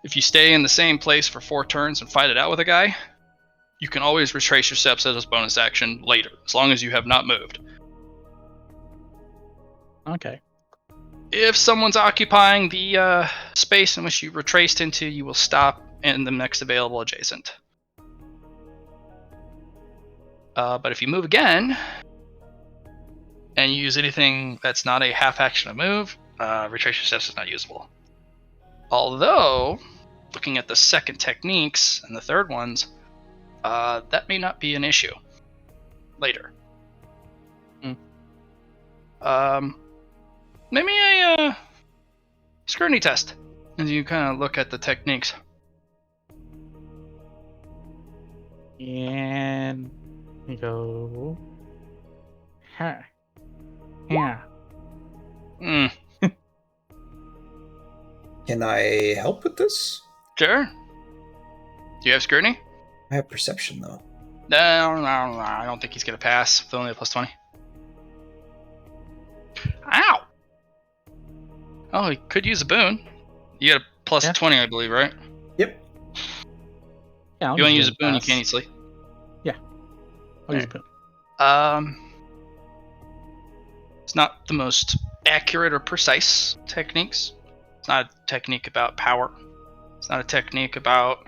if you stay in the same place for 4 turns and fight it out with a guy, you can always retrace your steps as a bonus action later, as long as you have not moved. Okay. If someone's occupying the space in which you retraced into, you will stop in the next available adjacent. But if you move again, and you use anything that's not a half action of move, retrace your steps is not usable. Although, looking at the second techniques and the third ones, that may not be an issue later. Maybe a scrutiny test as you kind of look at the techniques. And we go. Huh. Yeah. Can I help with this? Sure. Do you have scrutiny? I have perception, though. No, I don't think he's gonna pass with only a plus 20. Ow! Oh, he could use a boon. You got a plus 20, I believe, right? Yep. Yeah. You want to use a boon, you can't easily. Yeah. I'll use a boon. It's not the most accurate or precise techniques. It's not a technique about power. It's not a technique about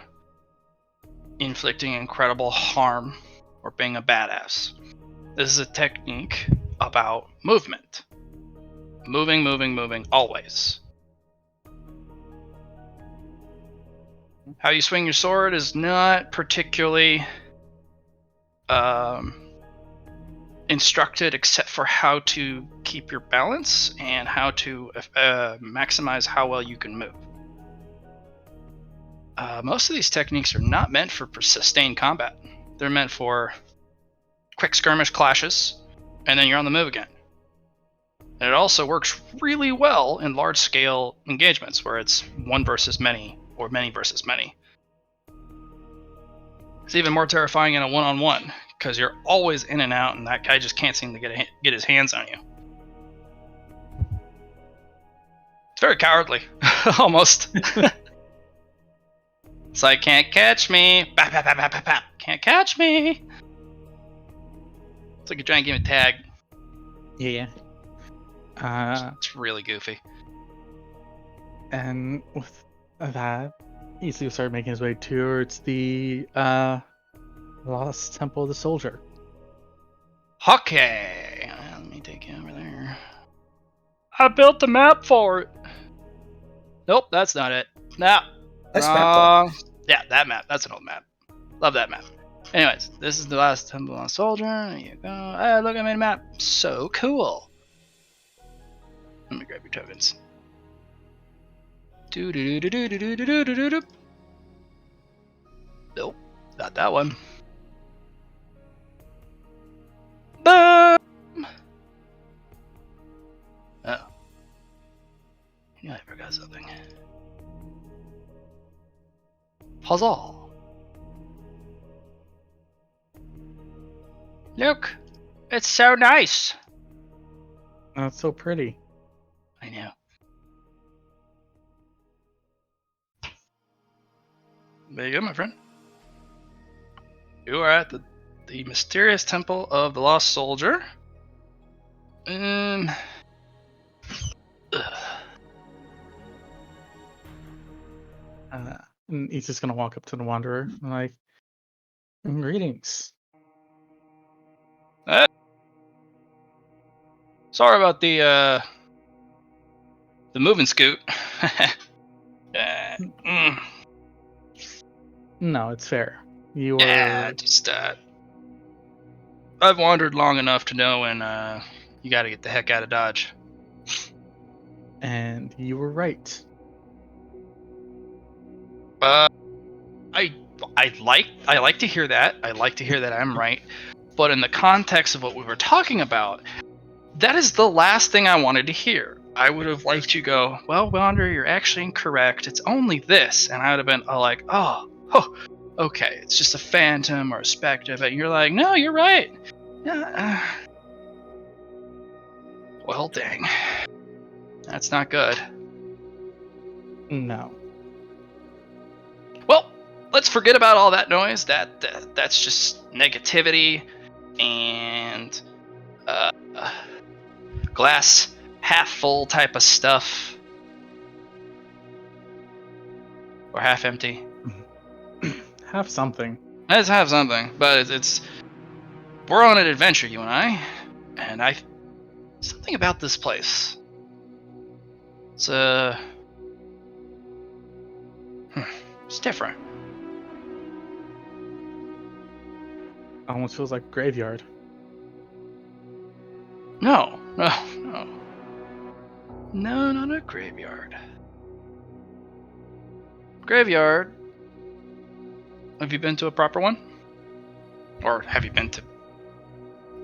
inflicting incredible harm or being a badass. This is a technique about movement. Moving, always. How you swing your sword is not particularly instructed, except for how to keep your balance and how to maximize how well you can move. Most of these techniques are not meant for sustained combat. They're meant for quick skirmish clashes, and then you're on the move again. And it also works really well in large-scale engagements, where it's one versus many, or many versus many. It's even more terrifying in a one-on-one, because you're always in and out, and that guy just can't seem to get his hands on you. It's very cowardly, almost. It's like, can't catch me. Bap, bap, bap, bap, bap, bap. Can't catch me. It's like you're trying to give me a tag. Yeah. It's really goofy. And with that, Isu started making his way towards the Lost Temple of the Soldier. Okay. Let me take you over there. I built the map for it. Nope, that's not it. No. Nice map, Yeah, that map. That's an old map. Love that map. Anyways, this is the Last Temple of the Soldier. There you go. Hey, look, I made a map. So cool. Let me grab your tokens. Nope, not that one. Boom! Oh. Yeah, I forgot something. Puzzle. Look, it's so nice. Oh, it's so pretty. I know. There you go, my friend. You are at the mysterious temple of the Lost Soldier. And he's just gonna walk up to the Wanderer and like, greetings. Sorry about the moving scoot. No, it's fair. You were. Yeah, just I've wandered long enough to know when you got to get the heck out of Dodge. And you were right. I like to hear that. I like to hear that I'm right. But in the context of what we were talking about, that is the last thing I wanted to hear. I would have liked you go, well, Wanderer, you're actually incorrect. It's only this. And I would have been like, okay, it's just a phantom or a specter, but you're like, no, you're right. Well, dang. That's not good. No. Well, let's forget about all that noise. That's just negativity and glass half full type of stuff. Or half empty. Have something. Let's have something, but it's we're on an adventure, you and I something about this place. It's it's different. Almost feels like a graveyard. No, not a graveyard. Graveyard. Have you been to a proper one? Or have you been to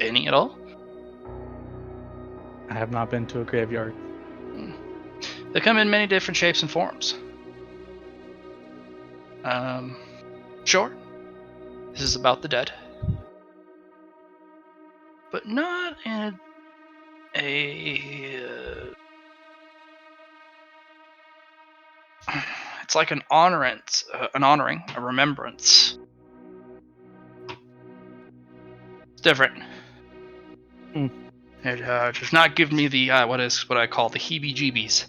any at all? I have not been to a graveyard. They come in many different shapes and forms. Sure, this is about the dead, but not in it's like an honoring, a remembrance. It's different. It does not give me the what I call the heebie-jeebies.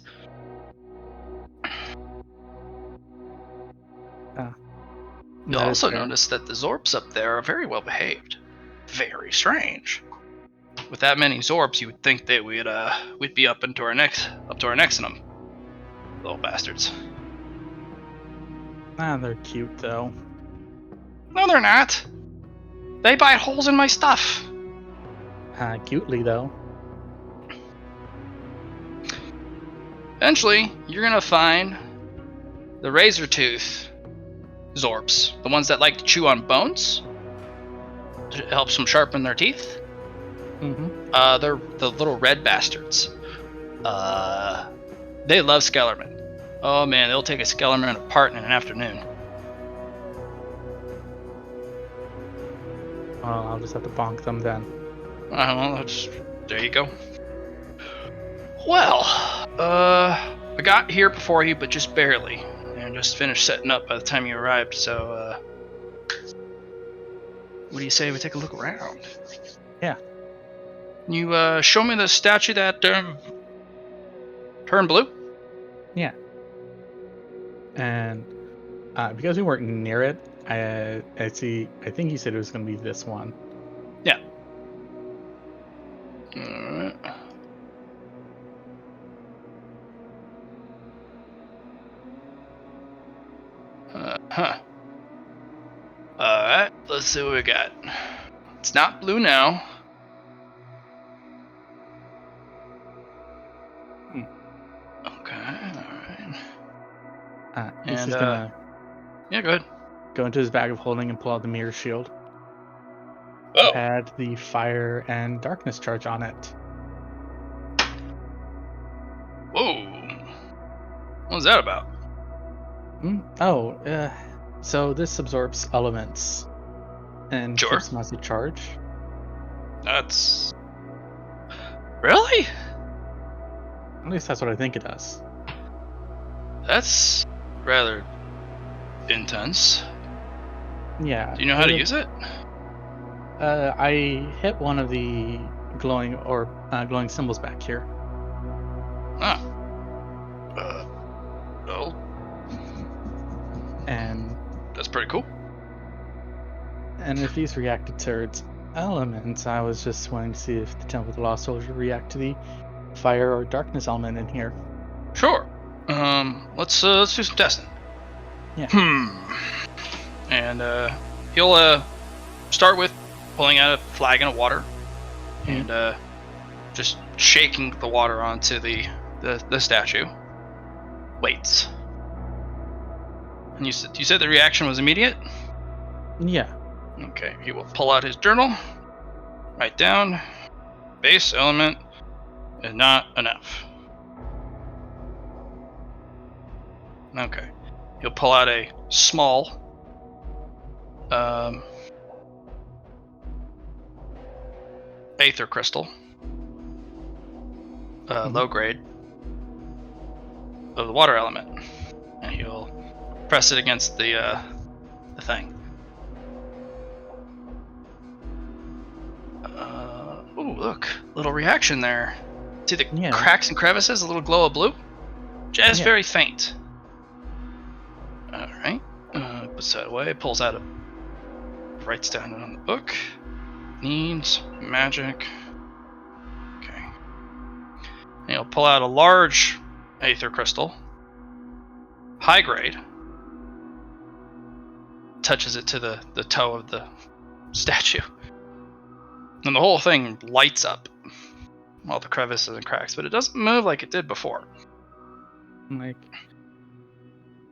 You'll also notice that the Zorps up there are very well behaved. Very strange. With that many Zorps, you would think that we'd be up to our necks in them. Little bastards. They're cute though. No, they're not. They bite holes in my stuff. Cutely though. Eventually, you're gonna find the razor tooth Zorps, the ones that like to chew on bones. It helps them sharpen their teeth. They're the little red bastards. They love Skellerman. Oh man, they'll take a Skellerman apart in an afternoon. Well, I'll just have to bonk them then. Well, there you go. Well, I got here before you, but just barely. And just finished setting up by the time you arrived, so, what do you say we take a look around? Yeah. You, show me the statue that, turned blue? Yeah. And, because we weren't near it, I think you said it was going to be this one. Yeah. Alright. Alright, let's see what we got. It's not blue now. Okay, alright. He's just gonna yeah, go ahead. go into his bag of holding and pull out the mirror shield. Oh. It had the fire and darkness charge on it. Whoa. What was that about? So this absorbs elements and Sure. keeps them as a charge. That's... Really? At least that's what I think it does. That's rather intense. Yeah. Do you know how to use it? I hit one of the glowing symbols back here. Ah. Oh. And that's pretty cool. And if these reacted to its elements, I was just wanting to see if the Temple of the Lost Soldier react to the fire or darkness element in here. Sure. Let's do some testing. Yeah. And he'll start with pulling out a flagon of water and just shaking the water onto the statue. Waits. And you said the reaction was immediate? Yeah. Okay, he will pull out his journal, write down, base element is not enough. Okay, he'll pull out a small Aether crystal, low grade, of the water element, and you'll press it against the thing. Ooh, look, little reaction there. See the Yeah. cracks and crevices, a little glow of blue? Just Yeah. very faint. Alright. Puts that away, pulls out writes down it on the book. Needs magic. Okay. And he'll pull out a large aether crystal. High grade. Touches it to the toe of the statue. And the whole thing lights up. All the crevices and cracks, but it doesn't move like it did before. Like,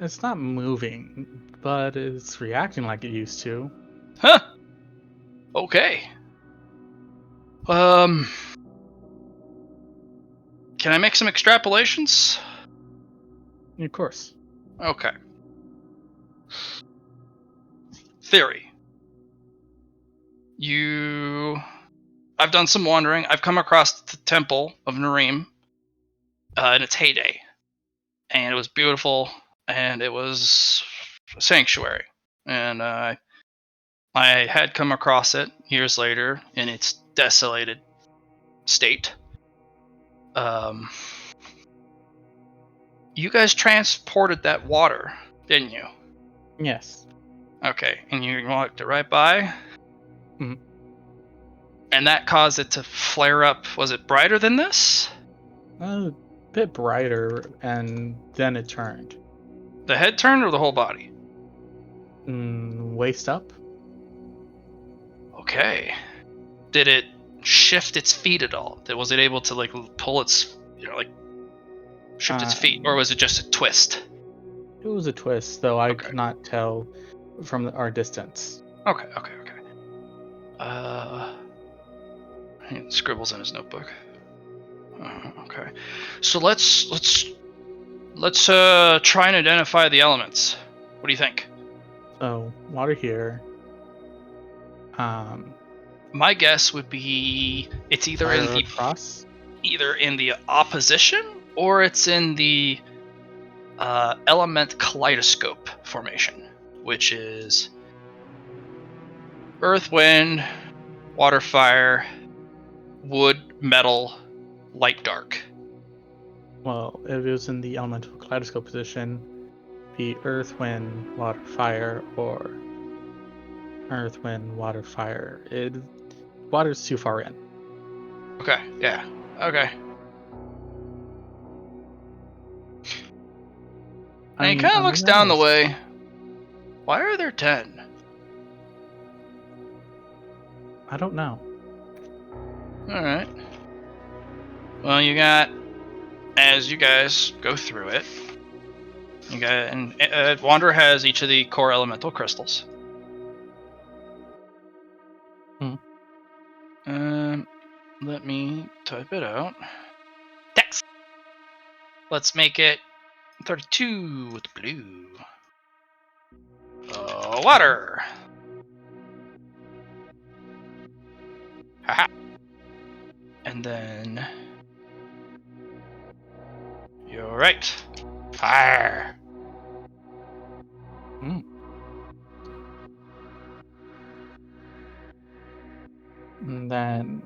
it's not moving, but it's reacting like it used to. Huh. Okay. Can I make some extrapolations? Of course. Okay. Theory. I've done some wandering. I've come across the Temple of Nareem in its heyday. And it was beautiful, and it was a sanctuary. And I had come across it years later in its desolated state. You guys transported that water, didn't you? Yes. Okay, and you walked it right by? Mhm. And that caused it to flare up. Was it brighter than this? A bit brighter, and then it turned. The head turned or the whole body? Waist up? Okay. Did it shift its feet at all? Was it able to like pull its, shift its feet, or was it just a twist? It was a twist, though I Okay. could not tell from our distance. Okay. He scribbles in his notebook. Okay. So let's try and identify the elements. What do you think? So, water here. My guess would be it's either fire in the across. either in the opposition or it's in the element kaleidoscope formation, which is earth, wind, water, fire, wood, metal, light, dark. Well, if it was in the elemental kaleidoscope position, be earth, wind, water, fire, or earth, wind, water, fire. Water's too far in. Okay, yeah. Okay. And he kind of looks down the way. Why are there 10? I don't know. Alright. Well, as you guys go through it, and Wanderer has each of the core elemental crystals. Let me type it out. Text! Let's make it 32 with blue. Water! Haha. And then... You're right. Fire! And then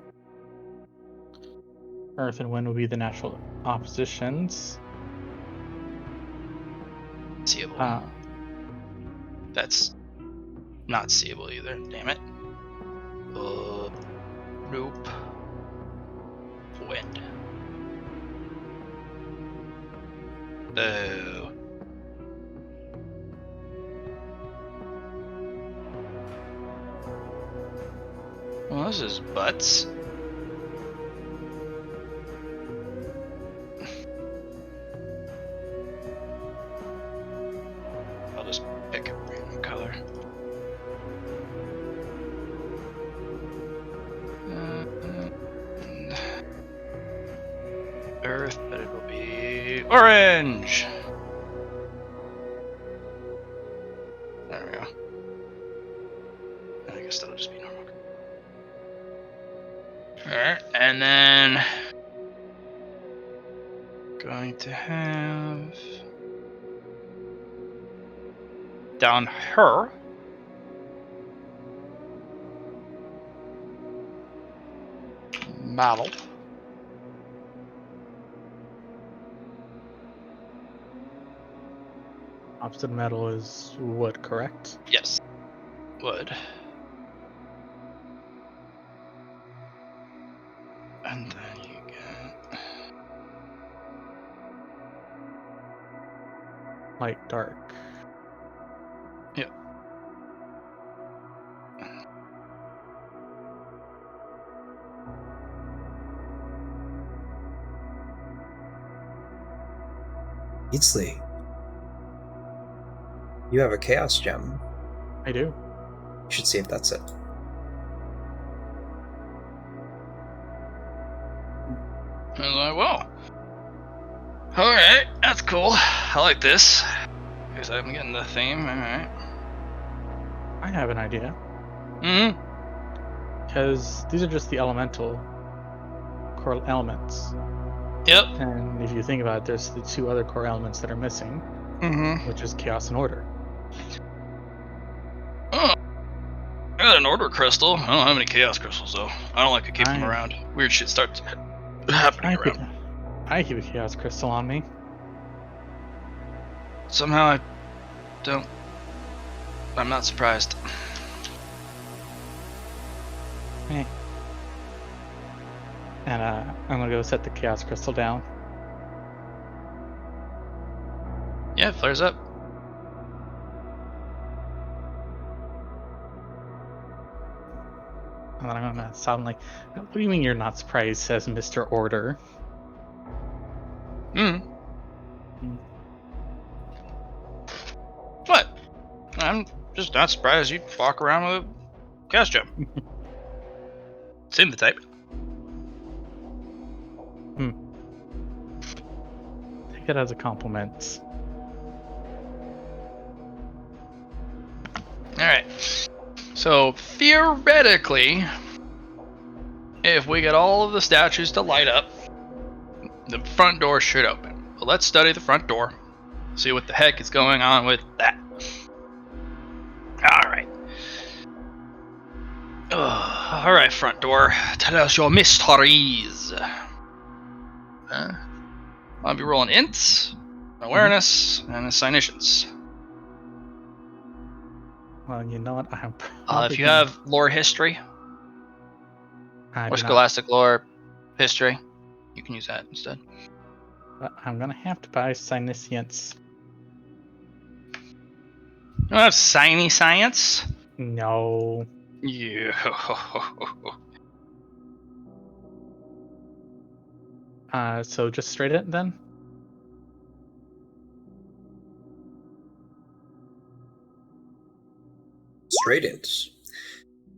earth and wind will be the natural oppositions. Seeable. That's not seeable either, damn it. Nope. Wind. Oh. Well, this is butts. I'll just pick a random color. Earth, but it will be orange. There we go. guess that'll just be normal. Alright, and then going to have down her. Metal. Opposite metal is wood, correct? Yes. Wood. And then you get Light, dark. Yep. Eatsley, you have a chaos gem. I do. You should see if that's it. I was like, well, alright, that's cool. I like this. Because I'm getting the theme, alright. I have an idea. Mm-hmm. Because these are just the elemental core elements. Yep. And if you think about it, there's the two other core elements that are missing, Mm-hmm. which is chaos and order. Oh, I got an order crystal. I don't have any chaos crystals, though. I don't like to keep them I- around. Weird shit starts happening around. I keep a chaos crystal on me. Somehow I don't. I'm not surprised. Hey. And I'm gonna go set the chaos crystal down. Yeah, it flares up. And then I'm gonna sound like, what do you mean you're not surprised, says Mr. Order. Mm. Hmm. What? I'm just not surprised you'd walk around with a chaos gem. Seem the type. Take it as a compliment. Alright. So, theoretically, if we get all of the statues to light up, the front door should open. But let's study the front door. See what the heck is going on with that. Alright. Alright, front door. Tell us your mysteries. I'll be rolling ints, awareness, and assignations. Well, you know what? I'm If you have lore history, or scholastic lore history, you can use that instead. But I'm gonna have to buy Psyniscience. You don't have signy science? No. Yeah. So just straight it then? Straight ins.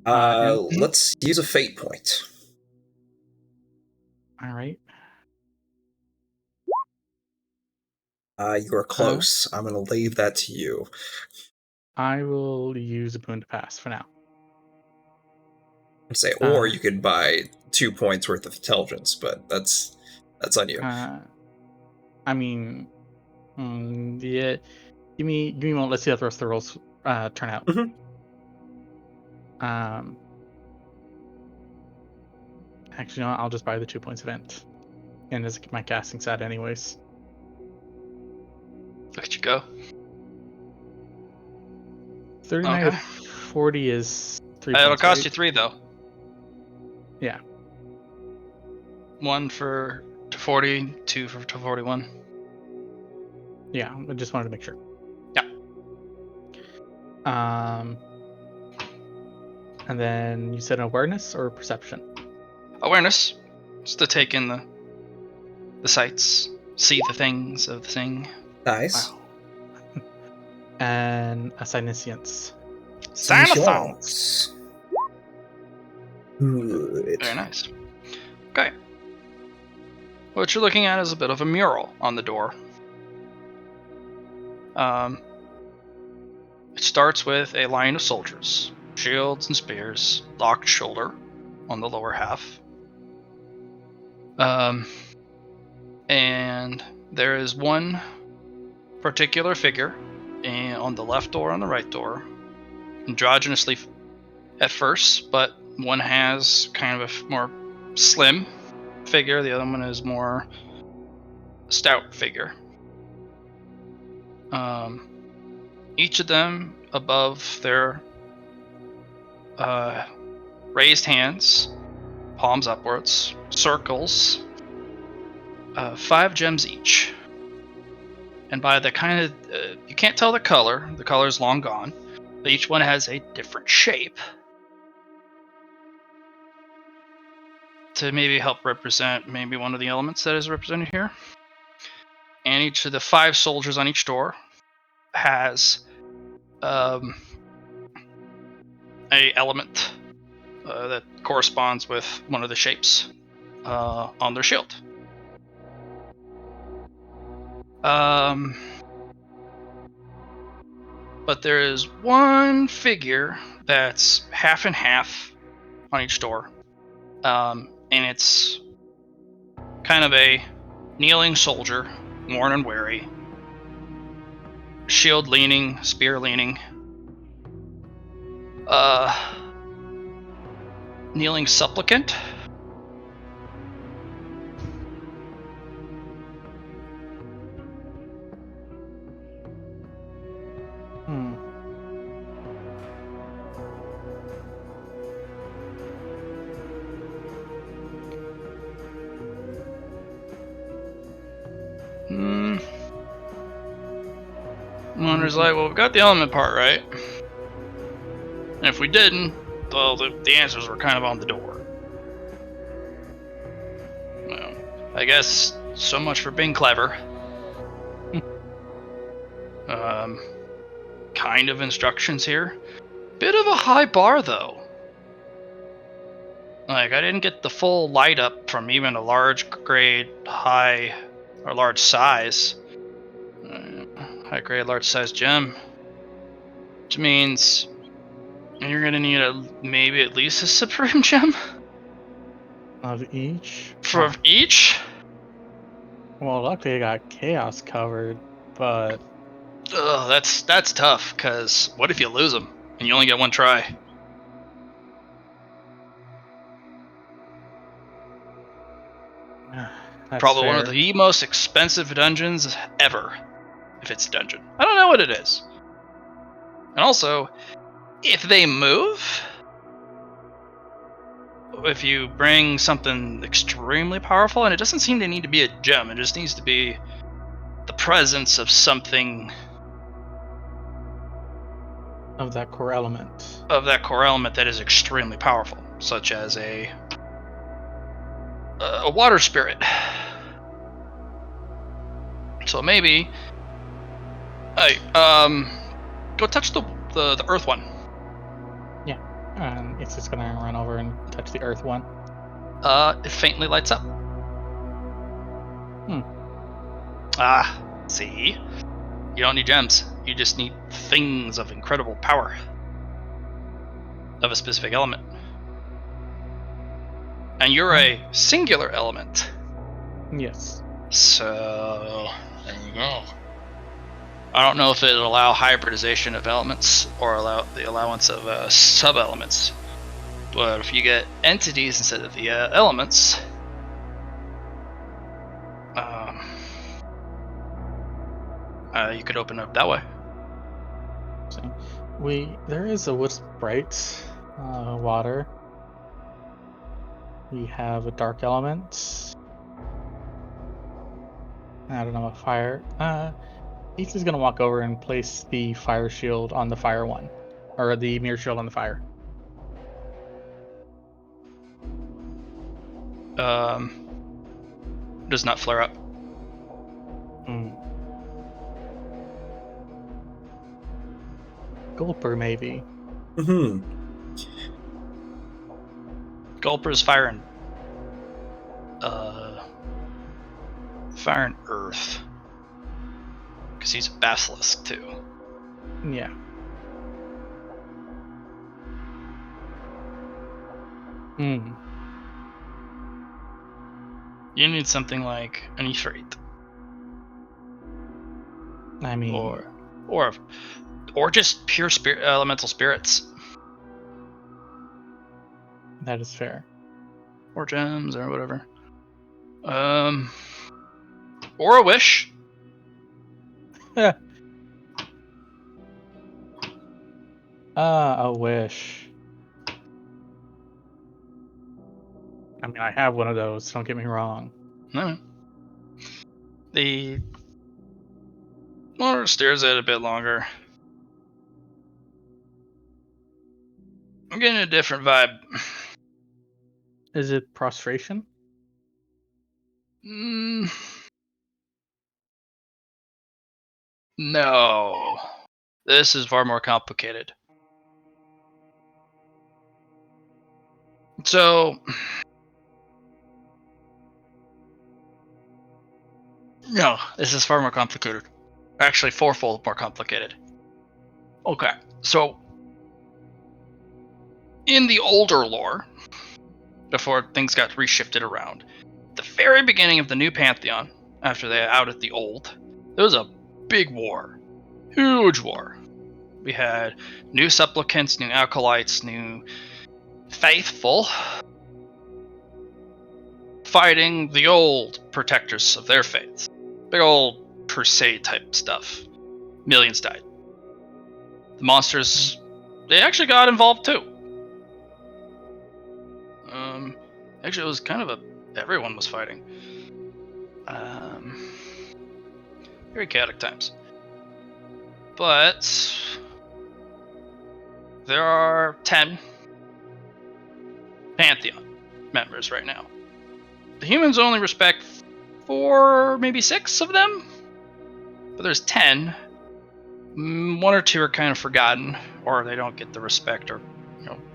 And- Let's use a fate point. Alright. You are close. I'm going to leave that to you. I will use a boon to pass for now. I'd say, or you could buy 2 points worth of intelligence, but that's on you. I mean, yeah. Give me a moment. Let's see how the rest of the rolls turn out. Mhm. Actually, no, I'll just buy the 2 points of int. And it's my casting stat anyways. Look at you go. 39 Okay. to 40 is 3 It'll points, cost right? you 3 though. Yeah. 1 for to 40, 2 for to 41. Yeah, I just wanted to make sure. Yeah. And then you said awareness or perception? Awareness. Just to take in the sights, see the things of the thing. Nice. Wow. And a Psyniscience. Science. Good. Very nice. Okay. What you're looking at is a bit of a mural on the door. It starts with a line of soldiers shields and spears, locked shoulder on the lower half. And there is one particular figure on the left door and the right door, androgynously at first, but one has kind of a more slim figure, the other one is more stout figure. Each of them above their raised hands, palms upwards, circles, 5 gems each. And by the kind of, you can't tell the color is long gone, but each one has a different shape to maybe help represent maybe one of the elements that is represented here. And each of the 5 soldiers on each door has a element that corresponds with one of the shapes on their shield. But there is one figure that's half and half on each door, and it's kind of a kneeling soldier, worn and weary, shield leaning, spear leaning, kneeling supplicant. Wonder's like, well, we got the element part right. And if we didn't, well, the answers were kind of on the door. Well, I guess so much for being clever. Kind of instructions here. Bit of a high bar, though. Like, I didn't get the full light up from even a large grade, high, or large size. High grade, large size gem. Which means you're gonna need maybe at least a supreme gem? Of each? For each? Well, luckily I got chaos covered, but Ugh, that's tough, because what if you lose them and you only get one try? that's Probably fair. one of the most expensive dungeons ever, if it's a dungeon. I don't know what it is. And also, if they move, if you bring something extremely powerful, and it doesn't seem to need to be a gem, it just needs to be the presence of something of that core element. Of that core element that is extremely powerful, such as a water spirit. So maybe, hey, go touch the earth one. Yeah, and it's just gonna run over and touch the earth one. It faintly lights up. See? You don't need gems. You just need things of incredible power. Of a specific element. And you're a singular element. Yes. So, there we go. I don't know if it'll allow hybridization of elements or allow the allowance of sub-elements. But if you get entities instead of the elements, you could open up that way. So there is a wisp bright water. We have a dark element. I don't know what fire. Ethan is gonna walk over and place the fire shield on the fire one, or the mirror shield on the fire. Does not flare up. Gulper, maybe. Gulper's fire and earth, because he's a basilisk too. Yeah. Hmm. You need something like an Ifrit, I mean, or just pure spirit, elemental spirits, that is fair. or gems, or whatever. Or a wish. A wish. I mean, I have one of those. Don't get me wrong. No. The Laura stares at it a bit longer. I'm getting a different vibe. Is it prostration? No. This is far more complicated. So, no, this is far more complicated. Actually, fourfold more complicated. Okay, so in the older lore, before things got reshifted around, the very beginning of the new Pantheon, after they outed the old, there was a big war. Huge war. We had new supplicants, new acolytes, new faithful fighting the old protectors of their faiths. Big old crusade type stuff. Millions died. The monsters, they actually got involved too. Actually, it was kind of everyone was fighting. Very chaotic times. But there are 10 Pantheon members right now. The humans only respect 4, maybe 6 of them. But there's 10. 1 or 2 are kind of forgotten, or they don't get the respect, or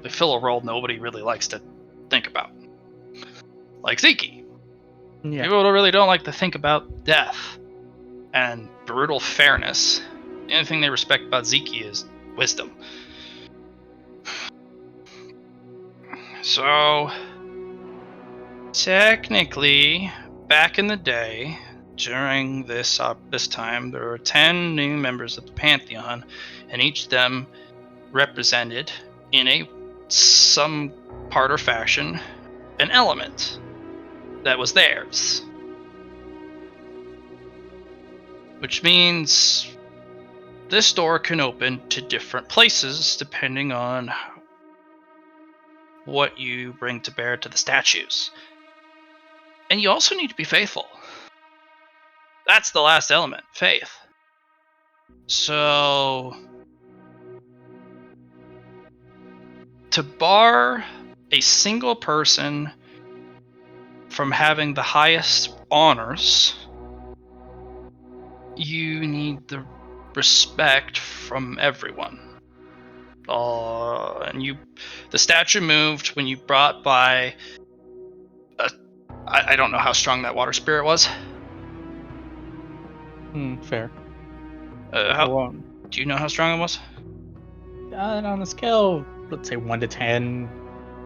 they fill a role nobody really likes to think about. Like Zeke. Yeah. People really don't like to think about death and brutal fairness. The only thing they respect about Zeke is wisdom. So, technically, back in the day, during this time, there were 10 new members of the Pantheon, and each of them represented, in some part or fashion, an element that was theirs. Which means this door can open to different places depending on what you bring to bear to the statues. And you also need to be faithful. That's the last element, faith. So, to bar a single person from having the highest honors, you need the respect from everyone. And the statue moved when you brought by I don't know how strong that water spirit was. Fair. Do you know how strong it was? On a scale, let's say 1 to 10,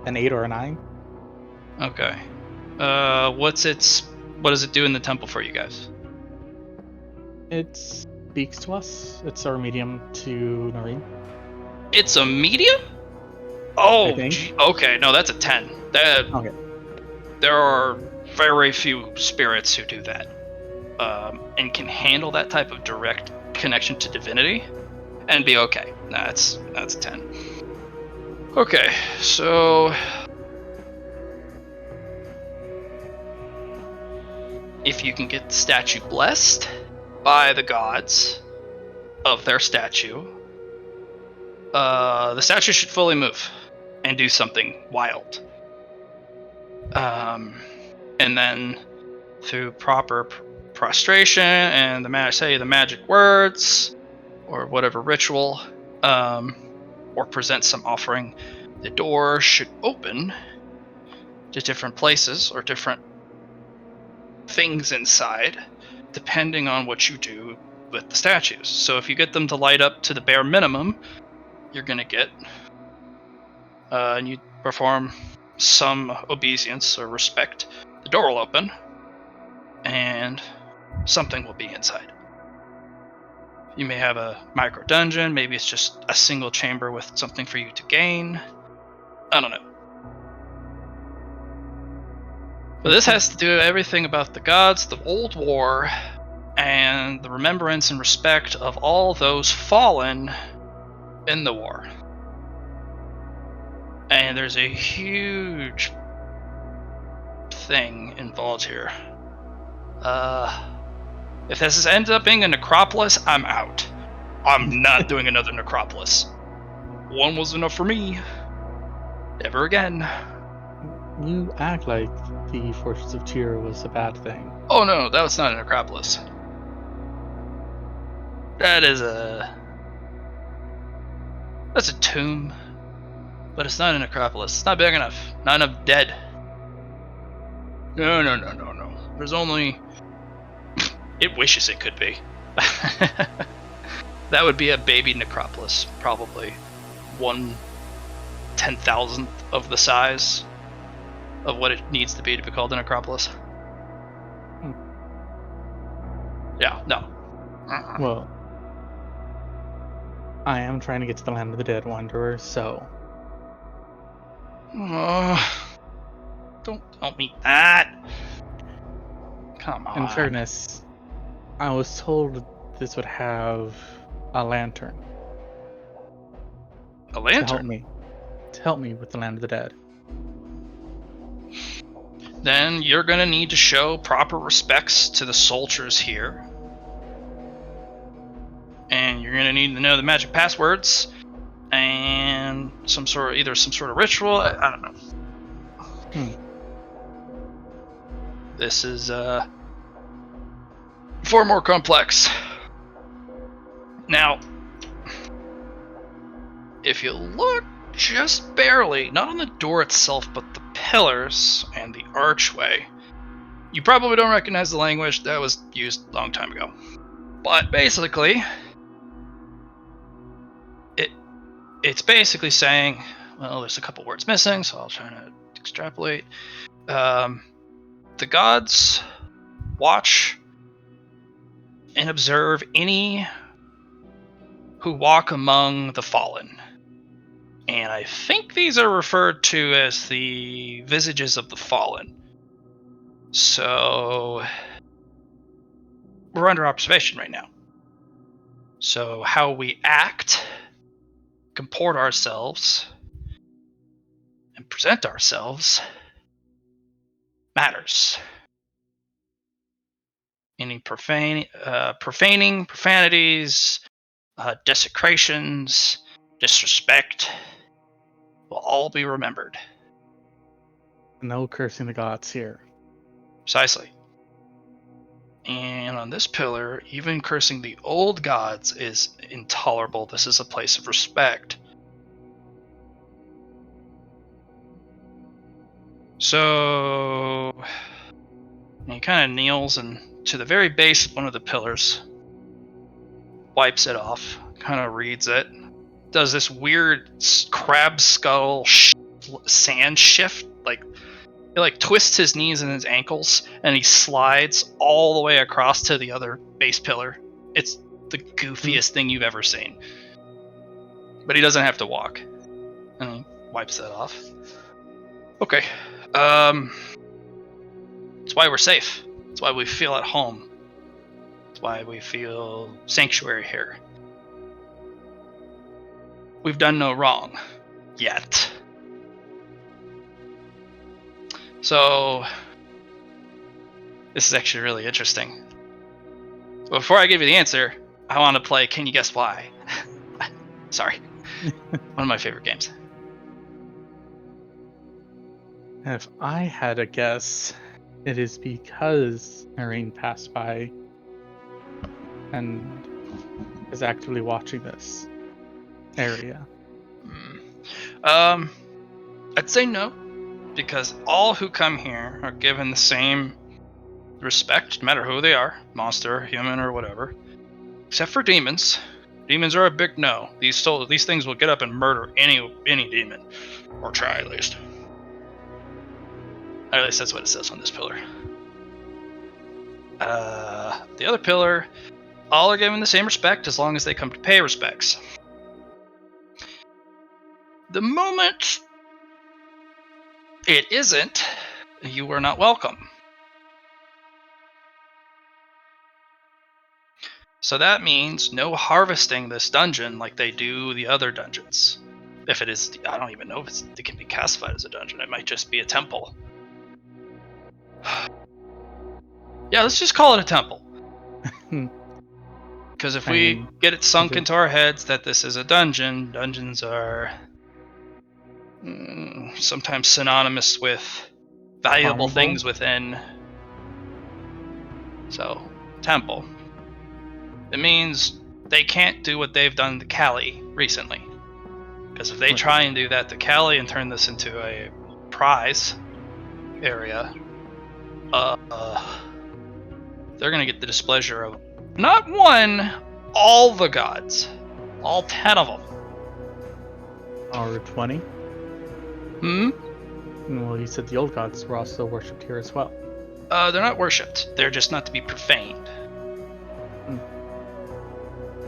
an 8 or a 9. Okay. What does it do in the temple for you guys? It speaks to us. It's our medium to Noreen. It's a medium? Oh, okay. No, that's a 10. Okay. There are very few spirits who do that, and can handle that type of direct connection to divinity, and be okay. That's a 10. Okay, so if you can get the statue blessed by the gods of their statue, the statue should fully move and do something wild. And then through proper prostration and the magic words or whatever ritual, or present some offering, the door should open to different places or different things inside, depending on what you do with the statues. So if you get them to light up to the bare minimum, you're gonna get, and you perform some obeisance or respect, the door will open, and something will be inside. You may have a micro dungeon, maybe it's just a single chamber with something for you to gain. I don't know. But this has to do with everything about the gods, the old war, and the remembrance and respect of all those fallen in the war. And there's a huge thing involved here. If this ends up being a necropolis, I'm out. I'm not doing another necropolis. One was enough for me. Never again. You act like the Fortress of Tyr was a bad thing. Oh no, that was not a necropolis. That's a tomb. But it's not a necropolis. It's not big enough. Not enough dead. No. There's only... It wishes it could be. That would be a baby necropolis. Probably 1/10,000th of the size of what it needs to be called a necropolis. Yeah, no. Well, I am trying to get to the land of the dead, Wanderer, so... Don't tell me that. Come on. In fairness, I was told this would have a lantern. A lantern? To help me with the land of the dead. Then you're gonna need to show proper respects to the soldiers here. And you're gonna need to know the magic passwords and some sort of ritual. I don't know. This is far more complex. Now, if you look just barely, not on the door itself, but the pillars and the archway, you probably don't recognize the language that was used a long time ago. But basically, it's basically saying, well, there's a couple words missing, so I'll try to extrapolate. The gods watch and observe any who walk among the fallen. And I think these are referred to as the visages of the fallen. So we're under observation right now. So how we act, comport ourselves, and present ourselves matters. Any profaning, profanities, desecrations, disrespect will all be remembered. No cursing the gods here. Precisely. And on this pillar, even cursing the old gods is intolerable. This is a place of respect. So he kind of kneels and to the very base of one of the pillars, wipes it off, kind of reads it, does this weird crab skull sand shift, he twists his knees and his ankles, and he slides all the way across to the other base pillar. It's the goofiest thing you've ever seen. But he doesn't have to walk. And he wipes that off. Okay. That's why we're safe. That's why we feel at home. That's why we feel sanctuary here. We've done no wrong. Yet. So, this is actually really interesting. But before I give you the answer, I want to play Can You Guess Why? Sorry. One of my favorite games. If I had a guess, it is because Marine passed by and is actively watching this area. I'd say no, because all who come here are given the same respect, no matter who they are, monster, human, or whatever, except for demons. Demons are a big no. These things will get up and murder any demon, or try at least. At least that's what it says on this pillar. The other pillar, all are given the same respect as long as they come to pay respects. The moment it isn't, you are not welcome. So that means no harvesting this dungeon like they do the other dungeons. If it is, I don't even know if it can be classified as a dungeon. It might just be a temple. Yeah, let's just call it a temple. Because if we get it sunk into our heads that this is a dungeon, dungeons are sometimes synonymous with valuable things within. So, temple. It means they can't do what they've done to Cali recently. Because if they try and do that to Cali and turn this into a prize area, they're going to get the displeasure of not one, all the gods. All 10 of them. Or 20? Well, you said the old gods were also worshipped here as well. They're not worshipped. They're just not to be profaned.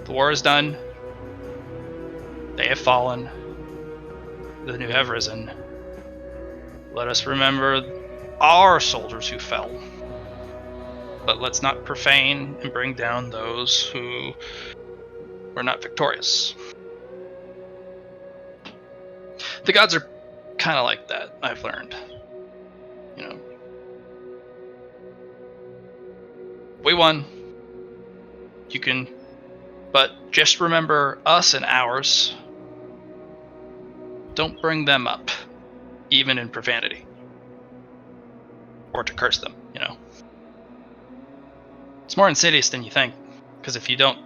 The war is done. They have fallen. The new have risen. Let us remember our soldiers who fell. But let's not profane and bring down those who were not victorious. The gods are kind of like that, I've learned. You know, we won. You can, but just remember us and ours. Don't bring them up, even in profanity. Or to curse them, you know. It's more insidious than you think, because if you don't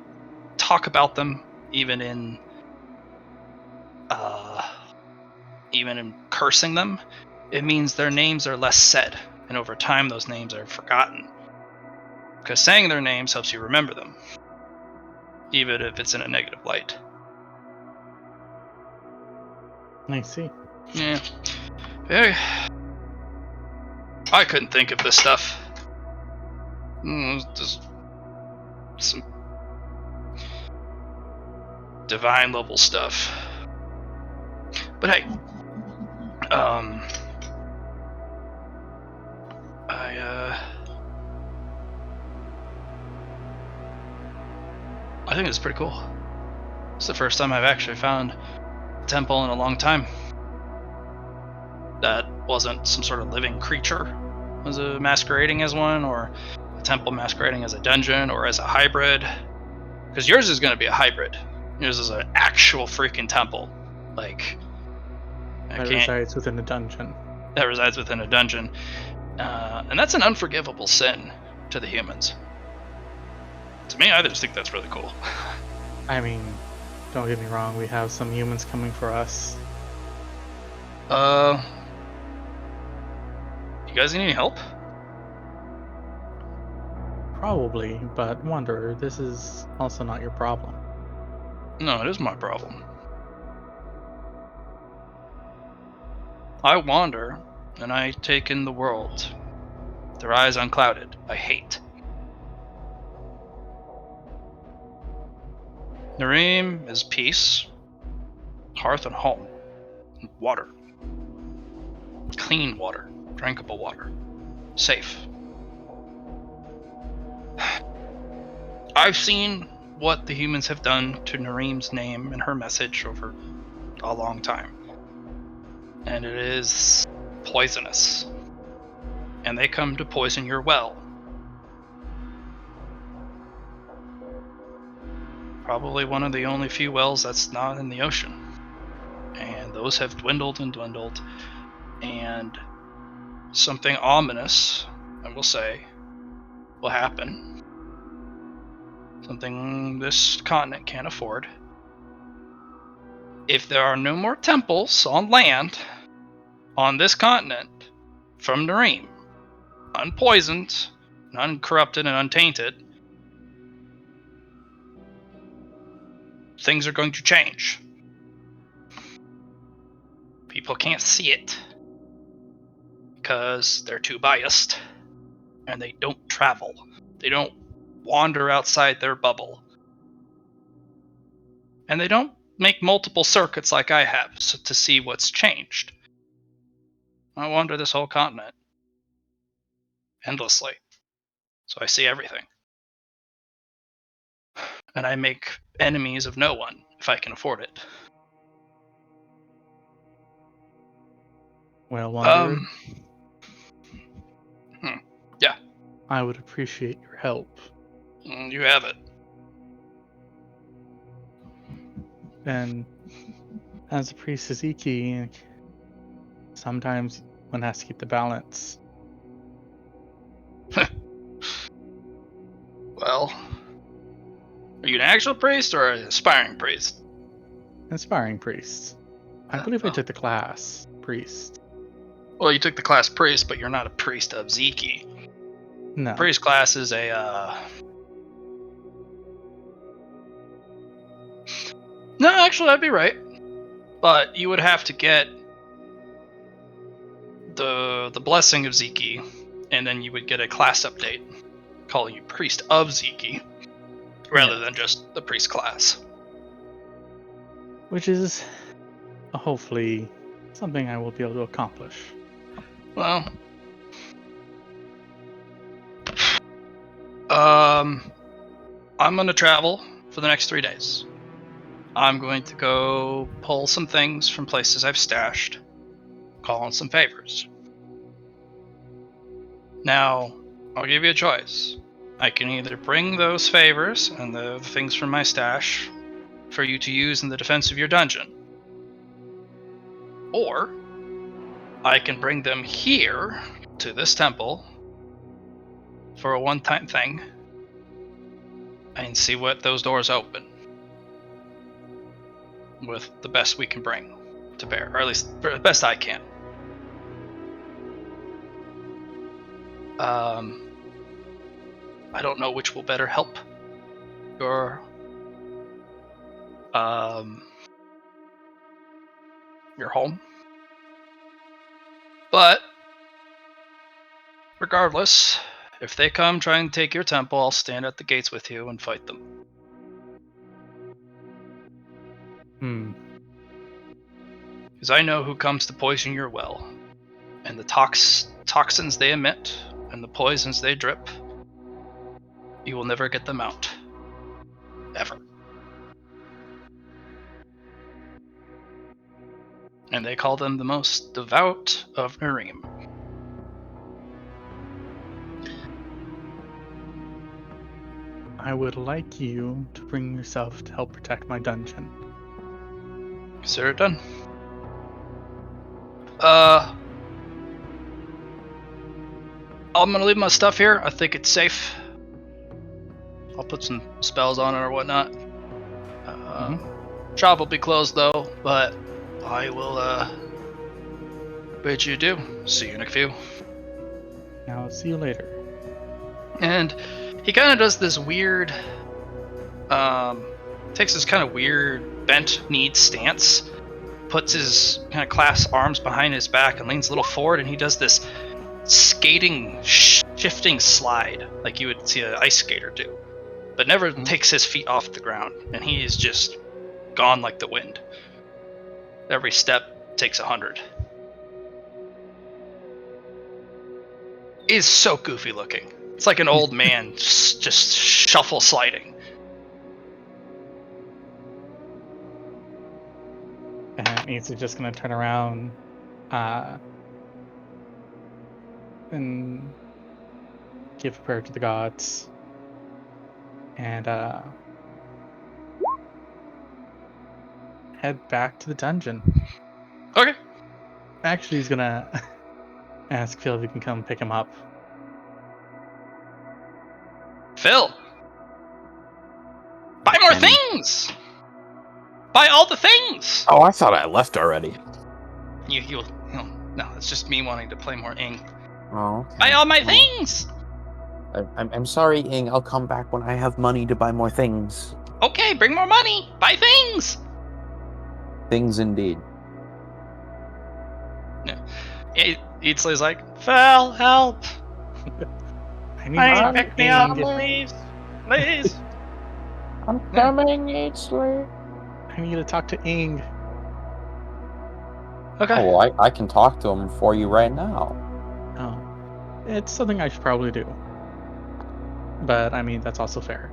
talk about them, even in cursing them, it means their names are less said, and over time those names are forgotten. Because saying their names helps you remember them, even if it's in a negative light. I see. Yeah. I couldn't think of this stuff. Just some divine level stuff. But hey, I think it's pretty cool. It's the first time I've actually found a temple in a long time that wasn't some sort of living creature was masquerading as one, or a temple masquerading as a dungeon, or as a hybrid. Because yours is going to be a hybrid. Yours is an actual freaking temple. Like, that resides within a dungeon. That resides within a dungeon. And that's an unforgivable sin to the humans. To me, I just think that's really cool. I mean, don't get me wrong, we have some humans coming for us. You guys need any help? Probably, but Wanderer, this is also not your problem. No, it is my problem. I wander, and I take in the world. Their eyes unclouded by hate. Nareem is peace, hearth and home, and water. Clean water, drinkable water, safe. I've seen what the humans have done to Nareem's name and her message over a long time. And it is poisonous. And they come to poison your well. Probably one of the only few wells that's not in the ocean. And those have dwindled and dwindled. And something ominous, I will say, will happen. Something this continent can't afford. If there are no more temples on land on this continent from Nareem, unpoisoned, uncorrupted, and untainted, things are going to change. People can't see it because they're too biased, and they don't travel. They don't wander outside their bubble. And they don't make multiple circuits like I have to see what's changed. I wander this whole continent endlessly, so I see everything. And I make enemies of no one if I can afford it. Well, Wanderer, Yeah. I would appreciate your help. You have it. And as a priest Ezeki, sometimes one has to keep the balance. Well, are you an actual priest or an aspiring priest? Inspiring priest. I believe I well. took the class priest. Well, you took the class priest, but you're not a priest of Zeki. No. Priest class is a No, actually that'd be right. But you would have to get the blessing of Zeki, and then you would get a class update calling you priest of Zeki, rather than just the priest class. Which is hopefully something I will be able to accomplish. Well, I'm gonna travel for the next 3 days. I'm going to go pull some things from places I've stashed, call in some favors. Now, I'll give you a choice. I can either bring those favors and the things from my stash for you to use in the defense of your dungeon, or I can bring them here to this temple for a one-time thing and see what those doors open with the best we can bring to bear, or at least for the best I can. I don't know which will better help your home, but regardless, if they come trying to take your temple, I'll stand at the gates with you and fight them. Because I know who comes to poison your well, and the toxins they emit, and the poisons they drip. You will never get them out. Ever. And they call them the most devout of Nareem. I would like you to bring yourself to help protect my dungeon. Consider it done. I'm gonna leave my stuff here. I think it's safe. I'll put some spells on it or whatnot. Shop will be closed though, but I will bid you adieu. See you in a few. Now, see you later. And he kind of does this weird, takes this kind of weird bent-kneed stance, puts his kind of clasped arms behind his back and leans a little forward, and he does this skating, shifting slide like you would see an ice skater do, but never takes his feet off the ground, and he is just gone like the wind. Every step takes 100. He's so goofy looking. It's like an old man just shuffle sliding. And he's just gonna turn around and give a prayer to the gods and head back to the dungeon. Okay. Actually, he's gonna ask Phil if he can come pick him up. Phil, buy more things. Buy all the things. Oh, I thought I left already. You'll no, it's just me wanting to play more Ing. Oh. Okay. Buy all my things. I'm sorry, Ing. I'll come back when I have money to buy more things. Okay, bring more money. Buy things. Things indeed. Yeah. Eatsley's like, Fel, help! I need I to need talk to to pick me up, Ing. please! Please! I'm coming, Eatsley. I need to talk to Ing. Okay. Oh, well, I can talk to him for you right now. Oh, it's something I should probably do. But I mean, that's also fair.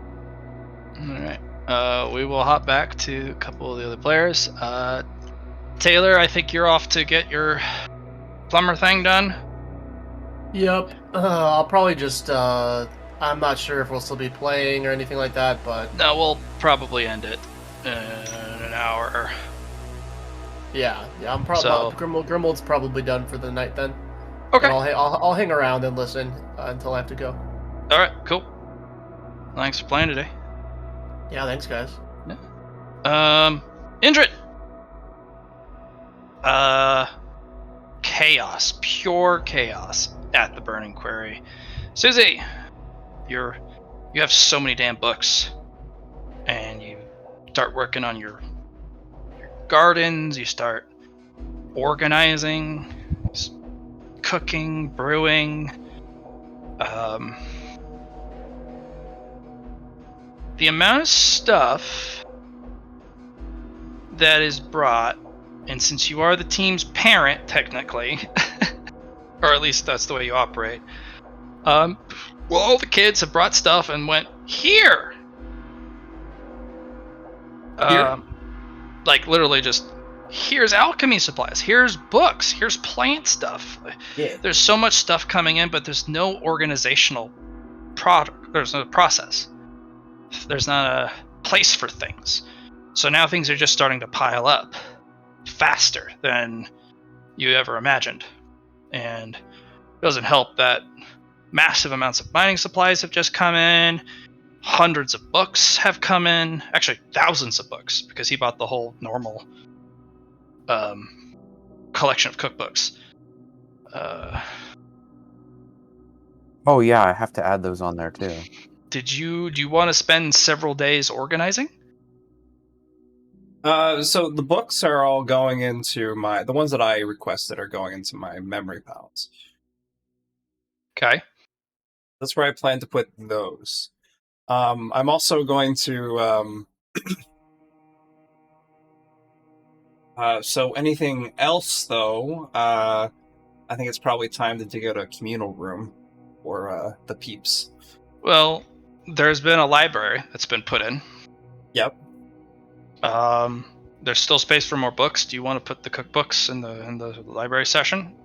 Alright. We will hop back to a couple of the other players. Taylor, I think you're off to get your plumber thing done. Yep. I'll probably just. I'm not sure if we'll still be playing or anything like that, but No, we'll probably end it in an hour. yeah. I'm probably So- Grimold's probably done for the night then. Okay. And I'll hang around and listen until I have to go. Alright, cool. Thanks for playing today. Yeah, thanks, guys. Indrid! Chaos. Pure chaos at the Burning Quarry. Susie! You have so many damn books. And you start working on your gardens, you start organizing, cooking, brewing. The amount of stuff that is brought, and since you are the team's parent, technically, or at least that's the way you operate, well, all the kids have brought stuff and went, here! Here? Like, literally just, here's alchemy supplies, here's books, here's plant stuff. Yeah. There's so much stuff coming in, but there's no organizational product. There's no process. There's not a place for things. So now things are just starting to pile up faster than you ever imagined. And it doesn't help that massive amounts of mining supplies have just come in. Hundreds of books have come in. Actually, thousands of books, because he bought the whole normal collection of cookbooks. Oh yeah, I have to add those on there too. Do you want to spend several days organizing? So the books are all going into the ones that I requested are going into my memory pals. Okay. That's where I plan to put those. I'm also going to, so anything else though, I think it's probably time to dig out a communal room for, the peeps. Well, there's been a library that's been put in. Yep. There's still space for more books. Do you want to put the cookbooks in the library section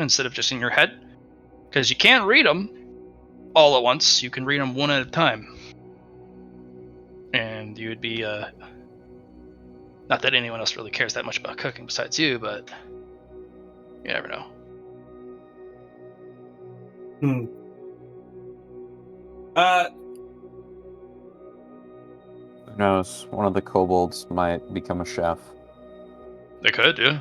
instead of just in your head? Because you can't read them all at once. You can read them one at a time, and you would be not that anyone else really cares that much about cooking besides you, but you never know. Who knows? One of the kobolds might become a chef. They could, yeah.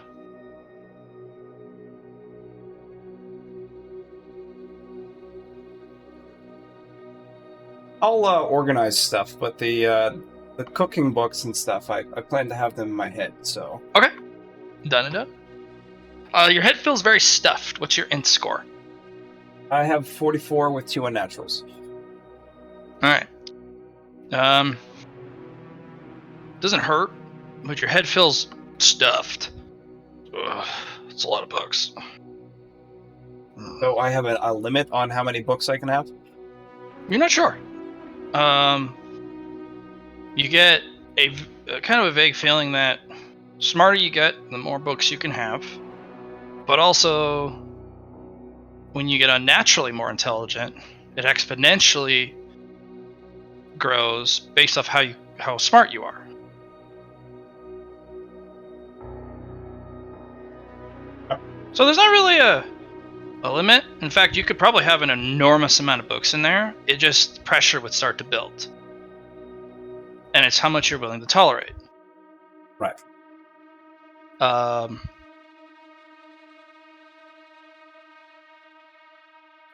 I'll organize stuff, but the cooking books and stuff, I plan to have them in my head. So Okay, done and done. Your head feels very stuffed. What's your int score? I have 44 with 2 unnaturals. All right. Doesn't hurt, but your head feels stuffed. Ugh, it's a lot of books. So I have a limit on how many books I can have. You're not sure. You get a kind of a vague feeling that the smarter you get, the more books you can have. But also, when you get unnaturally more intelligent, it exponentially grows based off how smart you are. So there's not really a limit. In fact, you could probably have an enormous amount of books in there. It just, pressure would start to build. And it's how much you're willing to tolerate. Right.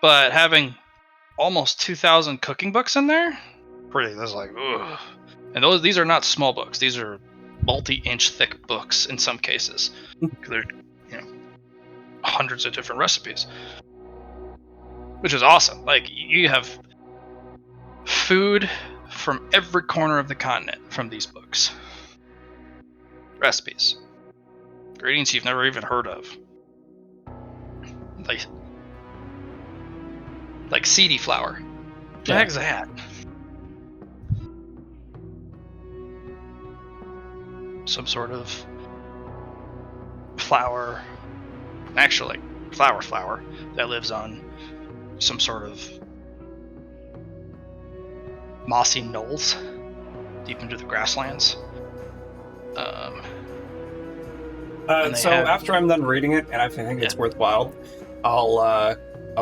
But having almost 2,000 cooking books in there, that's like, ugh. And these are not small books. These are multi-inch thick books in some cases. They're, hundreds of different recipes, which is awesome. Like, you have food from every corner of the continent from these books. Recipes. Ingredients you've never even heard of. Like seedy flour. What the heck is that? Some sort of flour. Actually, flour that lives on some sort of mossy knolls deep into the grasslands. And they So have- after I'm done reading it, and I think it's worthwhile, I'll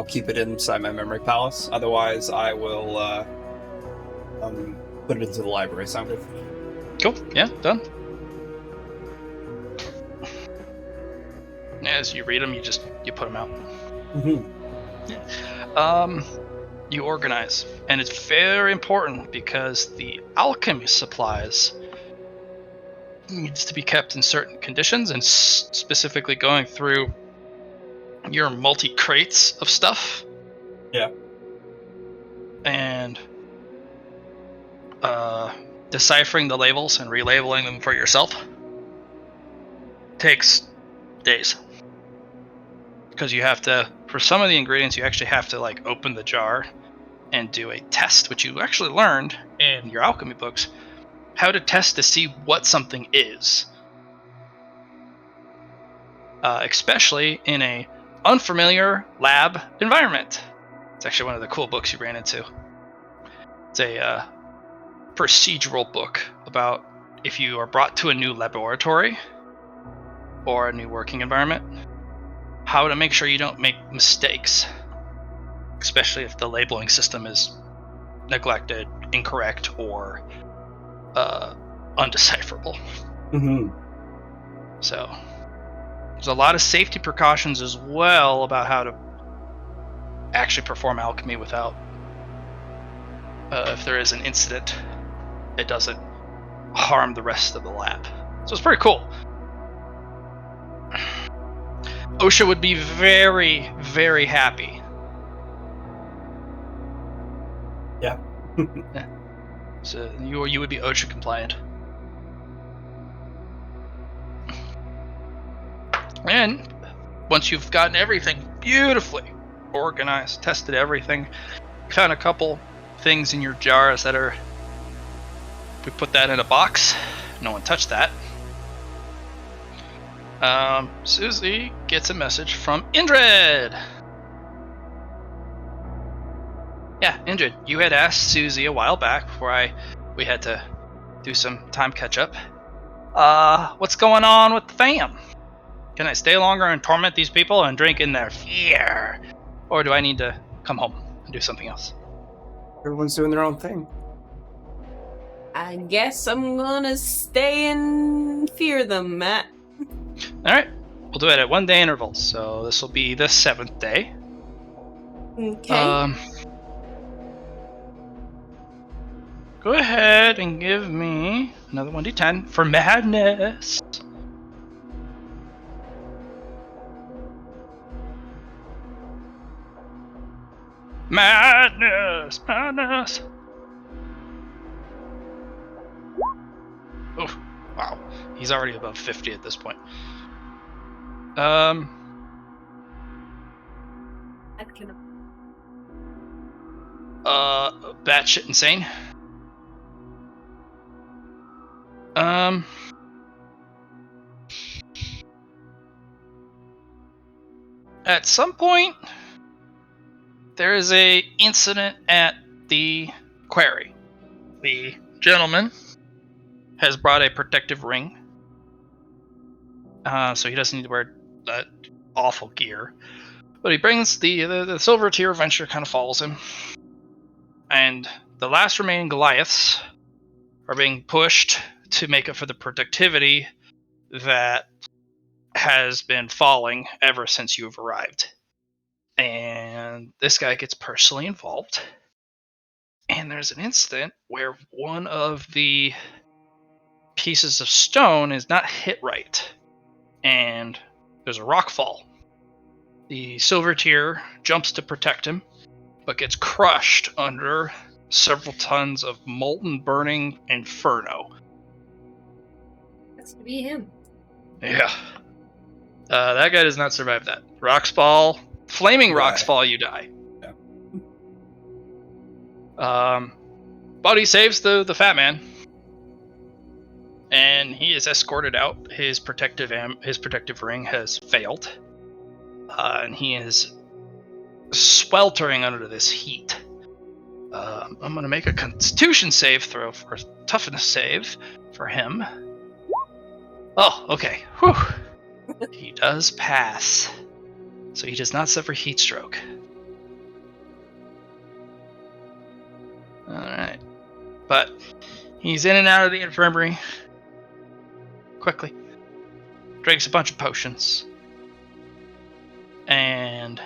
keep it inside my memory palace. Otherwise, I will put it into the library. Sound good? Cool. Yeah, done. As you read them, you put them out. Mm-hmm. You organize, and it's very important because the alchemy supplies needs to be kept in certain conditions, and specifically going through your multi crates of stuff. Yeah. And deciphering the labels and relabeling them for yourself takes days. Because you have to, for some of the ingredients, you actually have to like open the jar and do a test, which you actually learned in your alchemy books, how to test to see what something is. Especially in a unfamiliar lab environment. It's actually one of the cool books you ran into. It's a procedural book about if you are brought to a new laboratory or a new working environment, how to make sure you don't make mistakes, especially if the labeling system is neglected, incorrect, or undecipherable. Mm-hmm. So there's a lot of safety precautions as well about how to actually perform alchemy without, if there is an incident, it doesn't harm the rest of the lab. So it's pretty cool. OSHA would be very, very happy. Yeah. Yeah. So you would be OSHA compliant. And once you've gotten everything beautifully organized, tested everything, found a couple things in your jars that are, we put that in a box. No one touched that. Susie gets a message from Indrid. Yeah, Indrid, you had asked Susie a while back before we had to do some time catch up. What's going on with the fam? Can I stay longer and torment these people and drink in their fear? Or do I need to come home and do something else? Everyone's doing their own thing. I guess I'm gonna stay and fear them, Matt. Alright, we'll do it at 1 day intervals. So this will be the 7th day. Okay. Go ahead and give me another 1d10 for madness. Madness! Madness! Oh, wow. He's already above 50 at this point. Batshit insane. At some point, there is a incident at the quarry. The gentleman has brought a protective ring, so he doesn't need to wear that awful gear. But he brings the silver tier venture kind of follows him, and the last remaining Goliaths are being pushed to make up for the productivity that has been falling ever since you've arrived. And this guy gets personally involved. And there's an incident where one of the pieces of stone is not hit right. And there's a rock fall. The silver tier jumps to protect him, but gets crushed under several tons of molten burning inferno. That's to be him. Yeah. That guy does not survive that. Rocks fall. Flaming rocks Right. fall, you die. Yeah. But he saves the fat man. And he is escorted out. His protective ring has failed. And he is sweltering under this heat. I'm going to make a constitution save throw for a toughness save for him. Oh, okay. Whew. He does pass. So he does not suffer heat stroke. Alright. But he's in and out of the infirmary quickly. Drinks a bunch of potions. And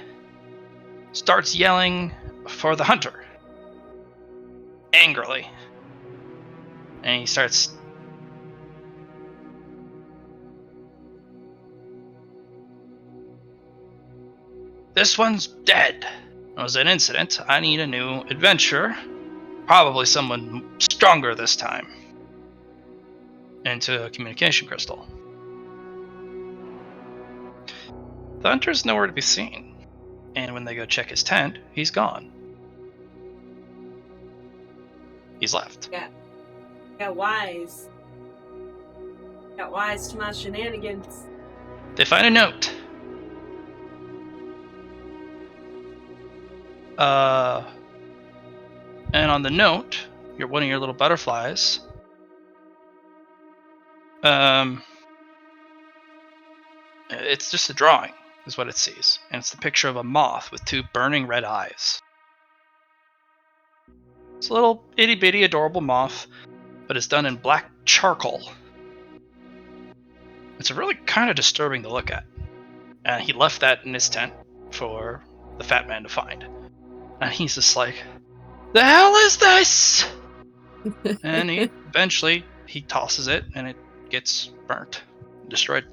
starts yelling for the hunter. Angrily. And he starts... This one's dead. It was an incident. I need a new adventure. Probably someone stronger this time. Into a communication crystal. The hunter's nowhere to be seen. And when they go check his tent, he's gone. He's left. Got wise. Got wise to my shenanigans. They find a note. And on the note, one of your little butterflies. It's just a drawing, is what it sees, and it's the picture of a moth with two burning red eyes. It's a little itty bitty adorable moth, but it's done in black charcoal. It's really kind of disturbing to look at. And he left that in his tent for the fat man to find. And he's just like, the hell is this? And eventually he tosses it and it gets burnt, destroyed.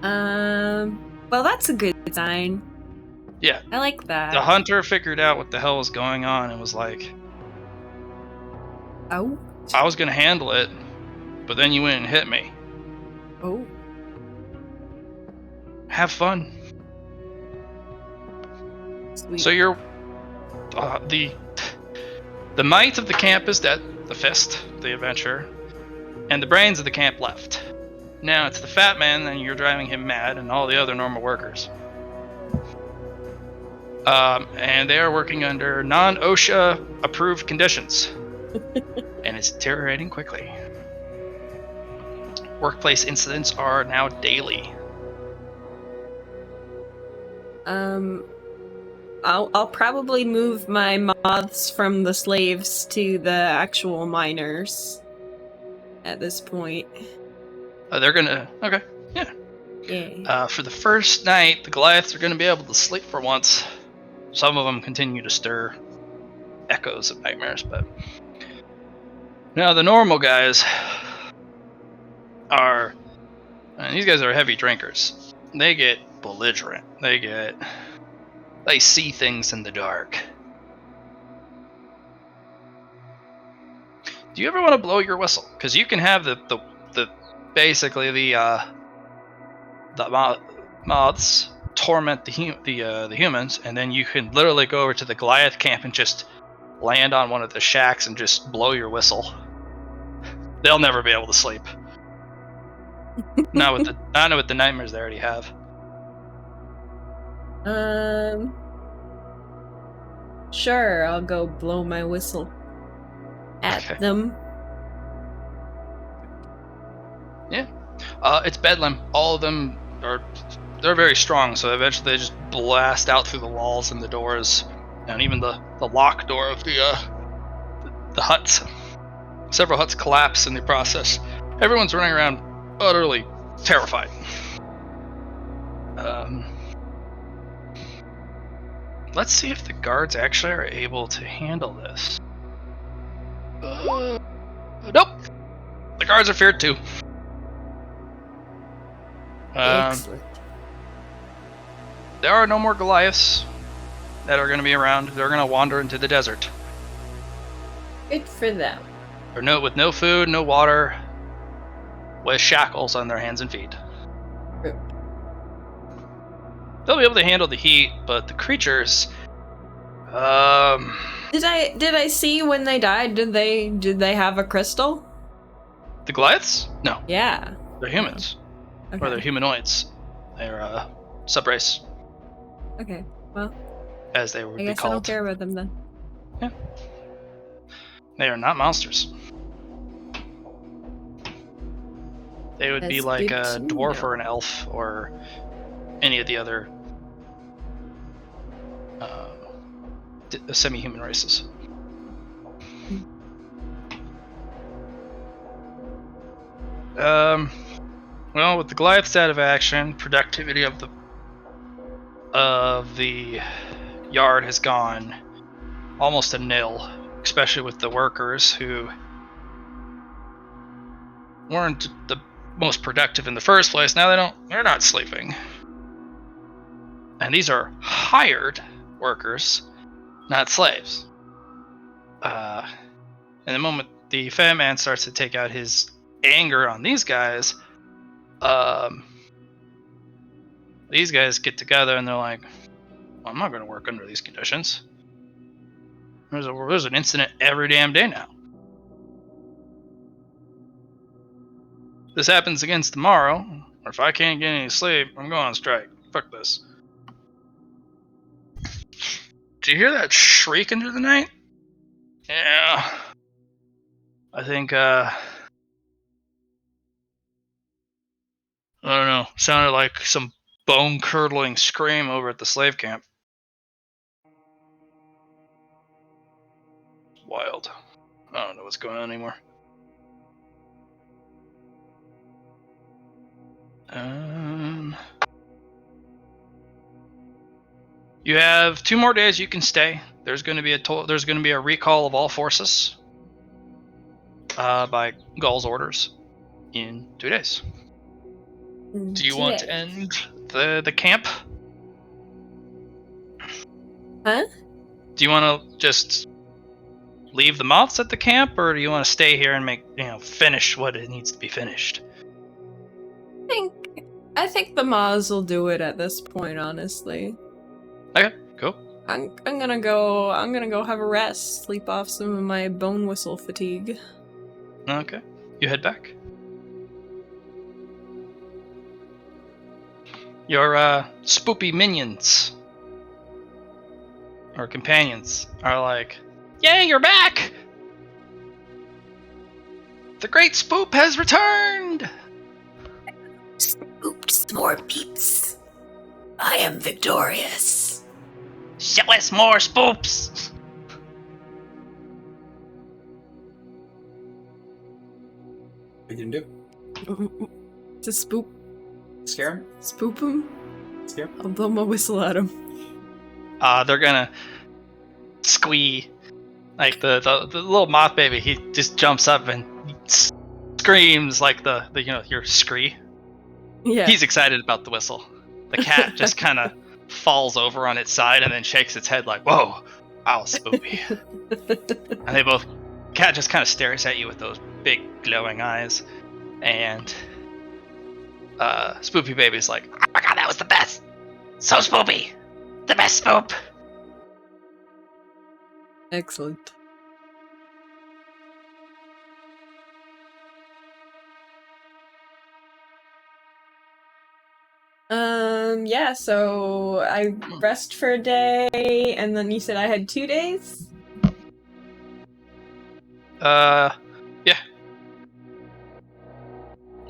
Well, that's a good sign. Yeah. I like that. The hunter figured out what the hell was going on and was like, Oh. I was going to handle it, but then you went and hit me. Oh. Have fun. Sweet. So you're the might of the camp is dead, the fist, the adventurer, and the brains of the camp left. Now it's the fat man, and you're driving him mad, and all the other normal workers. And they are working under non-OSHA approved conditions, and it's deteriorating quickly. Workplace incidents are now daily. I'll probably move my moths from the slaves to the actual miners at this point. They're gonna okay, yeah. Yeah. For the first night, the Goliaths are gonna be able to sleep for once. Some of them continue to stir echoes of nightmares, but now the normal guys are, and these guys are heavy drinkers. They get belligerent. They see things in the dark. Do you ever want to blow your whistle? Because you can have the basically the moths torment the humans, and then you can literally go over to the Goliath camp and just land on one of the shacks and just blow your whistle. They'll never be able to sleep. Not with the nightmares they already have. Sure, I'll go blow my whistle at them. Yeah. It's bedlam. All of them they're very strong, so eventually they just blast out through the walls and the doors, and even the lock door of the huts. Several huts collapse in the process. Everyone's running around utterly terrified. Let's see if the guards actually are able to handle this. Nope. The guards are feared too. Excellent. There are no more Goliaths that are going to be around. They're going to wander into the desert. Good for them. With no food, no water, with shackles on their hands and feet. They'll be able to handle the heat, but the creatures, Did I see when they died? Did they have a crystal? the Goliaths? No, Yeah. they're humans. Okay. Or they're humanoids. They're subrace, Okay. Well, as they would I be guess I called. don't care about them then. Yeah. They are not monsters. They would be That's like good a to dwarf know. or an elf or any of the other semi-human races. Well, with the Goliaths out of action, productivity of the yard has gone almost to nil, especially with the workers who weren't the most productive in the first place. Now they're not sleeping. And these are hired workers, not slaves. And the moment the fat man starts to take out his anger on these guys, these guys get together and they're like, well, I'm not going to work under these conditions. There's an incident every damn day now. This happens again tomorrow, or if I can't get any sleep, I'm going on strike. Fuck this. Do you hear that shriek into the night? Yeah. I think, I don't know, sounded like some bone-curdling scream over at the slave camp. Wild. I don't know what's going on anymore. You have 2 more days you can stay. There's going to be a recall of all forces by Gaul's orders in 2 days. Do you want to end the camp? Huh? Do you want to just leave the moths at the camp, or do you want to stay here and finish what it needs to be finished? I think the Maz will do it at this point, honestly. Okay, cool. I'm gonna go have a rest, sleep off some of my bone whistle fatigue. Okay. You head back. Your spoopy minions or companions are like, "Yay, you're back! The great spoop has returned!" Oops, more peeps. I am victorious. Show us more spoops! What are you gonna do? To spoop Scare him? him? Scare him? I'll blow my whistle at him. They're gonna squee. Like the little moth baby, he just jumps up and screams like the your scree. Yeah. He's excited about the whistle. The cat just kind of falls over on its side and then shakes its head like, "Whoa, wow, spoopy." And cat just kind of stares at you with those big glowing eyes, and Spoopy Baby's like, "Oh my god, that was the best! So spoopy! The best spoop!" Excellent. Yeah, so I rest for a day, and then you said I had 2 days? Yeah.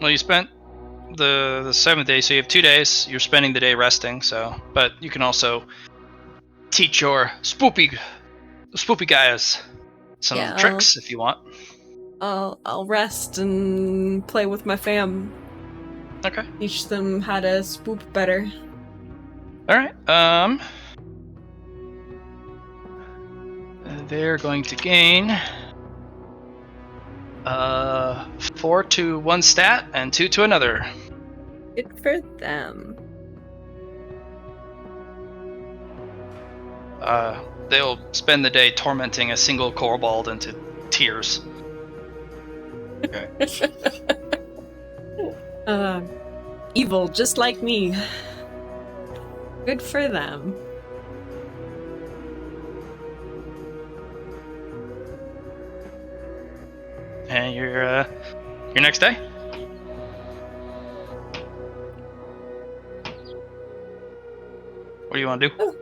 Well, you spent the 7th day, so you have 2 days. You're spending the day resting, but you can also teach your spoopy guys some tricks if you want. I'll rest and play with my fam. Okay. Teach them how to spoop better. Alright, they're going to gain 4 to 1 stat and 2 to another. Good for them. They'll spend the day tormenting a single kobold into tears. Okay. Evil, just like me. Good for them. And your next day? What do you want to do?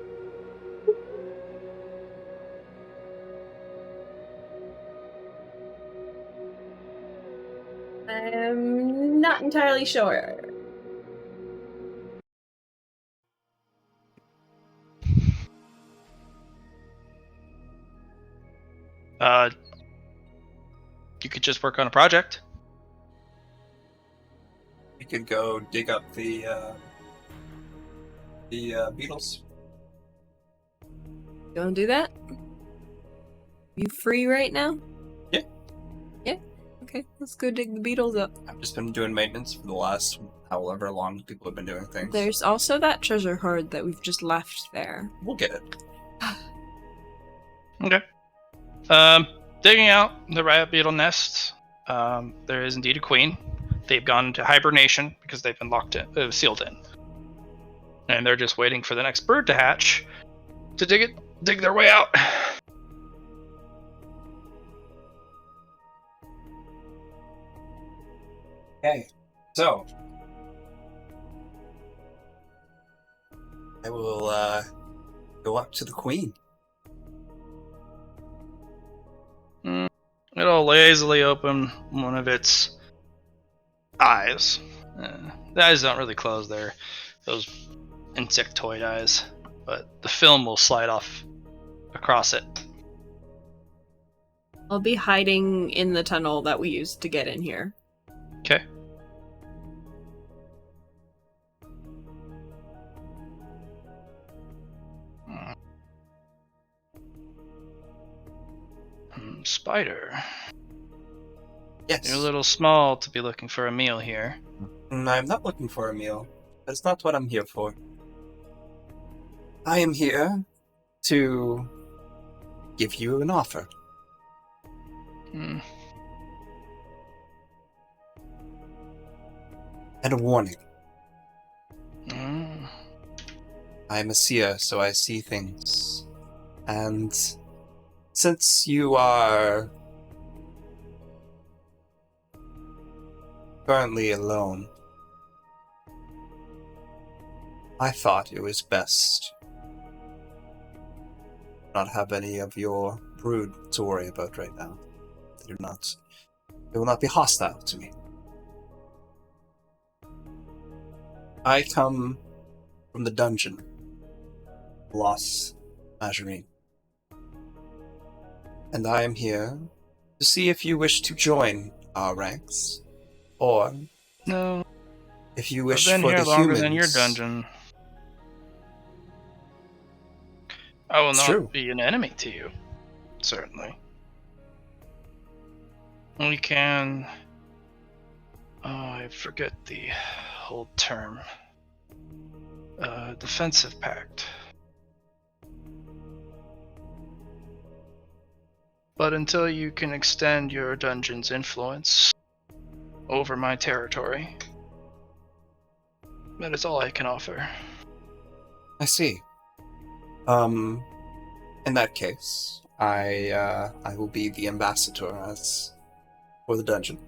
I'm not entirely sure. You could just work on a project. You could go dig up the beetles. Gonna do that? You free right now? Yeah. Yeah? Okay, let's go dig the beetles up. I've just been doing maintenance for the last however long people have been doing things. There's also that treasure hoard that we've just left there. We'll get it. Okay. Digging out the riot beetle nest, there is indeed a queen. They've gone into hibernation because they've been sealed in, and they're just waiting for the next bird to hatch to dig their way out. Okay, so I will go up to the queen. It'll lazily open one of its eyes. The eyes don't really close there, those insectoid eyes, but the film will slide off across it. I'll be hiding in the tunnel that we used to get in here. Okay. Spider. Yes. You're a little small to be looking for a meal here. I'm not looking for a meal. That's not what I'm here for. I am here to give you an offer. Hmm. And a warning. Mm. I'm a seer, so I see things. And since you are currently alone, I thought it was best not have any of your brood to worry about right now. They will not be hostile to me. I come from the dungeon, Los Majerine. And I am here to see if you wish to join our ranks, or No, if you I've wish been for here the longer humans. than your dungeon. I will It's not true. be an enemy to you, certainly. We can... Oh, I forget the whole term. Defensive pact. But until you can extend your dungeon's influence over my territory, that is all I can offer. I see. In that case, I will be the ambassador for the dungeon.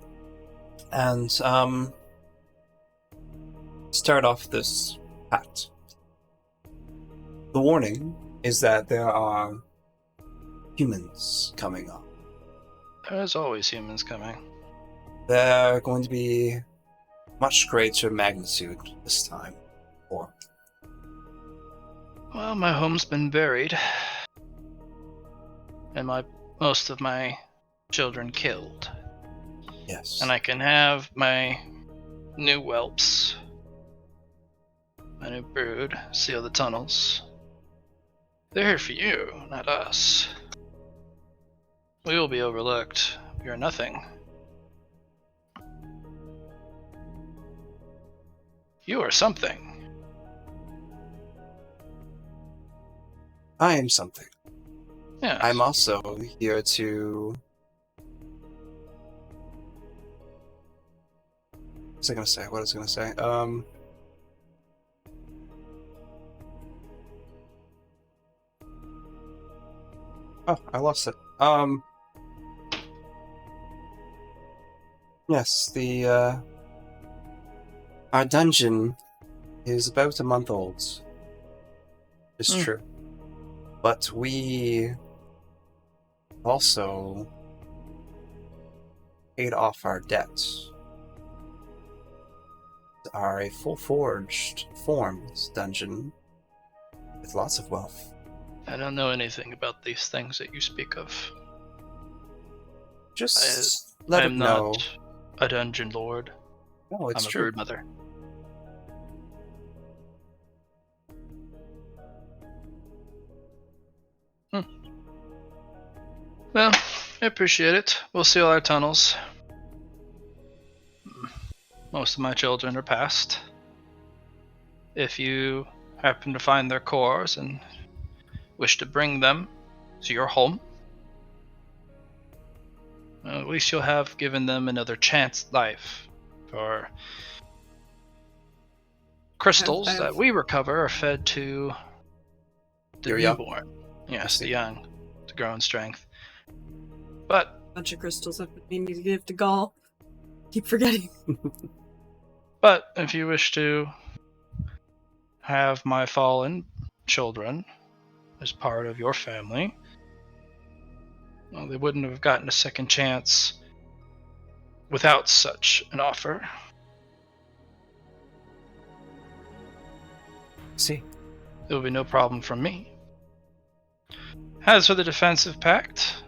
And, start off this pact. The warning is that there are humans coming up. There's always humans coming. They're going to be much greater magnitude this time. Or Well, my home's been buried, and most of my children killed. yes. And I can have my new whelps, my new brood, seal the tunnels. They're here for you, not us. We will be overlooked. We are nothing. You are something. I am something. Yes. I'm also here to... What was I going to say? Oh, I lost it. Yes, our dungeon is about a month old. It's true. But we also paid off our debts. Are a full-forged forms dungeon with lots of wealth. I don't know anything about these things that you speak of. Just let I'm it know. not a dungeon lord. No, it's I'm a true. brood mother. Well, I appreciate it. We'll seal our tunnels. Most of my children are past. If you happen to find their cores and wish to bring them to your home, at least you'll have given them another chance at life. For crystals that we recover are fed to the Your young? newborn. Yes, see. the young, to grow in strength. But A bunch of crystals I've been meaning to give to Gaul. Keep forgetting. But if you wish to have my fallen children as part of your family, well, they wouldn't have gotten a second chance without such an offer. See. There will be no problem from me. As for the defensive pact,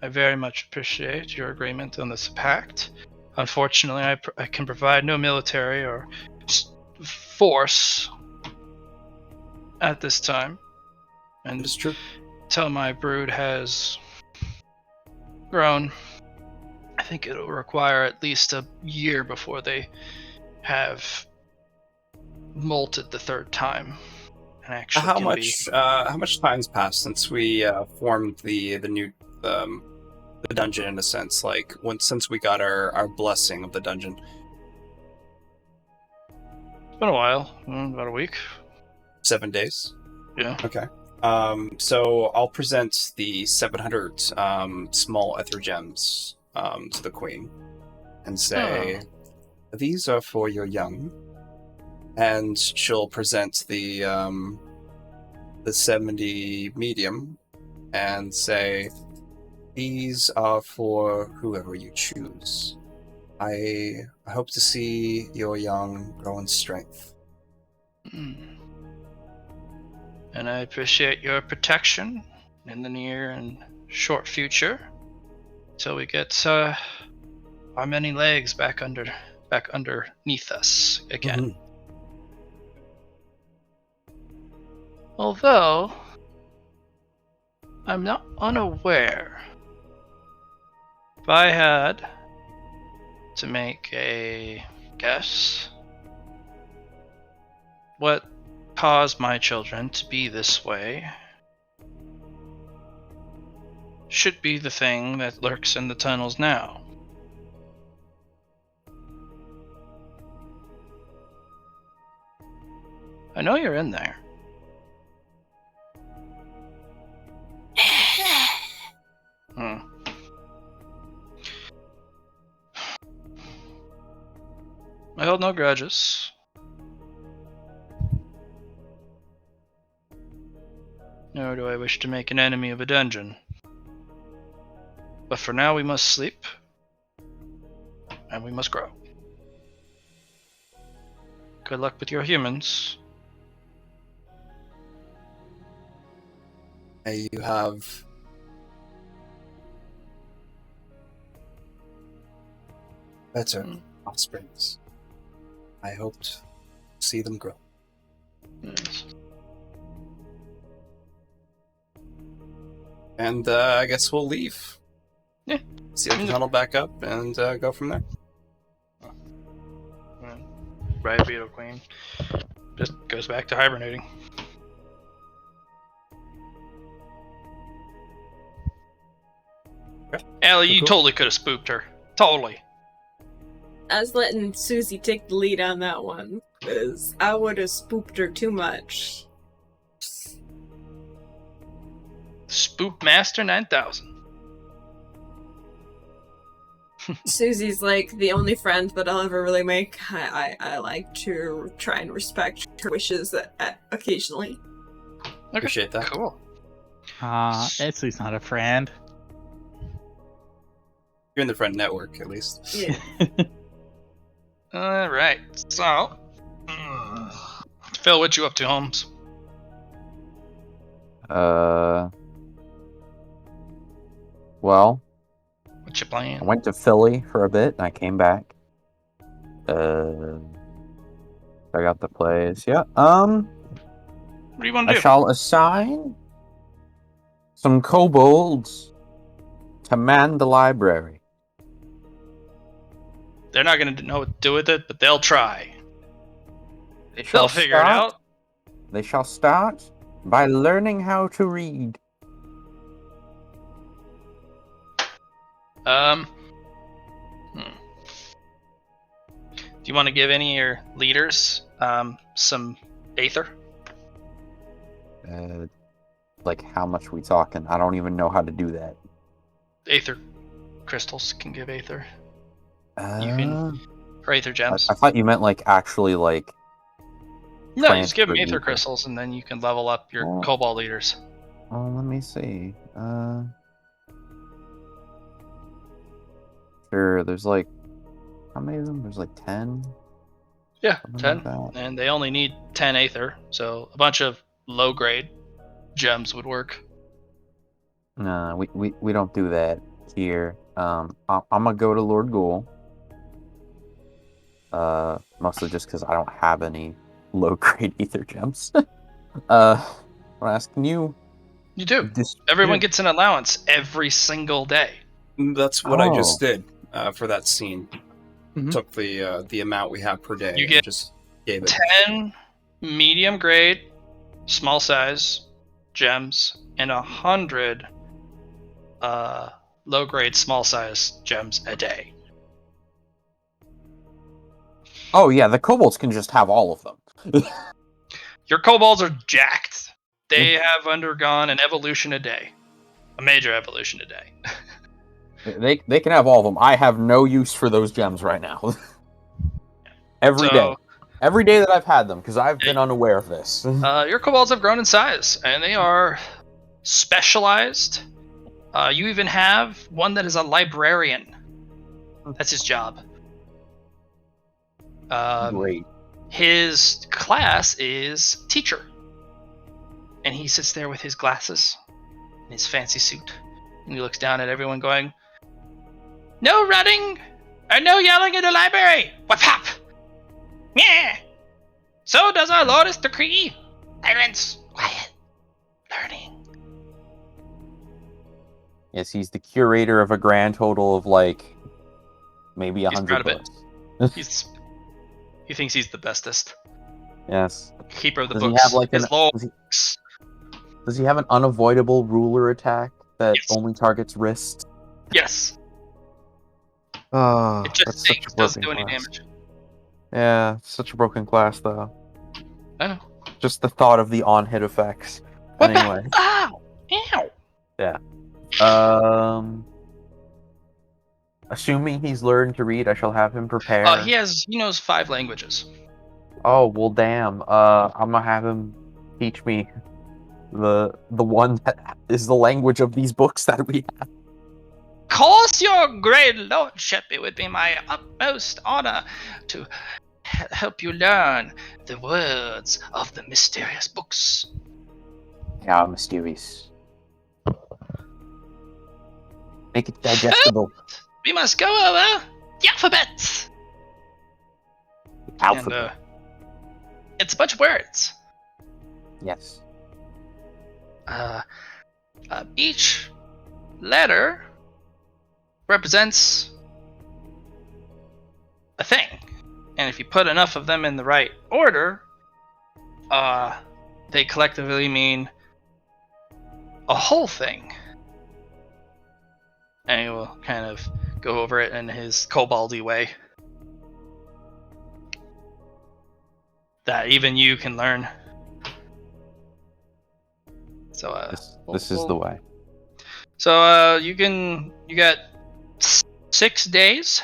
I very much appreciate your agreement on this pact. Unfortunately, I can provide no military or force at this time. And It is true. Until my brood has grown, I think it'll require at least a year before they have molted the third time. And actually How much time's passed since we formed the new the dungeon, in a sense, like since we got our blessing of the dungeon? It's been a while, about a week. 7 days. Yeah. Okay. So I'll present the 700 small ether gems to the queen, and say, "These are for your young." And she'll present the 70 medium, and say, "These are for whoever you choose. I hope to see your young grow in strength." And I appreciate your protection in the near and short future, till we get our many legs back underneath us again. Mm-hmm. Although I'm not unaware, if I had to make a guess, what caused my children to be this way should be the thing that lurks in the tunnels now. I know you're in there. I hold no grudges. Nor do I wish to make an enemy of a dungeon. But for now we must sleep. And we must grow. Good luck with your humans. May you have better offsprings. I hope to see them grow. Yes. And I guess we'll leave. Yeah. Seal the tunnel back up and go from there. Right, Beetle Queen. Just goes back to hibernating. Allie, you Cool. totally could have spooked her. Totally. I was letting Susie take the lead on that one, because I would have spooked her too much. Spook Master 9000. Susie's like the only friend that I'll ever really make. I like to try and respect her wishes occasionally. Appreciate that. Cool. Etsy's not a friend. You're in the friend network, at least. Yeah. Alright, so. Phil, what you up to, Holmes? Well, What you I playing? went to Philly for a bit, and I came back. I got the place. Yeah. What do you want to I do? shall assign some kobolds to man the library. They're not going to know what to do with it, but they'll try. They They'll figure it out. They shall start by learning how to read. Do you want to give any of your leaders some Aether? Like, how much we talking? I don't even know how to do that. Aether crystals can give Aether. You can- Or Aether gems. I thought you meant, like, actually, like... No, you just give them transfer Aether crystals and then you can level up your Oh. Cobalt leaders. Oh, let me see. Sure, there's, like... How many of them? There's, like, 10? Yeah, Something 10. like that. And they only need 10 Aether, so a bunch of low-grade gems would work. No, we don't do that here. I'm gonna go to Lord Ghoul. Mostly just because I don't have any low-grade ether gems. I'm asking you. You do. Everyone gets an allowance every single day. That's what I Oh. just did for that scene. Mhm. Took the amount we have per day You and get just gave it. 10 medium grade, small size gems, and 100 low grade, small size gems a day. Oh yeah, the kobolds can just have all of them. Your kobolds are jacked. They have undergone an evolution a day, a major evolution a day. They can have all of them. I have no use for those gems right now. Every day. Every day that I've had them, because I've been unaware of this. Your kobolds have grown in size, and they are specialized. You even have one that is a librarian. That's his job. Great. His class is teacher. And he sits there with his glasses and his fancy suit. And he looks down at everyone going, "No running or no yelling in the library! Whap hap! Yeah! So does our Lord's decree! Silence! Quiet! Learning!" Yes, he's the curator of a grand total of, like, maybe 100 proud of books. He thinks he's the bestest. Yes. Keeper of the Does he books. have, like, His does he have an unavoidable ruler attack that Yes. only targets wrists? Yes. Oh, It just that's stinks, such a doesn't broken do any class. damage. Yeah, it's such a broken class, though. I know. Just the thought of the on-hit effects. Anyway. Ow! Ow! Yeah. Assuming he's learned to read, I shall have him prepare. He knows 5 languages. Oh, well, damn. I'm gonna have him teach me the one that is the language of these books that we have. Course, your great lordship, it would be my utmost honor to help you learn the words of the mysterious books. Yeah, mysterious. Make it digestible. We must go over the alphabet. Alphabet. And, it's a bunch of words. Yes. Each letter represents a thing. and if you put enough of them in the right order, they collectively mean a whole thing. And he will kind of go over it in his koboldy way that even you can learn. So This is the way. So you got 6 days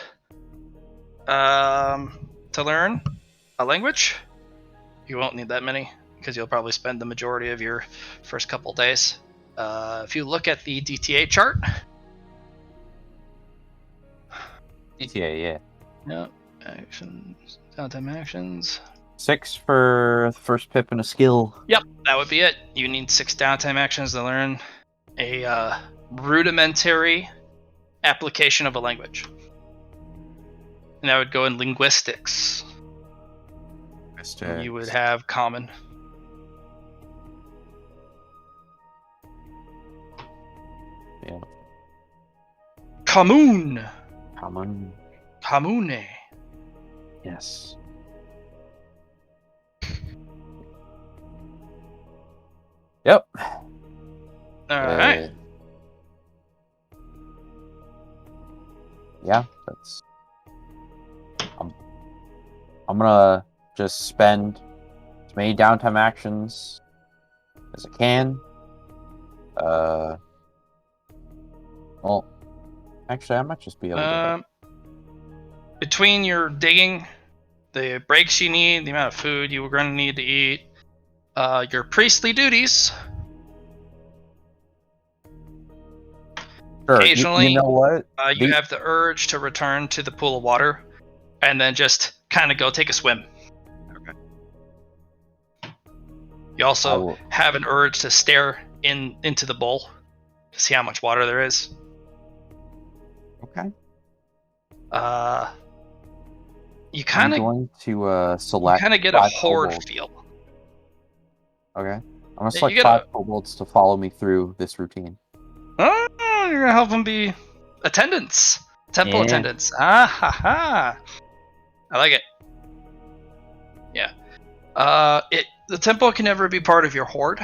to learn a language. You won't need that many because you'll probably spend the majority of your first couple days. If you look at the DTA chart. DTA, yeah. No, actions, downtime actions. 6 for the first pip and a skill. Yep, that would be it. You need 6 downtime actions to learn a rudimentary application of a language. And that would go in linguistics. You would have common. Yeah. Commune. Common. Commune. Yes. Yep. Alright. Yeah, that's. I'm gonna just spend as many downtime actions as I can. Well, actually, I might just be able to. Between your digging, the breaks you need, the amount of food you were going to need to eat, your priestly duties. Sure. Occasionally, you know what? You have the urge to return to the pool of water, and then just kind of go take a swim. Okay. You also have an urge to stare into the bowl to see how much water there is. Okay. You kind I'm of going to select. kind of get a 5 horde kobolds. feel. Okay. I'm gonna You select get 5 kobolds to follow me through this routine. Oh, you're gonna help them be attendants, temple attendants. Ah ha ha! I like it. Yeah. The temple can never be part of your horde,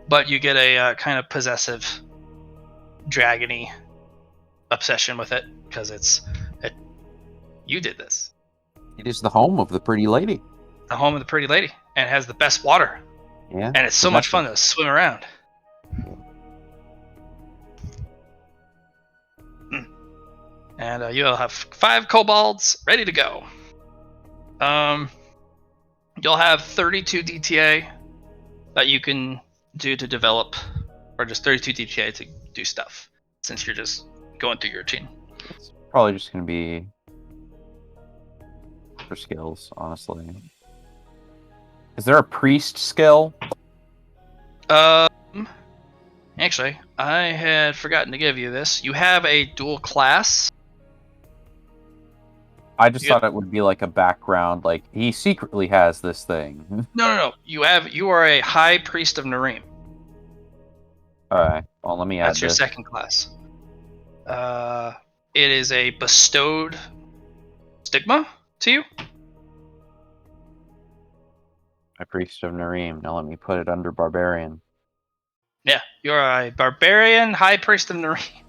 but you get a kind of possessive, dragony obsession with it because you did this. It is the home of the pretty lady. The home of the pretty lady, and it has the best water. Yeah. And it's so much fun to swim around. And you'll have 5 kobolds ready to go. You'll have 32 DTA that you can do to develop, or just 32 DTA to do stuff, since you're just going through your routine. It's probably just gonna be for skills, honestly. Is there a priest skill? Actually, I had forgotten to give you this. You have a dual class. I just thought it would be like a background, like he secretly has this thing. No. You are a high priest of Nareem. Alright, well let me add That's your this. second class. It is a bestowed stigma to you. My priest of Nareem. Now let me put it under barbarian. Yeah, you're a barbarian high priest of Nareem.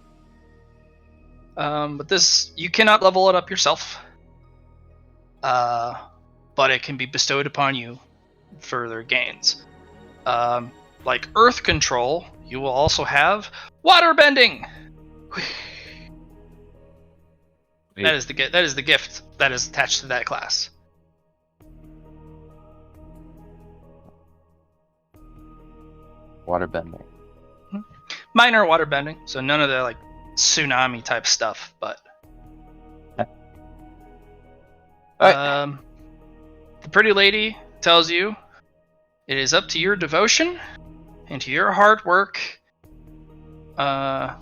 But this, you cannot level it up yourself. But it can be bestowed upon you further gains. Like earth control, you will also have water bending. That is the gift that is attached to that class. Water bending. Minor water bending, so none of the like tsunami type stuff, but the pretty lady tells you it is up to your devotion and to your hard work to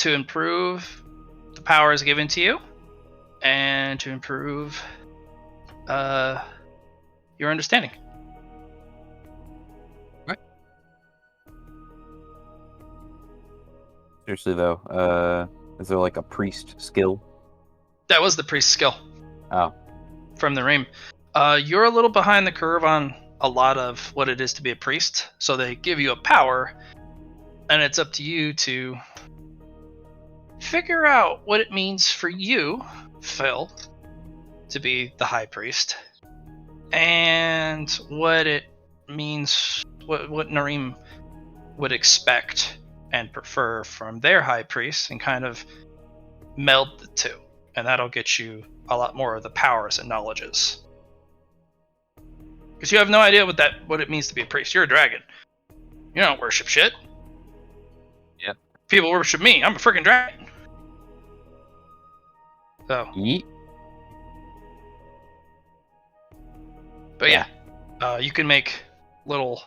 improve the powers given to you and to improve your understanding. Seriously though, is there like a priest skill? That was the priest skill. Oh. from the Ream. You're a little behind the curve on a lot of what it is to be a priest. So they give you a power, and it's up to you to figure out what it means for you, Phil, to be the high priest, and what it means, what Narim would expect and prefer from their high priest, and kind of meld the two. And that'll get you a lot more of the powers and knowledges. Because you have no idea what it means to be a priest. You're a dragon. You don't worship shit. Yep. People worship me. I'm a freaking dragon. So. Yeet. But yeah, you can make little.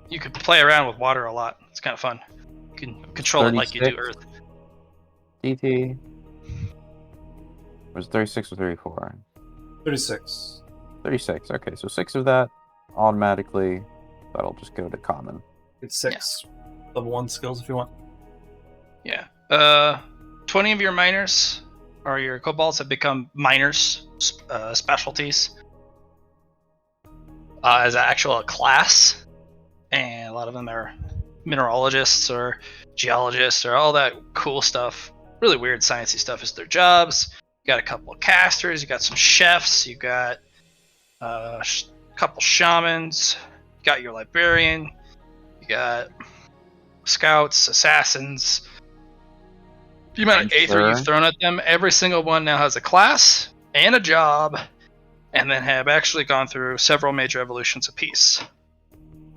You could play around with water a lot. It's kind of fun. You can control it like you do 36. Earth. DT. Was it 36 or 34? 36. 36. Okay, so 6 of that automatically. That'll just go to common. It's 6 level 1 skills if you want. Yeah. 20 of your miners or your kobolds have become miners, specialties, as an actual class, and a lot of them are mineralogists or geologists or all that cool stuff. Really weird sciencey stuff is their jobs. You got a couple of casters, you got some chefs, you got a couple shamans, you got your librarian, you got scouts, assassins. The amount of aether you've thrown at them, every single one now has a class and a job, and then have actually gone through several major evolutions apiece.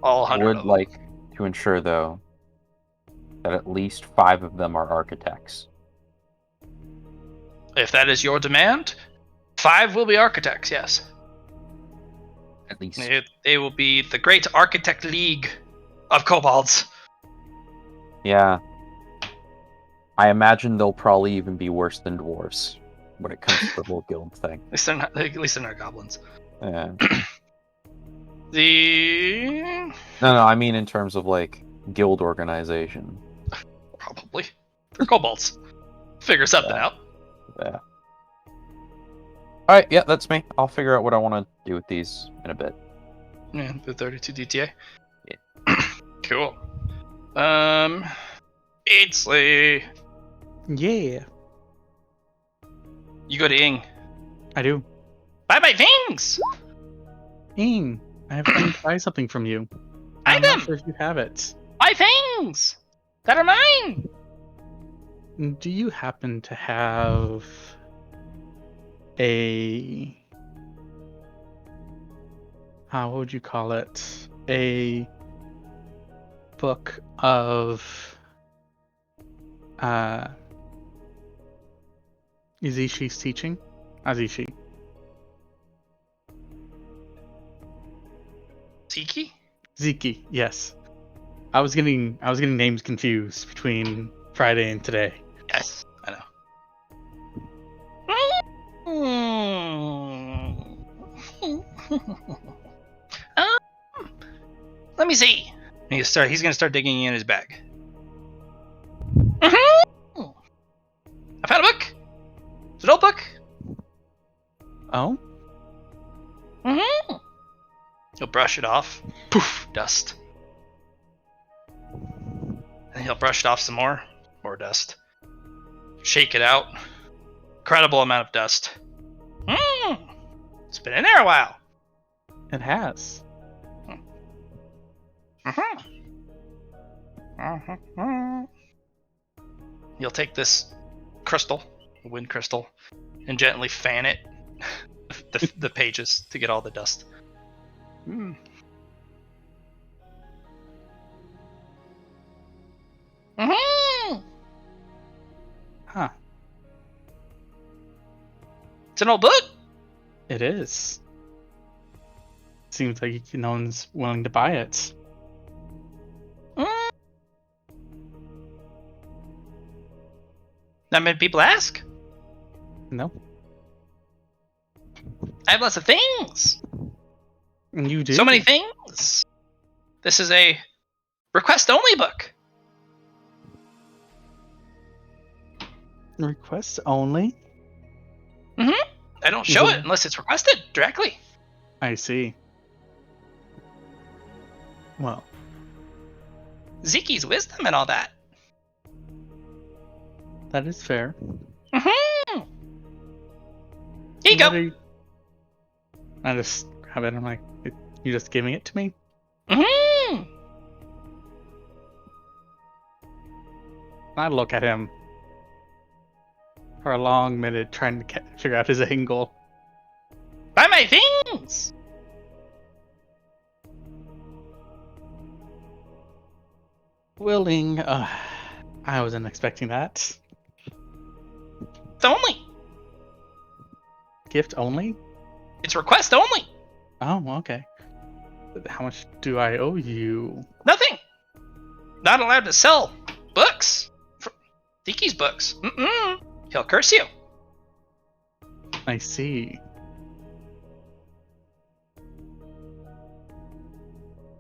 All 100 I of would them. like to ensure, though, that at least 5 of them are architects. If that is your demand, 5 will be architects, yes. At least. They will be the Great Architect League of Kobolds. Yeah. I imagine they'll probably even be worse than dwarves when it comes to the whole guild thing. At least they're not goblins. Yeah. No, I mean in terms of, like, guild organization. Probably. They're kobolds. Figure something out. Yeah. Alright, yeah, that's me. I'll figure out what I want to do with these in a bit. Yeah, the 32 DTA. Yeah. Cool. Ainsley. Yeah, You go to Ing. I do. Buy my things! Ing, I have to buy something from you. I'm Item! not sure if you have it. My things! That are mine! Do you happen to have a... How would you call it? A book of... Izishi's teaching? Azishi. Tiki? Ziki, yes. I was getting names confused between Friday and today. Yes, I know. Let me see. He's gonna start digging in his bag. I found a book. It's an old book. Oh? He'll brush it off. Poof, dust. And he'll brush it off some more. More dust. Shake it out. Incredible amount of dust. It's been in there a while. It has. You'll take this crystal, wind crystal, and gently fan it, the pages, to get all the dust. Huh. It's an old book. It is. Seems like no one's willing to buy it. Not many people ask. No. I have lots of things. And you do? So many things. This is a request-only book. Requests only? I don't show it unless it's requested directly. I see. Well, Ziki's wisdom and all that. that is fair. Mm-hmm. Here you go. I just have it. I'm like, you just giving it to me? Mm-hmm. I look at him for a long minute, trying to figure out his angle. Buy my things. Willing. I wasn't expecting that. It's only. Gift only? It's request only. Oh, okay. How much do I owe you? Nothing. Not allowed to sell books. Ziki's books. Mm-mm. He'll curse you. I see.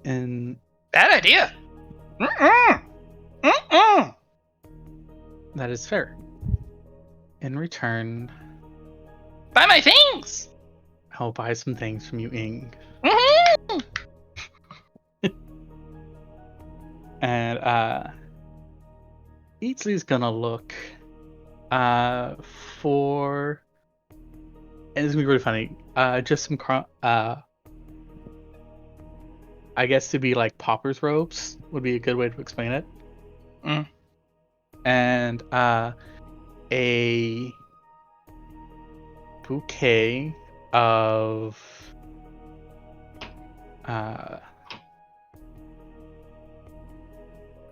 And Bad idea. Mm-mm. Mm-mm. that is fair. In return, Buy my things. I'll buy some things from you, Ing. Mm-hmm. And Eatsley's gonna look for, and it's gonna be really funny. Just some I guess to be like pauper's robes would be a good way to explain it. Mm. And a bouquet of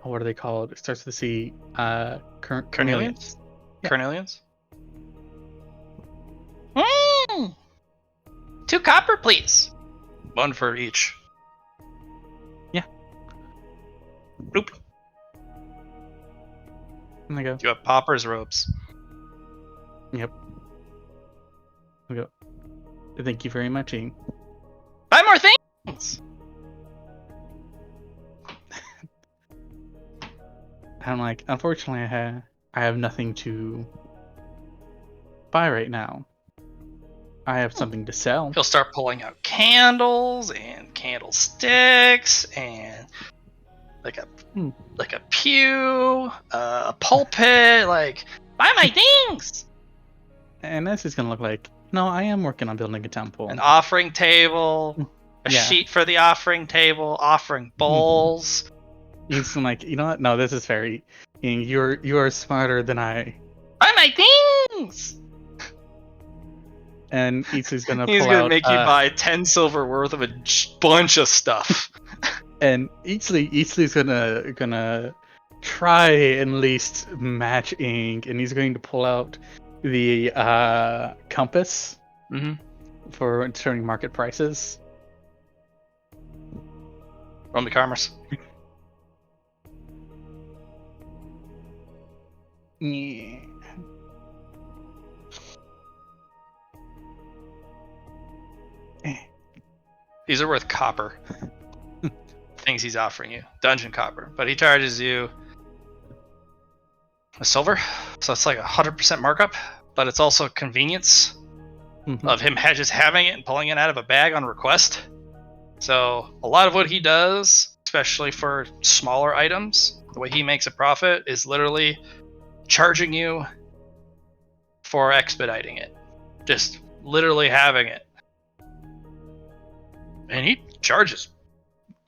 what are they called? It starts with the C. Carnelians. Yeah. Carnelians? Mm. 2 copper, please. 1 for each. Yeah. Bloop. And I go. You have pauper's robes. Yep. I go. Thank you very much, Ing. Buy more things. I'm like, unfortunately, I have nothing to buy right now. I have something to sell. He'll start pulling out candles and candlesticks and like a pew, a pulpit. Like, buy my things. And this is gonna look like, no, I am working on building a temple. An offering table, a Yeah. sheet for the offering table, offering bowls. He's like, you know what? No, this is fair. Ing, you are smarter than I. Buy my things. And Eatsley's gonna He's pull gonna out, make you buy 10 silver worth of a bunch of stuff. And Eatsley's gonna try and at least match Ing, and he's going to pull out the compass for determining market prices. Roll me commerce. Yeah. These are worth copper. Things he's offering you. Dungeon copper. But he charges you a silver. So it's like 100% markup. But it's also convenience of him just having it and pulling it out of a bag on request. So a lot of what he does, especially for smaller items, the way he makes a profit is literally charging you for expediting it. Just literally having it. And he charges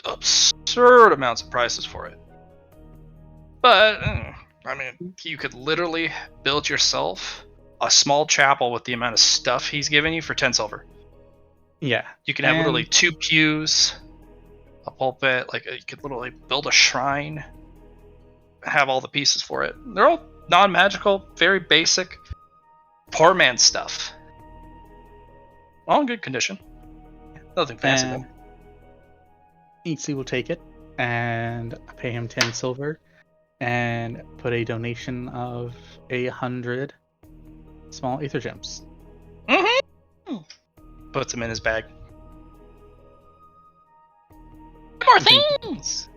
absurd amounts of prices for it. But, I mean, you could literally build yourself a small chapel with the amount of stuff he's giving you for 10 silver. Yeah. You can have literally 2 pews, a pulpit, like you could literally build a shrine, have all the pieces for it. They're all non-magical, very basic, poor man stuff. All in good condition. Nothing fancy though. Eatsy will take it and pay him 10 silver and put a donation of 100 small ether gems. Mm-hmm. Puts them in his bag. More things!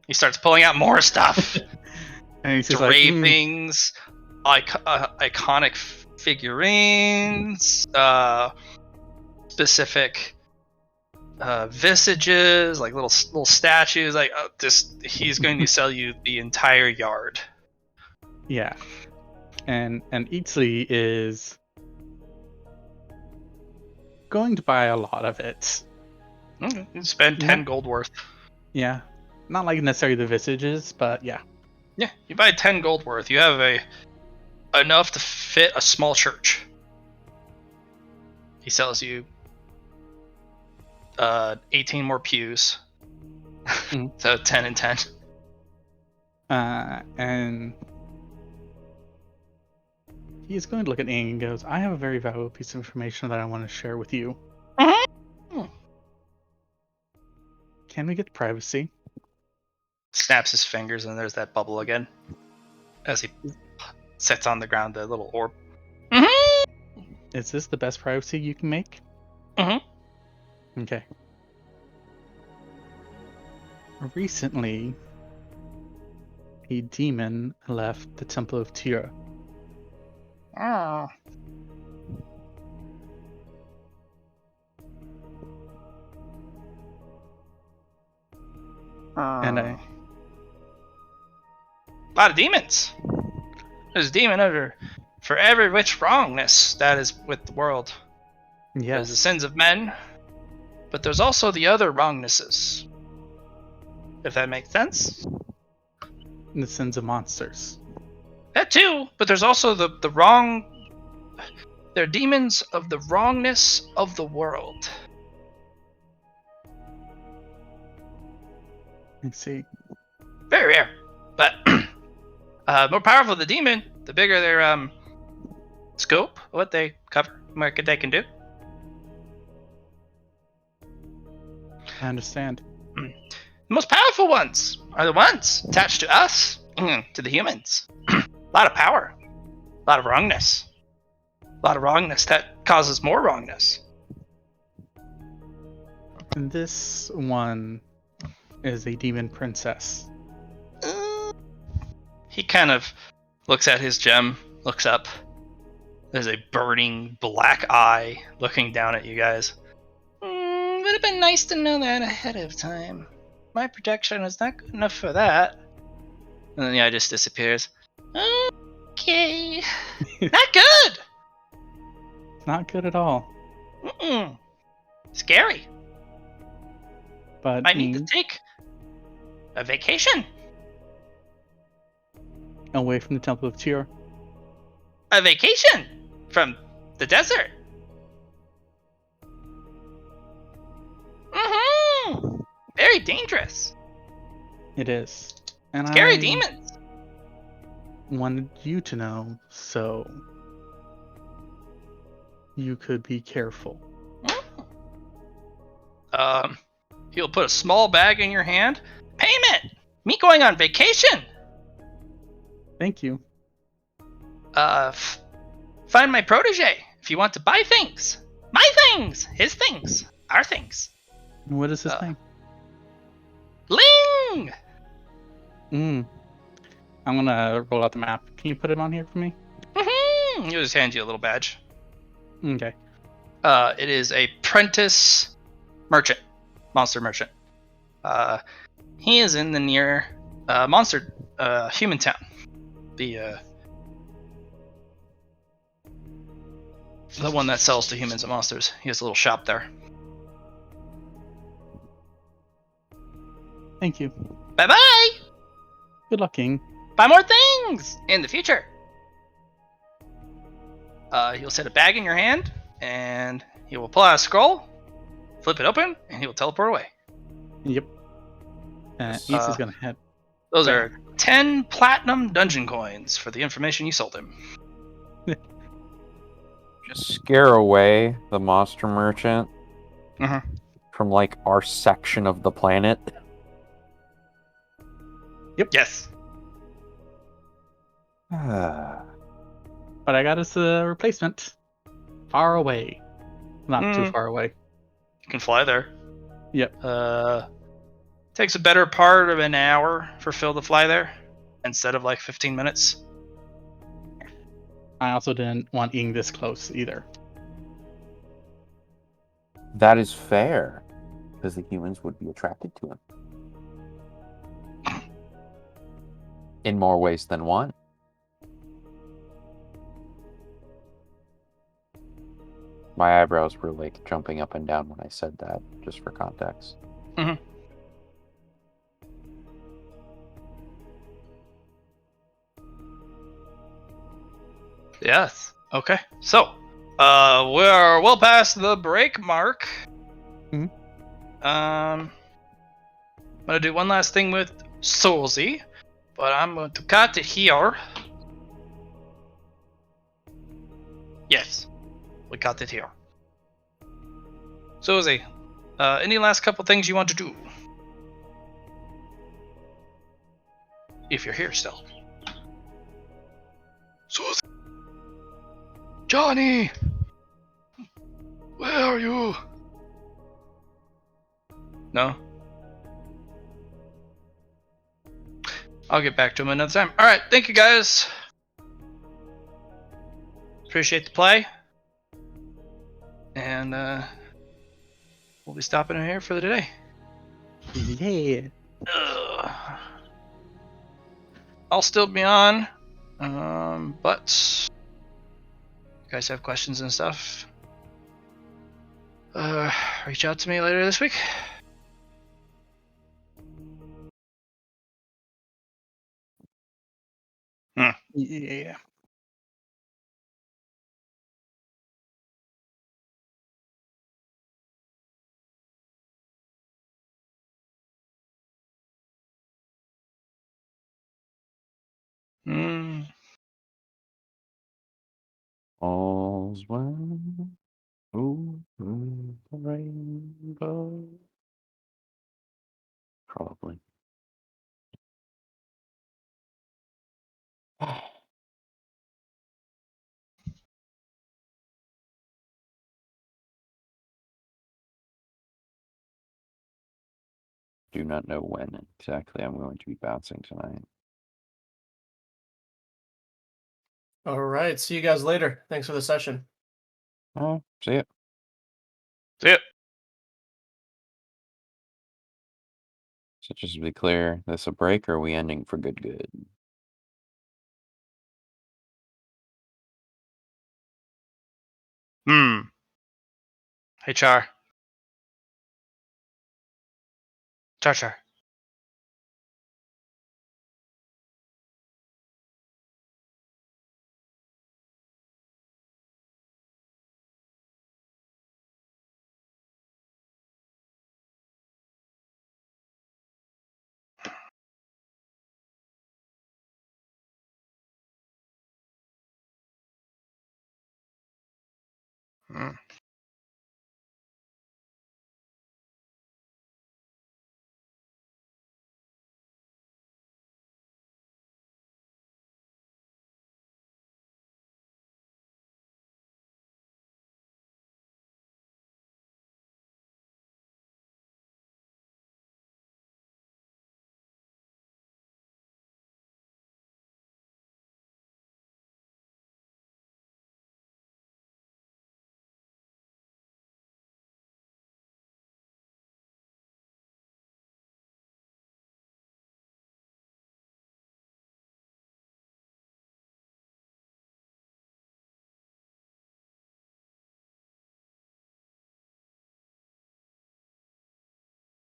He starts pulling out more stuff. And he's just drapings, iconic figurines, specific visages, like little statues. Like he's going to sell you the entire yard. Yeah. And Itsui is going to buy a lot of it. Okay. You spend 10 gold worth. Yeah. Not like necessarily the visages, but yeah. Yeah, you buy 10 gold worth. You have enough to fit a small church. He sells you 18 more pews. So 10 and 10. And he's going to look at Ing and goes, I have a very valuable piece of information that I want to share with you. Can we get privacy? Snaps his fingers and there's that bubble again. As he sets on the ground the little orb. Is this the best privacy you can make? Okay. Recently, a demon left the Temple of Tyr. And A lot of demons. There's a demon for every which wrongness that is with the world. There's the sins of men, but there's also the other wrongnesses. If that makes sense. the sins of monsters. That too, but there's also the wrong. They're demons of the wrongness of the world. I see. Very rare, but more powerful the demon, the bigger their scope, what they cover, what they can do. I understand. The most powerful ones are the ones attached to us, to the humans. A lot of power, a lot of wrongness. A lot of wrongness that causes more wrongness. And this one is a demon princess. He kind of looks at his gem, looks up. There's a burning black eye looking down at you guys. Would have been nice to know that ahead of time. My protection is not good enough for that. And then the eye just disappears. Okay. Not good! Not good at all. Scary. But I need to take a vacation. Away from the Temple of Tyr. A vacation from the desert. Very dangerous. It is. And Scary I demons. wanted you to know, so you could be careful. He'll put a small bag in your hand. Payment. Me going on vacation. Thank you. Find my protege if you want to buy things. My things. His things. Our things. What is his name? Ling! I'm gonna roll out the map. Can you put it on here for me? He'll just hand you a little badge. Okay. It is a prentice merchant. Monster merchant. He is in the near monster human town. The one that sells to humans and monsters. He has a little shop there. Thank you. Bye bye. Good luck, King. Buy more things in the future. He'll set a bag in your hand, and he will pull out a scroll, flip it open, and he will teleport away. Yep. Isa's gonna head. Those are 10 platinum dungeon coins for the information you sold him. Just scare away the monster merchant from like our section of the planet. Yep. Yes. But I got us a replacement. Far away. Not too far away. You can fly there. Yep. Takes a better part of an hour for Phil to fly there instead of like 15 minutes. I also didn't want Ing this close either. That is fair, because the humans would be attracted to him. In more ways than one. My eyebrows were like jumping up and down when I said that, just for context. Mm-hmm. Yes. Okay. So, we're well past the break mark. Mhm. I'm gonna do one last thing with Soulsy, but I'm going to cut it here. Yes, we cut it here. Soulsy, any last couple things you want to do? If you're here still. Soulsy! Johnny! Where are you? No? I'll get back to him another time. Alright, thank you guys. Appreciate the play. And we'll be stopping in here for the day. Yeah. I'll still be on. But you guys have questions and stuff, reach out to me later this week. Yeah. All's well over the rainbow. Probably. Do not know when exactly I'm going to be bouncing tonight. All right. See you guys later. Thanks for the session. Oh, see ya. See ya. So just to be clear, this a break or are we ending for good? Hey, Char. Char.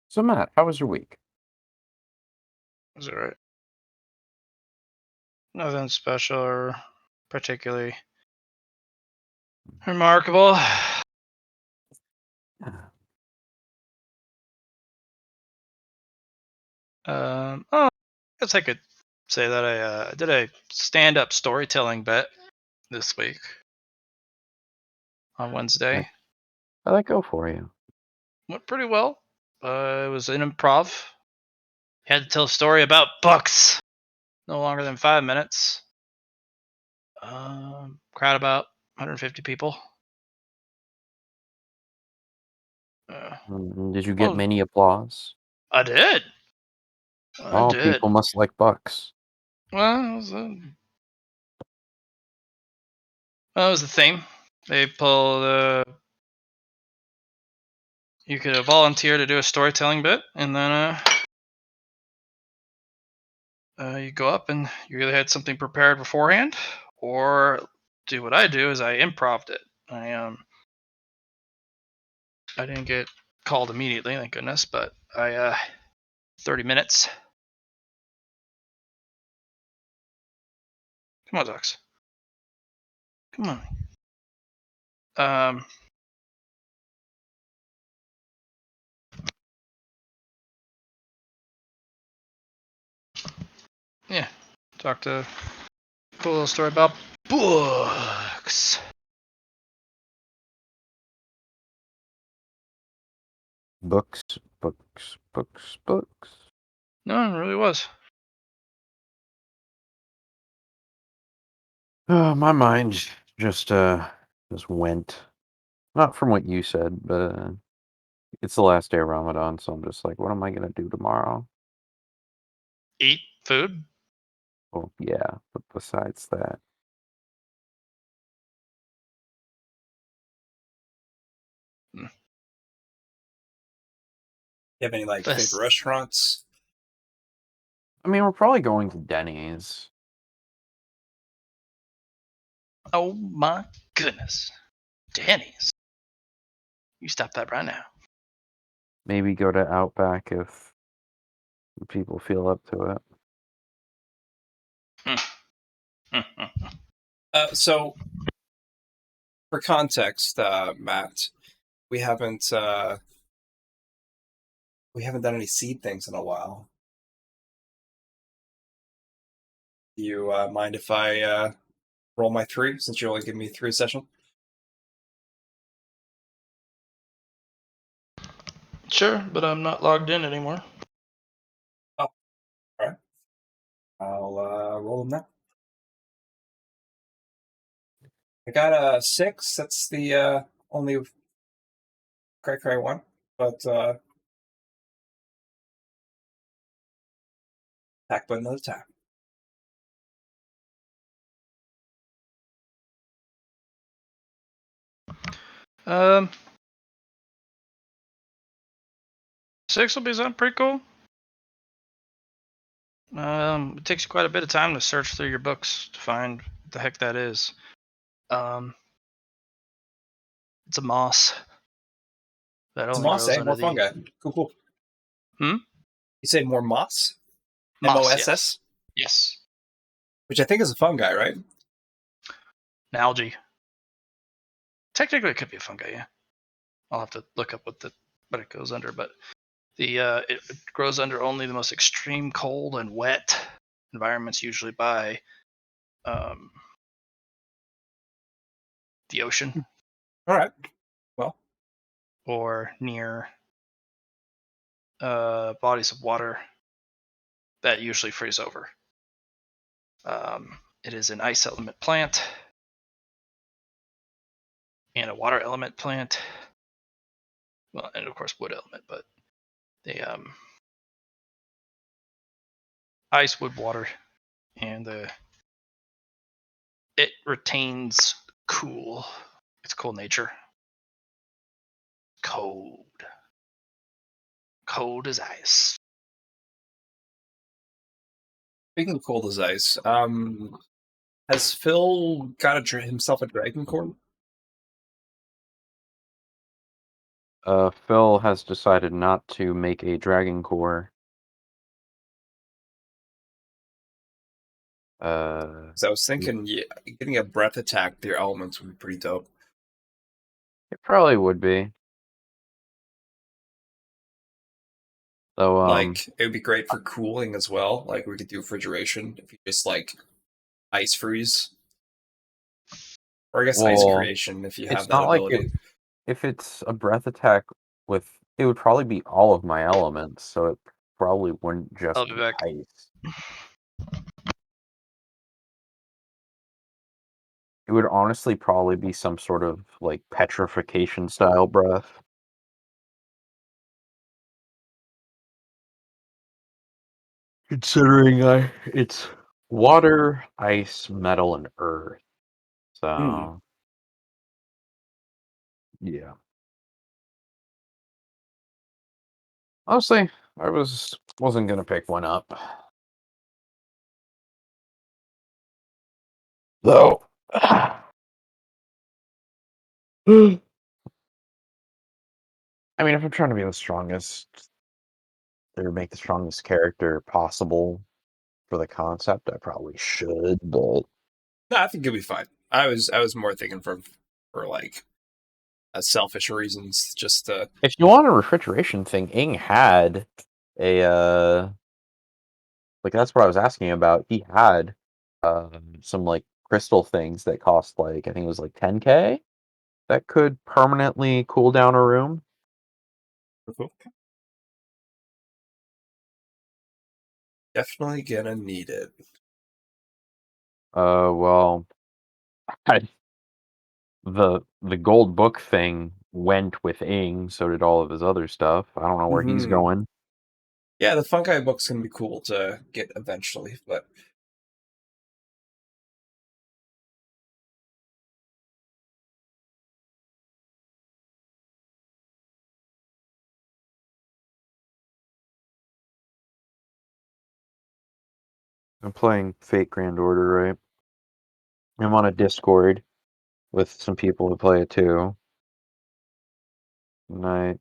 So Matt, how was your week? Is it right? Nothing special or particularly remarkable. Oh, I guess I could say that I did a stand-up storytelling bet this week on Wednesday. How'd that go for you? Went pretty well. It was an improv. Had to tell a story about books. No longer than 5 minutes. Crowd about 150 people. Did you get many applause? I did. People must like bucks. Well, it was Well, that was the theme. They pulled. You could volunteer to do a storytelling bit, and then you go up and you either had something prepared beforehand, or do what I do is I improv'd it. I didn't get called immediately, thank goodness, but I 30 minutes. Come on, Ducks. Come on. Yeah. Talked a cool little story about books. Books. No, it really was. My mind just went. Not from what you said, but it's the last day of Ramadan, so I'm just like, what am I gonna do tomorrow? Eat food. Well, yeah, but besides that, You have any like This- favorite restaurants? I mean, we're probably going to Denny's. Oh my goodness. Denny's. You stop that right now. Maybe go to Outback if people feel up to it. So, for context, Matt, we haven't done any seed things in a while. Do you mind if I roll my 3 since you only give me 3 a session? Sure, but I'm not logged in anymore. Oh, all right. I'll roll them now. I got a 6. That's the only cray one, but attack by another time. Um, 6 will be something pretty cool. It takes you quite a bit of time to search through your books to find what the heck that is. It's a moss that It's only moss, grows eh? under More the fungi. Cool. Hmm? You say more moss? moss. MOSS? Yes. Which I think is a fungi, right? An algae. Technically, it could be a fungi. Yeah. I'll have to look up what it goes under, but it grows under only the most extreme cold and wet environments, usually by the ocean All right. Well, or near bodies of water that usually freeze over. It is an ice element plant and a water element plant. Well, and of course wood element, but the ice, wood, water, and it retains cool. It's cool nature. Cold as ice. speaking of cold as ice, has Phil got himself a dragon core? Phil has decided not to make a dragon core. Because I was thinking, yeah, getting a breath attack with your elements would be pretty dope. It probably would be. So, Like, it would be great for cooling as well. Like, we could do refrigeration if you just, like, ice freeze. Or I guess ice well, creation if you have it's that not like ability. if it's a breath attack with, it would probably be all of my elements, so it probably wouldn't just I'll be back. ice. It would honestly probably be some sort of like petrification style breath. Considering it's water, ice, metal, and earth. So Yeah. Honestly, I wasn't gonna pick one up. Though. I mean, if I'm trying to be the strongest, or make the strongest character possible for the concept, I probably should, but No, I think you'll be fine. I was more thinking for like selfish reasons, just to. if you want a refrigeration thing, Ing had a like that's what I was asking about. He had some like crystal things that cost like I think it was like 10K that could permanently cool down a room. Definitely gonna need it. Well, I, the gold book thing went with Ing, so did all of his other stuff. I don't know where he's Mhm. going. Yeah, the fungi book's gonna be cool to get eventually, but I'm playing Fate Grand Order, right? I'm on a Discord with some people who play it too. And I